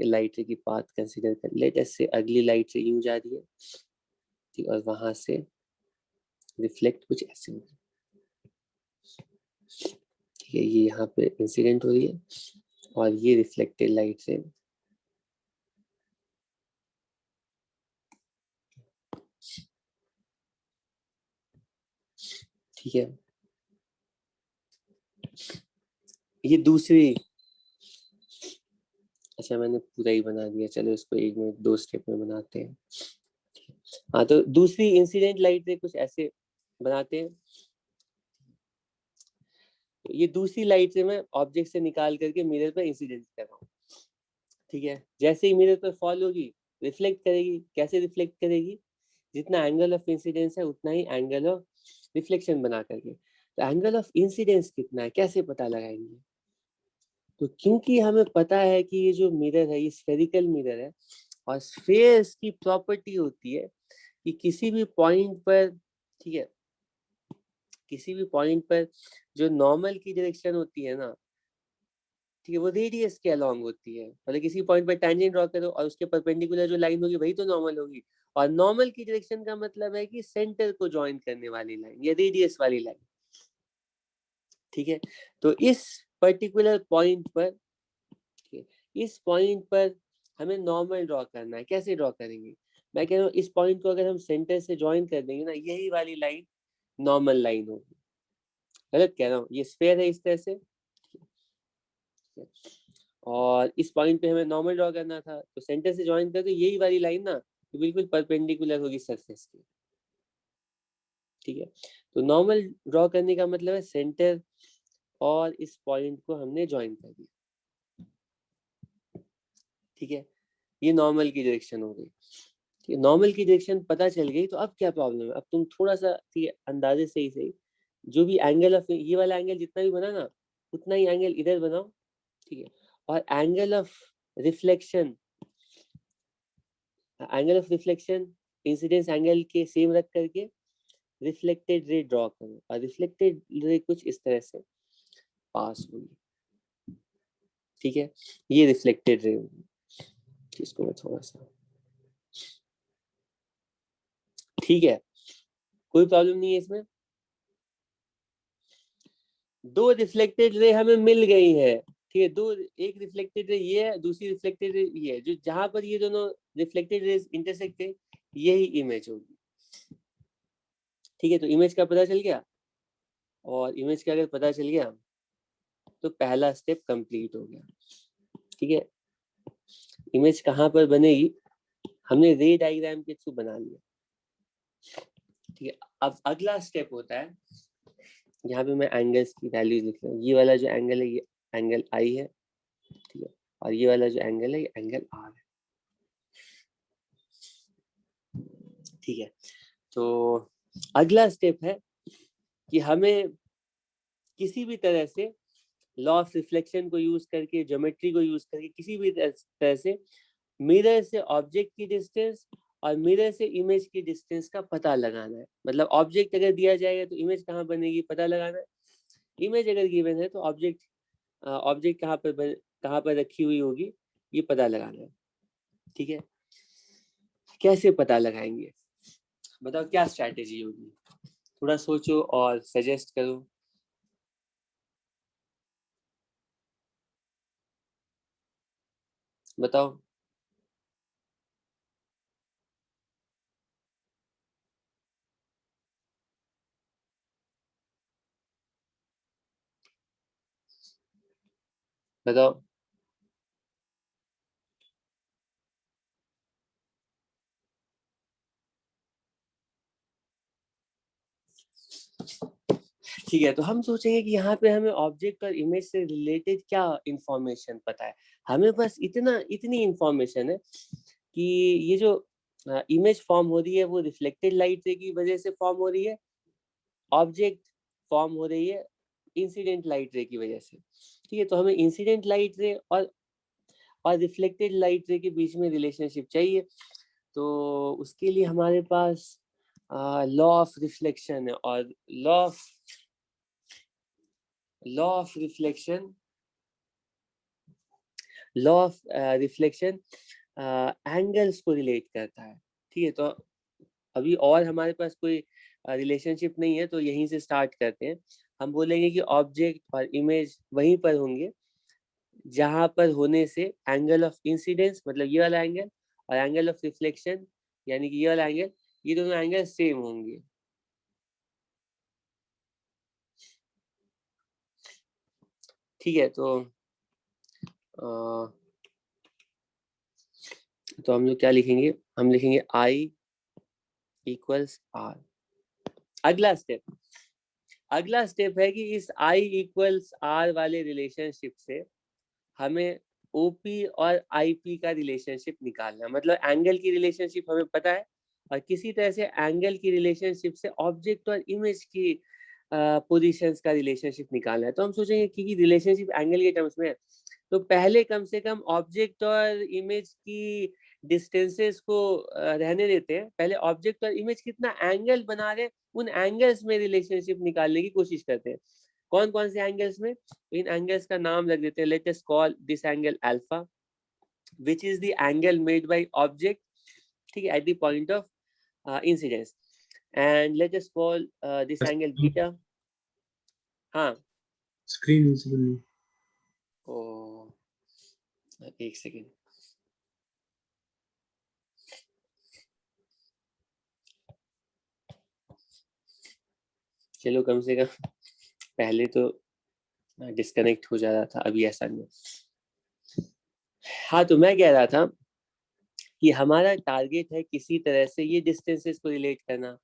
लाइट रे की पाथ कंसीडर कर लेट एस से अगली लाइट रे यूं जा रही है, ठीक, और वहां से रिफ्लेक्ट कुछ ऐसे हो रहा है, ठीक है, ये यहाँ पे इंसिडेंट हो रही है और ये रिफ्लेक्टेड लाइट से ठीक है। ये दूसरी, अच्छा मैंने पूरा ही बना दिया, चलो इसको 1 मिनट 2 स्टेप में बनाते हैं। हाँ, तो दूसरी इंसिडेंट लाइट रे कुछ ऐसे बनाते हैं। तो ये दूसरी लाइट से मैं ऑब्जेक्ट से निकाल करके मिरर पर इंसिडेंट कर रहा हूँ, ठीक है। जैसे ही मिरर पर फॉल होगी, रिफ्लेक्ट करेगी। कैसे रिफ्लेक्ट करेगी? जितना एंगल ऑफ इंसिडेंस है उतना ही एंगल ऑफ रिफ्लेक्शन बना करके। तो एंगल ऑफ इंसिडेंस कितना है, कैसे पता लगाएंगे? तो क्योंकि हमें पता है कि ये जो मिरर है ये स्फेरिकल मिरर है, और स्फेयर्स की प्रॉपर्टी होती है कि किसी भी पॉइंट पर, ठीक है, किसी भी पॉइंट पर जो नॉर्मल की डायरेक्शन होती है ना, ठीक है, वो रेडियस के अलोंग होती है। मतलब किसी पॉइंट पर टेंजेंट ड्रॉ करो और उसके परपेंडिकुलर जो लाइन होगी वही तो नॉर्मल होगी। और नॉर्मल की डायरेक्शन का मतलब है कि सेंटर को ज्वाइन करने वाली लाइन या रेडियस वाली लाइन, ठीक है। तो इस पर्टिकुलर पॉइंट पर, ठीक है, इस पॉइंट पर हमें नॉर्मल ड्रॉ करना है। कैसे ड्रॉ करेंगे? मैं कह रहा हूँ इस पॉइंट को अगर हम सेंटर से ज्वाइन कर देंगे ना, यही वाली लाइन नॉर्मल लाइन होगी। गलत कह रहा हूँ, ये स्फेयर है इस तरह से, और इस पॉइंट पे हमें नॉर्मल ड्रॉ करना था, तो सेंटर से ज्वाइन करके यही वाली लाइन ना बिल्कुल परपेंडिकुलर होगी सरफेस के, ठीक है। तो नॉर्मल ड्रॉ करने का मतलब है सेंटर और इस पॉइंट को हमने ज्वाइन कर दिया, ठीक है। ये नॉर्मल की डायरेक्शन हो गई, ठीक है। नॉर्मल की डायरेक्शन पता चल गई, तो अब क्या प्रॉब्लम है? अब तुम थोड़ा सा, ठीक है, अंदाजे से ही सही, जो भी एंगल ऑफ ये वाला एंगल जितना भी बना ना, उतना ही एंगल इधर बनाओ, ठीक है। और angle of reflection, incidence angle के सेम रख करके रिफ्लेक्टेड रे ड्रॉ करो, और रिफ्लेक्टेड रे कुछ इस तरह से पास होगी, ठीक है। ये रिफ्लेक्टेड रे होगी। इसको मैं थोड़ा सा, ठीक है, कोई प्रॉब्लम नहीं है इसमें। दो रिफ्लेक्टेड रे हमें मिल गई है, ठीक है। दो, एक रिफ्लेक्टेड रे ये है, दूसरी रिफ्लेक्टेड रे ये है। जो जहां पर ये दोनों रिफ्लेक्टेड रेज इंटरसेक्ट है, यही इमेज होगी, ठीक है। तो इमेज का पता चल गया, और इमेज का अगर पता चल गया तो पहला स्टेप कंप्लीट हो गया, ठीक है। इमेज कहाँ पर बनेगी? हमने रे डायग्राम के थ्रू बना लिया, ठीक है। अब अगला स्टेप होता है, यहाँ पे मैं एंगल्स की वैल्यूज लिख रहा हूँ। ये वाला जो एंगल है ये एंगल आई है, ठीक है, और ये वाला जो एंगल है ये एंगल आर है, ठीक है। तो अगला स्टेप है कि हमें किसी भी तरह से लॉ ऑफ रिफ्लेक्शन को यूज करके, ज्योमेट्री को यूज करके, किसी भी तरह से मिरर से ऑब्जेक्ट की डिस्टेंस और मिरर से इमेज की डिस्टेंस का पता लगाना है। मतलब ऑब्जेक्ट अगर दिया जाएगा तो इमेज कहाँ बनेगी, पता लगाना है। इमेज अगर गिवन है तो ऑब्जेक्ट कहाँ पर रखी हुई होगी, ये पता लगाना है, ठीक है। कैसे पता लगाएंगे, बताओ क्या स्ट्रैटेजी होगी? थोड़ा सोचो और सजेस्ट करो। बताओ। बताओ। ठीक है, तो हम सोचेंगे कि यहाँ पे हमें ऑब्जेक्ट और इमेज से रिलेटेड क्या इंफॉर्मेशन पता है। हमें बस इतनी इंफॉर्मेशन है कि ये जो इमेज फॉर्म हो रही है वो रिफ्लेक्टेड लाइट रे की वजह से फॉर्म हो रही है, ऑब्जेक्ट फॉर्म हो रही है इंसिडेंट लाइट रे की वजह से, ठीक है। तो हमें इंसिडेंट लाइट रे और रिफ्लेक्टेड लाइट रे के बीच में रिलेशनशिप चाहिए। तो उसके लिए हमारे पास लॉ ऑफ रिफ्लेक्शन है, और law of reflection law of reflection angles को रिलेट करता है। ठीक है, तो अभी और हमारे पास कोई रिलेशनशिप नहीं है, तो यहीं से स्टार्ट करते हैं। हम बोलेंगे कि ऑब्जेक्ट और इमेज वहीं पर होंगे जहां पर होने से एंगल ऑफ इंसिडेंस मतलब ये वाला एंगल और एंगल ऑफ रिफ्लेक्शन यानी कि ये वाला एंगल, ये दोनों एंगल सेम होंगे। ठीक है, तो हम लोग क्या लिखेंगे, हम लिखेंगे आई इक्वल्स आर। अगला स्टेप है कि इस आई इक्वल्स आर वाले रिलेशनशिप से हमें ओपी और आईपी का रिलेशनशिप निकालना है। मतलब एंगल की रिलेशनशिप हमें पता है और किसी तरह से एंगल की रिलेशनशिप से ऑब्जेक्ट और इमेज की पोजीशंस का रिलेशनशिप निकालना है। तो हम सोचेंगे कि रिलेशनशिप एंगल के टर्म्स में है, तो पहले कम से कम ऑब्जेक्ट और इमेज की डिस्टेंसेस को रहने देते हैं। पहले ऑब्जेक्ट और इमेज कितना एंगल बना रहे हैं, उन एंगल्स में रिलेशनशिप निकालने की कोशिश करते हैं। कौन कौन से एंगल्स में, इन एंगल्स का नाम रख देते हैं। Late us call this angle alpha which is the angle made by object, ठीक है, at the point of incidence, and let us call this angle beta. हाँ, स्क्रीन विजिबल नहीं। ओ एक सेकेंड, चलो कम से कम पहले तो डिस्कनेक्ट हो जा रहा था, अभी ऐसा नहीं। हाँ, तो मैं कह रहा था कि हमारा टारगेट है किसी तरह से ये डिस्टेंसेस को रिलेट करना,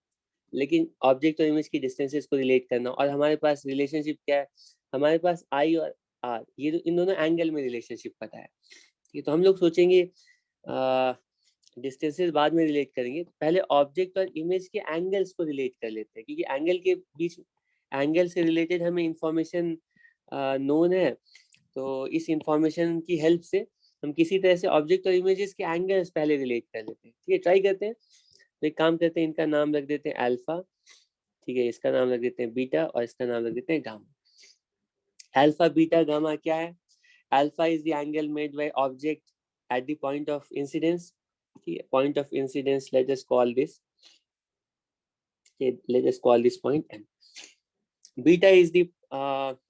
लेकिन ऑब्जेक्ट और इमेज की डिस्टेंसेस को रिलेट करना। और हमारे पास रिलेशनशिप क्या है, हमारे पास आई और आर, ये इन दोनों एंगल में रिलेशनशिप पता है। ठीक है, तो हम लोग सोचेंगे डिस्टेंसेस बाद में रिलेट करेंगे, पहले ऑब्जेक्ट और इमेज के एंगल्स को रिलेट कर लेते हैं, क्योंकि एंगल के बीच, एंगल से रिलेटेड हमें इंफॉर्मेशन नोन है। तो इस इंफॉर्मेशन की हेल्प से हम किसी तरह से ऑब्जेक्ट और इमेजेस के एंगल्स पहले रिलेट कर लेते हैं। ठीक है, ट्राई करते हैं। तो एक काम करते हैं, इनका नाम रख देते हैं अल्फा, ठीक है, इसका नाम रख देते हैं बीटा और इसका नाम रख देते हैं गामा। अल्फा बीटा गामा क्या है, alpha is the angle made by object at the point of incidence. ठीक है, point of incidence let us call this, let us call this point M. Beta is the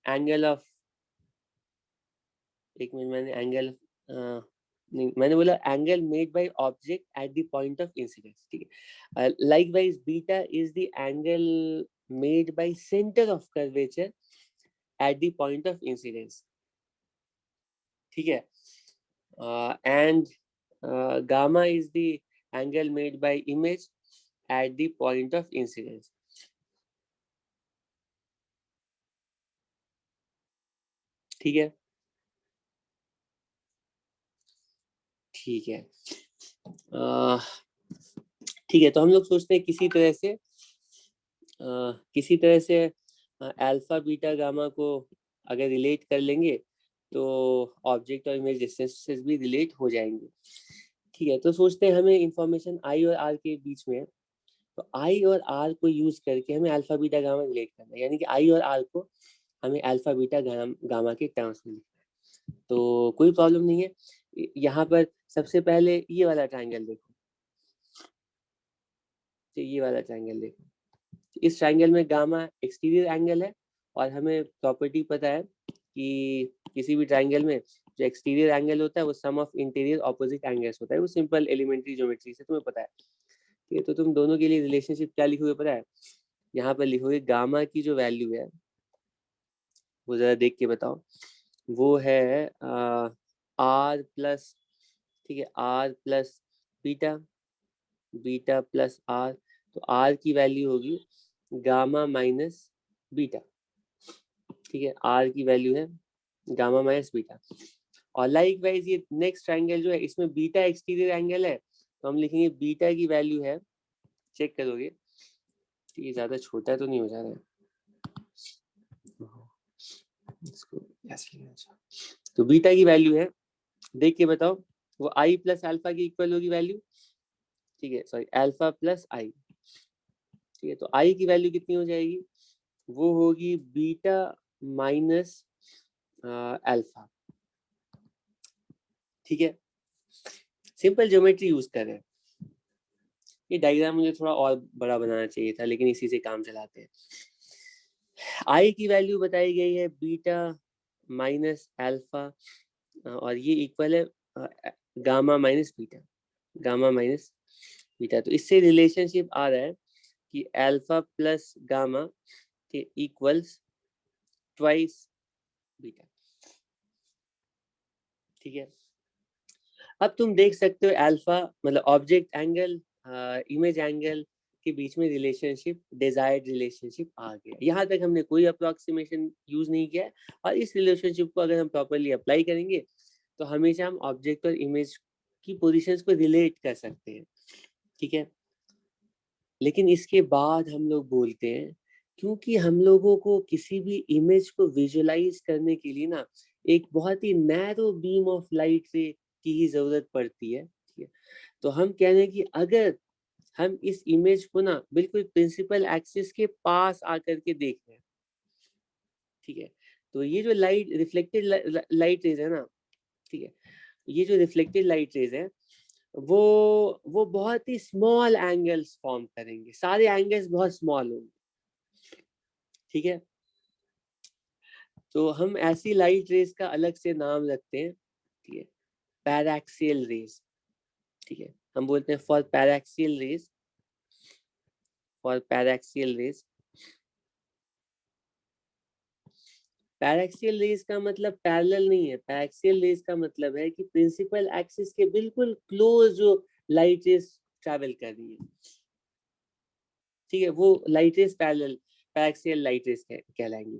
angle of, एक minute, मैंने angle नहीं, मैंने बोला angle made by object at the point of incidence. ठीक है, likewise beta is the angle made by centre of curvature at the point of incidence. ठीक है, and gamma is the angle made bye image at the point of incidence. ठीक है, ठीक है, ठीक है, तो हम लोग सोचते हैं किसी तरह से अल्फा बीटा गामा को अगर रिलेट कर लेंगे तो ऑब्जेक्ट और इमेज डिस्टेंसेस भी रिलेट हो जाएंगे। ठीक है, तो सोचते हैं हमें इंफॉर्मेशन आई और आर के बीच में है, तो आई और आर को यूज करके हमें अल्फा बीटा गामा रिलेट करना है, यानी कि आई और आर को हमें अल्फा बीटा गामा के टर्म्स में लिखना है। तो कोई प्रॉब्लम नहीं है। यहाँ पर सबसे पहले ये वाला ट्राइंगल देखो, तो ये वाला ट्राइंगल देखो, इस ट्राइंगल में गामा एक्सटीरियर एंगल है और हमें प्रॉपर्टी पता है कि किसी भी ट्राइंगल में जो एक्सटीरियर एंगल होता है वो सम ऑफ इंटीरियर ऑपोजिट एंगल्स होता है। वो सिंपल एलिमेंट्री ज्योमेट्री से तुम्हें पता है। ठीक है, तो तुम दोनों के लिए रिलेशनशिप क्या लिखोगे पता है, यहाँ पर लिखोगे गामा की जो वैल्यू है वो जरा देख के बताओ, वो है आर प्लस, ठीक है, R plus beta, beta plus R, तो आर की वैल्यू होगी गामा माइनस बीटा। ठीक है, आर की वैल्यू है गामा माइनस बीटा। और लाइक वाइज ये नेक्स्ट ट्राइंगल जो है इसमें बीटा एक्सटीरियर एंगल है, तो हम लिखेंगे बीटा की वैल्यू है, चेक करोगे ये ज्यादा छोटा तो नहीं हो जा रहा है, इसको ऐसे लेना चाहिए। तो बीटा की वैल्यू है, देख के बताओ, वो आई प्लस अल्फा की इक्वल होगी वैल्यू। ठीक है, सॉरी, अल्फा प्लस आई। ठीक है, तो आई की वैल्यू कितनी हो जाएगी, वो होगी बीटा माइनस अल्फा। ठीक है, सिंपल ज्योमेट्री यूज कर रहे हैं। ये डायग्राम मुझे थोड़ा और बड़ा बनाना चाहिए था, लेकिन इसी से काम चलाते हैं। आई की वैल्यू बताई गई है बीटा माइनस अल्फा, और ये इक्वल है gamma minus beta, gamma minus beta. तो इससे रिलेशनशिप आ रहा है कि अल्फा प्लस गामा के इक्वल्स ट्वाइस बीटा। ठीक है, अब तुम देख सकते हो अल्फा मतलब ऑब्जेक्ट एंगल इमेज एंगल के बीच में रिलेशनशिप, डिजायर्ड रिलेशनशिप आ गया। यहाँ तक हमने कोई अप्रोक्सीमेशन यूज नहीं किया है, और इस रिलेशनशिप को अगर हम प्रॉपरली अप्लाई करेंगे तो हमेशा हम ऑब्जेक्ट और इमेज की पोजीशंस को रिलेट कर सकते हैं। ठीक है, लेकिन इसके बाद हम लोग बोलते हैं, क्योंकि हम लोगों को किसी भी इमेज को विजुअलाइज करने के लिए ना एक बहुत ही narrow beam of light ray की ही जरूरत पड़ती है। ठीक है, तो हम कह रहे हैं कि अगर हम इस इमेज को ना बिल्कुल प्रिंसिपल एक्सिस के पास आकर के देख रहे हैं, ठीक है, तो ये जो लाइट रिफ्लेक्टेड लाइट रेज है ना, ठीक है, ये जो रिफ्लेक्टेड लाइट रेज है वो बहुत ही स्मॉल एंगल्स फॉर्म करेंगे, सारे एंगल्स बहुत स्मॉल होंगे। ठीक है, तो हम ऐसी लाइट रेज का अलग से नाम रखते हैं, ठीक है, पैराक्सियल रेज। ठीक है, हम बोलते हैं for paraxial rays, for paraxial rays. Paraxial rays का मतलब पैरेलल नहीं है, पैराक्सियल रेज का मतलब है कि प्रिंसिपल एक्सिस के बिल्कुल क्लोज जो लाइट रेज ट्रैवल कर रही है, ठीक है, वो light rays paraxial light rays कहलाएंगी।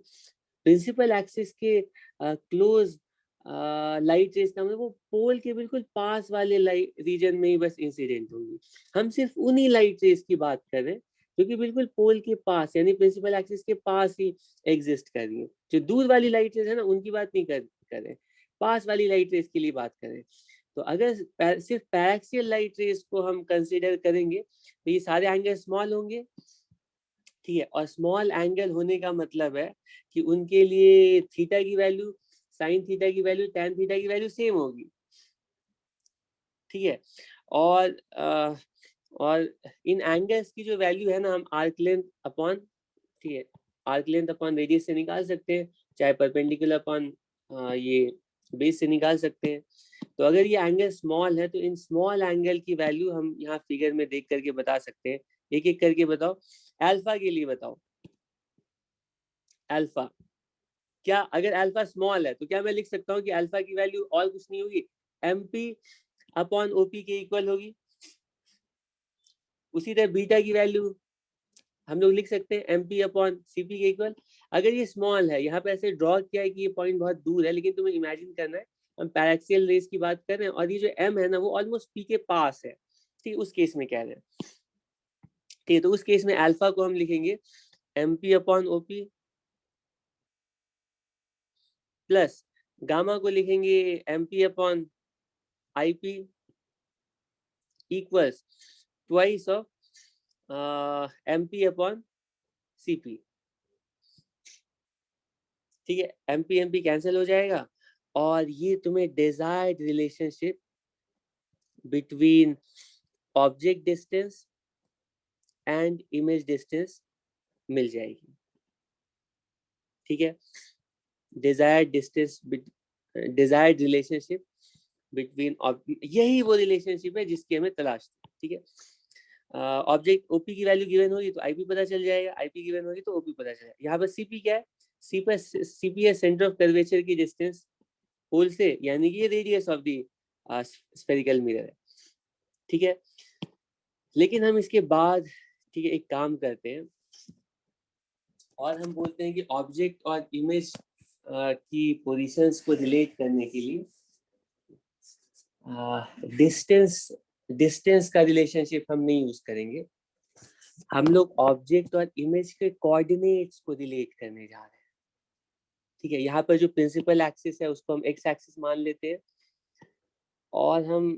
प्रिंसिपल एक्सिस के क्लोज लाइट रेज का मतलब वो पोल के बिल्कुल पास वाले लाइट रीजन में ही बस इंसिडेंट होंगी। हम सिर्फ उन्हीं लाइट रेज की बात कर रहे हैं जो कि बिल्कुल पोल के पास यानी प्रिंसिपल एक्सिस के पास ही एग्जिस्ट कर रही है। जो दूर वाली लाइट रेज है ना, उनकी बात नहीं कर रहे, पास वाली लाइट रेज की बात करें। तो अगर सिर्फ पैराक्सियल लाइट रेज को हम कंसिडर करेंगे तो ये सारे एंगल स्मॉल होंगे। ठीक है, और स्मॉल एंगल होने का मतलब है कि उनके लिए थीटा की वैल्यू, साइन थीटा की वैल्यू, टैन थीटा की वैल्यू सेम होगी। ठीक है, और इन एंगल्स की जो वैल्यू है ना, हम आर्क लेंथ अपॉन, ठीक है, आर्क लेंथ अपॉन रेडियस से निकाल सकते हैं, चाहे परपेंडिकुलर अपॉन ये बेस से निकाल सकते हैं। तो अगर ये एंगल स्मॉल है तो इन स्मॉल एंगल की वैल्यू हम यहाँ फिगर में देख करके बता सकते हैं। एक एक करके बताओ, अल्फा के लिए बताओ, अल्फा क्या, अगर अल्फा स्मॉल है तो क्या मैं लिख सकता हूँ कि अल्फा की वैल्यू और कुछ नहीं होगी, एमपी अपॉन ओपी के इक्वल होगी। उसी तरह बीटा की वैल्यू हम लोग लिख सकते हैं एमपी अपॉन सीपी के इक्वल। अगर ये स्मॉल है, यहाँ पे ऐसे ड्रॉ किया है कि ये पॉइंट बहुत दूर है, लेकिन तुम्हें इमेजिन करना है हम पैराक्सियल रेस की बात कर रहे हैं और ये जो एम है ना वो ऑलमोस्ट पी के पास है। ठीक, उस केस में कह रहे हैं। ठीक, तो उस केस में अल्फा को हम लिखेंगे MP upon OP plus gamma को लिखेंगे MP upon IP equals twice of MP upon CP. ठीक है, एमपी एमपी कैंसिल हो जाएगा और ये तुम्हें desired relationship between object distance and image distance मिल जाएगी। ठीक है, desired distance, desired relationship between, यही वो रिलेशनशिप है जिसकी हमें तलाश थी। ठीक है, ऑब्जेक्ट ओपी की वैल्यू गिवन होगी तो आईपी पता चल जाएगा, आईपी गिवन होगी तो ओपी पता चल जाएगा। यहाँ पर सीपी क्या है, सीपी है सेंटर ऑफ कर्वेचर की डिस्टेंस पोल से, यानी कि ये radius of the spherical mirror है। ठीक है, लेकिन हम इसके बाद, ठीक है, एक काम करते हैं और हम बोलते हैं कि ऑब्जेक्ट और इमेज की पोजीशंस को रिलेट करने के लिए डिस्टेंस का रिलेशनशिप हम नहीं यूज करेंगे, हम लोग ऑब्जेक्ट और इमेज के कोऑर्डिनेट्स को रिलेट करने जा रहे हैं। ठीक है, यहाँ पर जो प्रिंसिपल एक्सिस है उसको हम एक्स एक्सिस मान लेते हैं और हम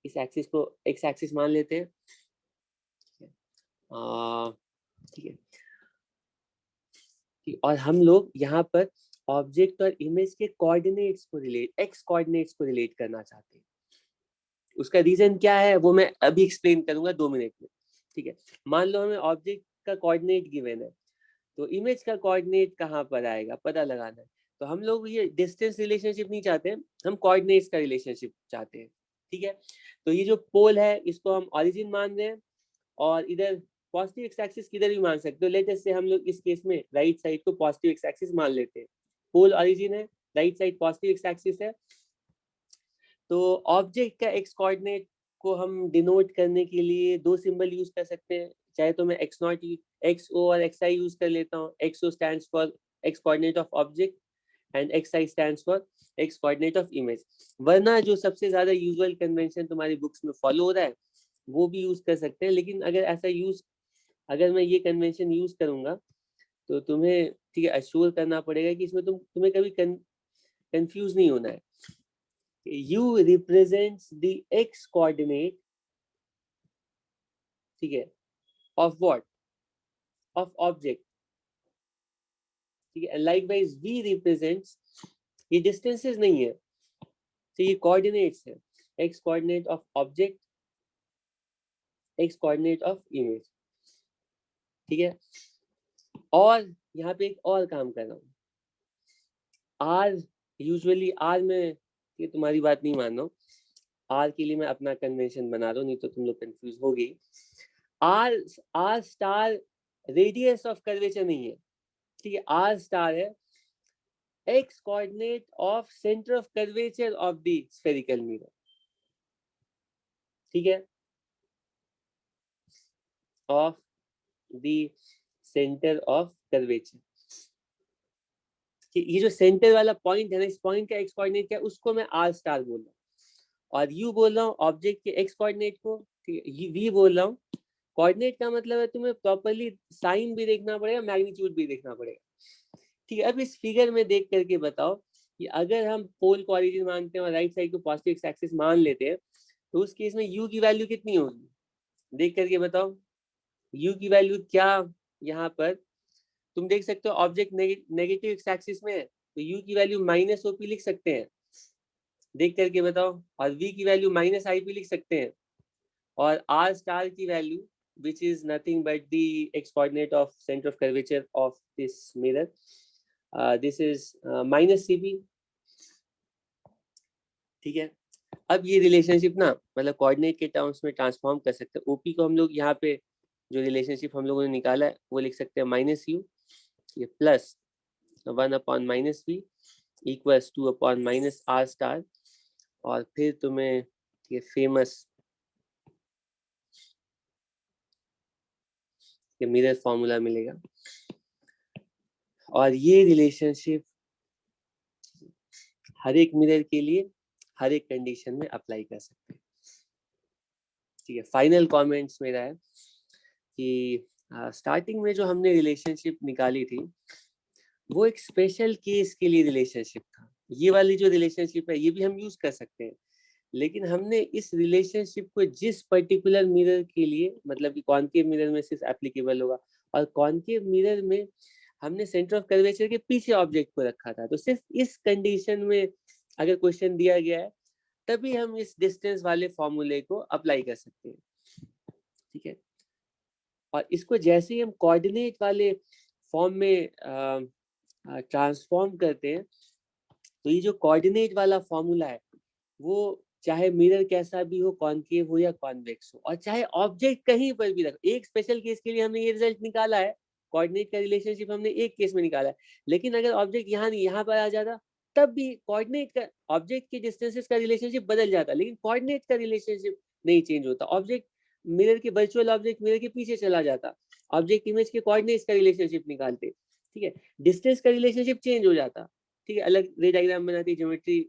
इस एक्सिस को एक्स एक्सिस मान लेते हैं। ठीक है, और हम लोग यहाँ पर ऑब्जेक्ट और इमेज के कोऑर्डिनेट्स को रिलेट एक्स कोऑर्डिनेट्स को रिलेट करना चाहते हैं। उसका रीजन क्या है वो मैं अभी एक्सप्लेन करूंगा 2 मिनट में, ठीक है। मान लो हमें ऑब्जेक्ट का कोऑर्डिनेट गिवन है, तो इमेज का कोऑर्डिनेट कहाँ पर आएगा पता लगाना है। तो हम लोग ये डिस्टेंस रिलेशनशिप नहीं चाहते हैं, हम कोऑर्डिनेट्स का रिलेशनशिप चाहते हैं, ठीक है। तो ये जो पोल है इसको हम ओरिजिन मान रहे हैं, और इधर पॉजिटिव एक्स एक्सिस किधर भी मान सकते हो। लेट अस से हम लोग इस केस में राइट साइड को पॉजिटिव एक्स एक्सिस मान लेते हैं। पोल ओरिजिन है, right side positive x axis है। तो ऑब्जेक्ट का एक्स कोऑर्डिनेट को हम डिनोट करने के लिए 2 सिंबल यूज कर सकते हैं। चाहे तो मैं एक्स नॉट XO और XI यूज कर लेता हूँ। XO stands for x coordinate of object and XI stands for x coordinate of image. वरना जो सबसे ज्यादा यूजुअल कन्वेंशन तुम्हारी बुक्स में फॉलो हो रहा है वो भी यूज कर सकते हैं। लेकिन अगर मैं ये कन्वेंशन यूज करूंगा तो तुम्हें, ठीक है, अश्योर करना पड़ेगा कि इसमें तुम्हें कभी कंफ्यूज नहीं होना है। U represents the x coordinate, ठीक है, of what? Of object, ठीक है। Likewise V represents, ये distances नहीं है, तो ये coordinates है। X coordinate of object, X coordinate of image, ठीक है। और यहाँ पे एक और काम कर रहा हूँ। R यूजुअली R में, ये तुम्हारी बात नहीं मान रहा हूँ, R के लिए मैं अपना कन्वेंशन बना रहा हूँ, नहीं तो तुम लोग कंफ्यूज होगी। R star radius of curvature नहीं है, ठीक है। R स्टार है x coordinate of centre of curvature of the spherical mirror, ठीक है, of the centre of curvature. ये जो सेंटर वाला पॉइंट है ना, इस पॉइंट का एक्स कोऑर्डिनेट क्या है उसको मैं R स्टार बोल रहा हूँ। और यू बोल रहा हूँ ऑब्जेक्ट के एक्स कोऑर्डिनेट को, ठीक है। वी बोल रहा हूँ, कोऑर्डिनेट का मतलब है तुम्हें प्रॉपर्ली साइन भी देखना पड़ेगा, मैग्नीट्यूड भी देखना पड़ेगा, ठीक है। अब इस फिगर में देख करके बताओ कि अगर हम पोल को ओरिजिन मानते हैं और राइट साइड को पॉजिटिव एक्स एक्सिस मान लेते हैं तो उस केस में u की वैल्यू कितनी होगी, देख करके बताओ। u की वैल्यू क्या, यहाँ पर तुम देख सकते हो ऑब्जेक्ट नेगेटिव एक्स एक्सिस में है तो u की वैल्यू -OP लिख सकते हैं, देख करके बताओ। और v की वैल्यू -IP लिख सकते हैं। और r स्टार की value which is nothing but the x coordinate of center of curvature of this mirror, this is -CP, ठीक है। अब ये रिलेशनशिप ना मतलब कोऑर्डिनेट के टर्म्स में ट्रांसफॉर्म कर सकते हैं। ओपी को हम लोग यहाँ पे जो रिलेशनशिप हम लोगों ने निकाला है वो लिख सकते हैं -U, ये plus 1/-V equals 2/-R star, और फिर तुम्हें ये फेमस ये मिरर फॉर्मूला मिलेगा। और ये रिलेशनशिप हर एक मिरर के लिए हर एक कंडीशन में अप्लाई कर सकते हैं, ठीक है। फाइनल कमेंट्स मेरा है कि स्टार्टिंग में जो हमने रिलेशनशिप निकाली थी वो एक स्पेशल केस के लिए रिलेशनशिप था। ये वाली जो रिलेशनशिप है ये भी हम यूज कर सकते हैं, लेकिन हमने इस रिलेशनशिप को जिस पर्टिकुलर मिरर के लिए, मतलब कि कॉनकेव मिरर में सिर्फ एप्लीकेबल होगा, और कॉनकेव मिरर में हमने सेंटर ऑफ कर्वेचर के पीछे ऑब्जेक्ट को रखा था, तो सिर्फ इस कंडीशन में अगर क्वेश्चन दिया गया है तभी हम इस डिस्टेंस वाले फॉर्मूले को अप्लाई कर सकते हैं, ठीक है। और इसको जैसे ही हम कोऑर्डिनेट वाले फॉर्म में ट्रांसफॉर्म करते हैं तो ये जो कोऑर्डिनेट वाला फॉर्मूला है वो चाहे मिरर कैसा भी हो, कॉनकेव हो या कॉन्वेक्स हो, और चाहे ऑब्जेक्ट कहीं पर भी रखो। एक स्पेशल केस के लिए हमने ये रिजल्ट निकाला है, कोऑर्डिनेट का रिलेशनशिप हमने एक केस में निकाला है, लेकिन अगर ऑब्जेक्ट यहाँ नहीं यहाँ पर आ जाता तब भी कोऑर्डिनेट का ऑब्जेक्ट के डिस्टेंसेस का रिलेशनशिप बदल जाता, लेकिन कोऑर्डिनेट का रिलेशनशिप नहीं चेंज होता। ऑब्जेक्ट मिरर के वर्चुअल ऑब्जेक्ट मिरर के पीछे चला जाता, ऑब्जेक्ट इमेज के कोऑर्डिनेट्स का रिलेशनशिप निकालते, ठीक है। डिस्टेंस का रिलेशनशिप चेंज हो जाता, ठीक है। अलग रे डायग्राम बनाते, ज्योमेट्री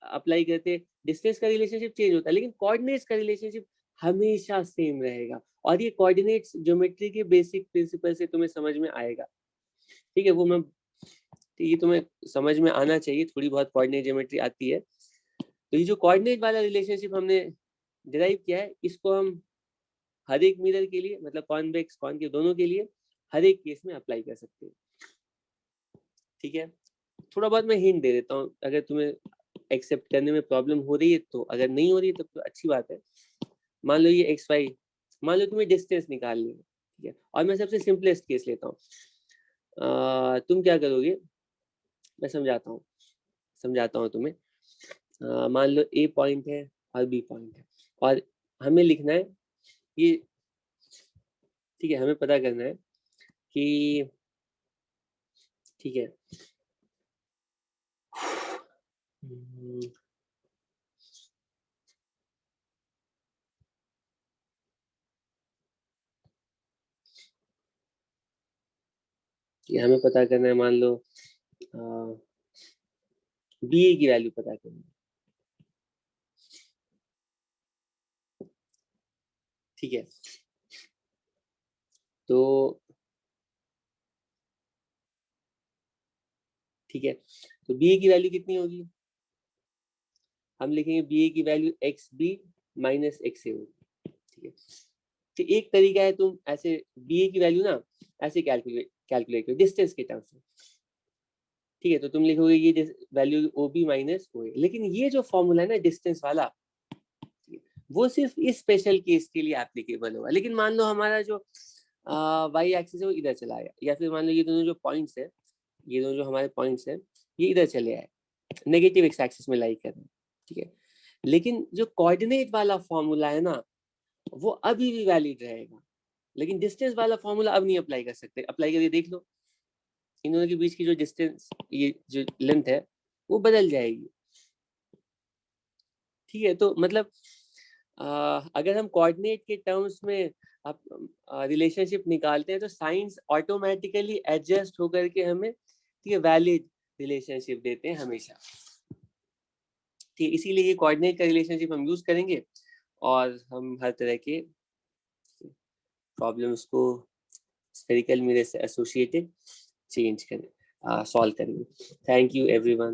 अप्लाई करते, डिस्टेंस का रिलेशनशिप चेंज होता है, लेकिन कोऑर्डिनेट्स का रिलेशनशिप हमेशा सेम रहेगा। और ये कोऑर्डिनेट्स ज्योमेट्री के बेसिक प्रिंसिपल से तुम्हें समझ में आएगा, ठीक है। वो मैं, ये तुम्हें समझ में आना चाहिए, थोड़ी बहुत कोऑर्डिनेट ज्योमेट्री आती है। तो ये जो कोऑर्डिनेट वाला रिलेशनशिप हमने डिराइव किया है इसको हम हर एक मिरर के लिए, मतलब कॉन्वेक्स कॉनकेव दोनों के लिए हर एक केस में अप्लाई कर सकते हैं, ठीक है। थोड़ा बहुत मैं हिंट दे देता हूँ, अगर तुम्हें एक्सेप्ट करने में प्रॉब्लम हो रही है तो, अगर नहीं हो रही है तो अच्छी बात है। मान लो ये एक्स वाई, मान लो तुम्हें डिस्टेंस निकालनी है, ठीक है, और मैं सबसे सिंपलेस्ट केस लेता हूँ। तुम क्या करोगे, मैं समझाता हूँ तुम्हें। मान लो ए पॉइंट है और बी पॉइंट है, और हमें लिखना है ये, ठीक है, हमें पता करना है कि, ठीक है, ये हमें पता करना है, मान लो बी ए की वैल्यू पता करनी है, ठीक है। तो ठीक है, तो बी ए की वैल्यू कितनी होगी, हम लिखेंगे बी ए की value X B minus X A होगी, ठीक है। तो एक तरीका है, तुम ऐसे बी ए की वैल्यू ना ऐसे कैलकुलेट करो डिस्टेंस के टर्म्स में, ठीक है। तो तुम लिखोगे ये value O B minus O ए, लेकिन ये जो फॉर्मूला है ना डिस्टेंस वाला, वो सिर्फ इस स्पेशल केस के लिए एप्लीकेबल होगा। लेकिन मान लो हमारा जो वाई एक्सिस है वो इधर चला आया, या फिर मान लो ये दोनों जो पॉइंट्स है, ये दोनों जो हमारे पॉइंट्स हैं ये इधर चले आए, नेगेटिव एक्स एक्सिस में लाई कर रहे हैं, ठीक है। लेकिन जो कोऑर्डिनेट वाला फॉर्मूला है ना वो अभी भी वैलिड रहेगा, लेकिन डिस्टेंस वाला फॉर्मूला अब नहीं अप्लाई कर सकते। अप्लाई करके देख लो, इन दोनों के बीच की जो डिस्टेंस, ये जो लेंथ है वो बदल जाएगी, ठीक है। तो मतलब अगर हम कोऑर्डिनेट के टर्म्स में रिलेशनशिप निकालते हैं तो साइंस ऑटोमेटिकली एडजस्ट होकर के हमें, ठीक है, वैलिड रिलेशनशिप देते हैं हमेशा, ठीक है। इसीलिए ये कोऑर्डिनेट का रिलेशनशिप हम यूज करेंगे और हम हर तरह के प्रॉब्लम्स को स्फेरिकल मिरर से एसोसिएटेड चेंज करें, सॉल्व करेंगे। Thank you everyone.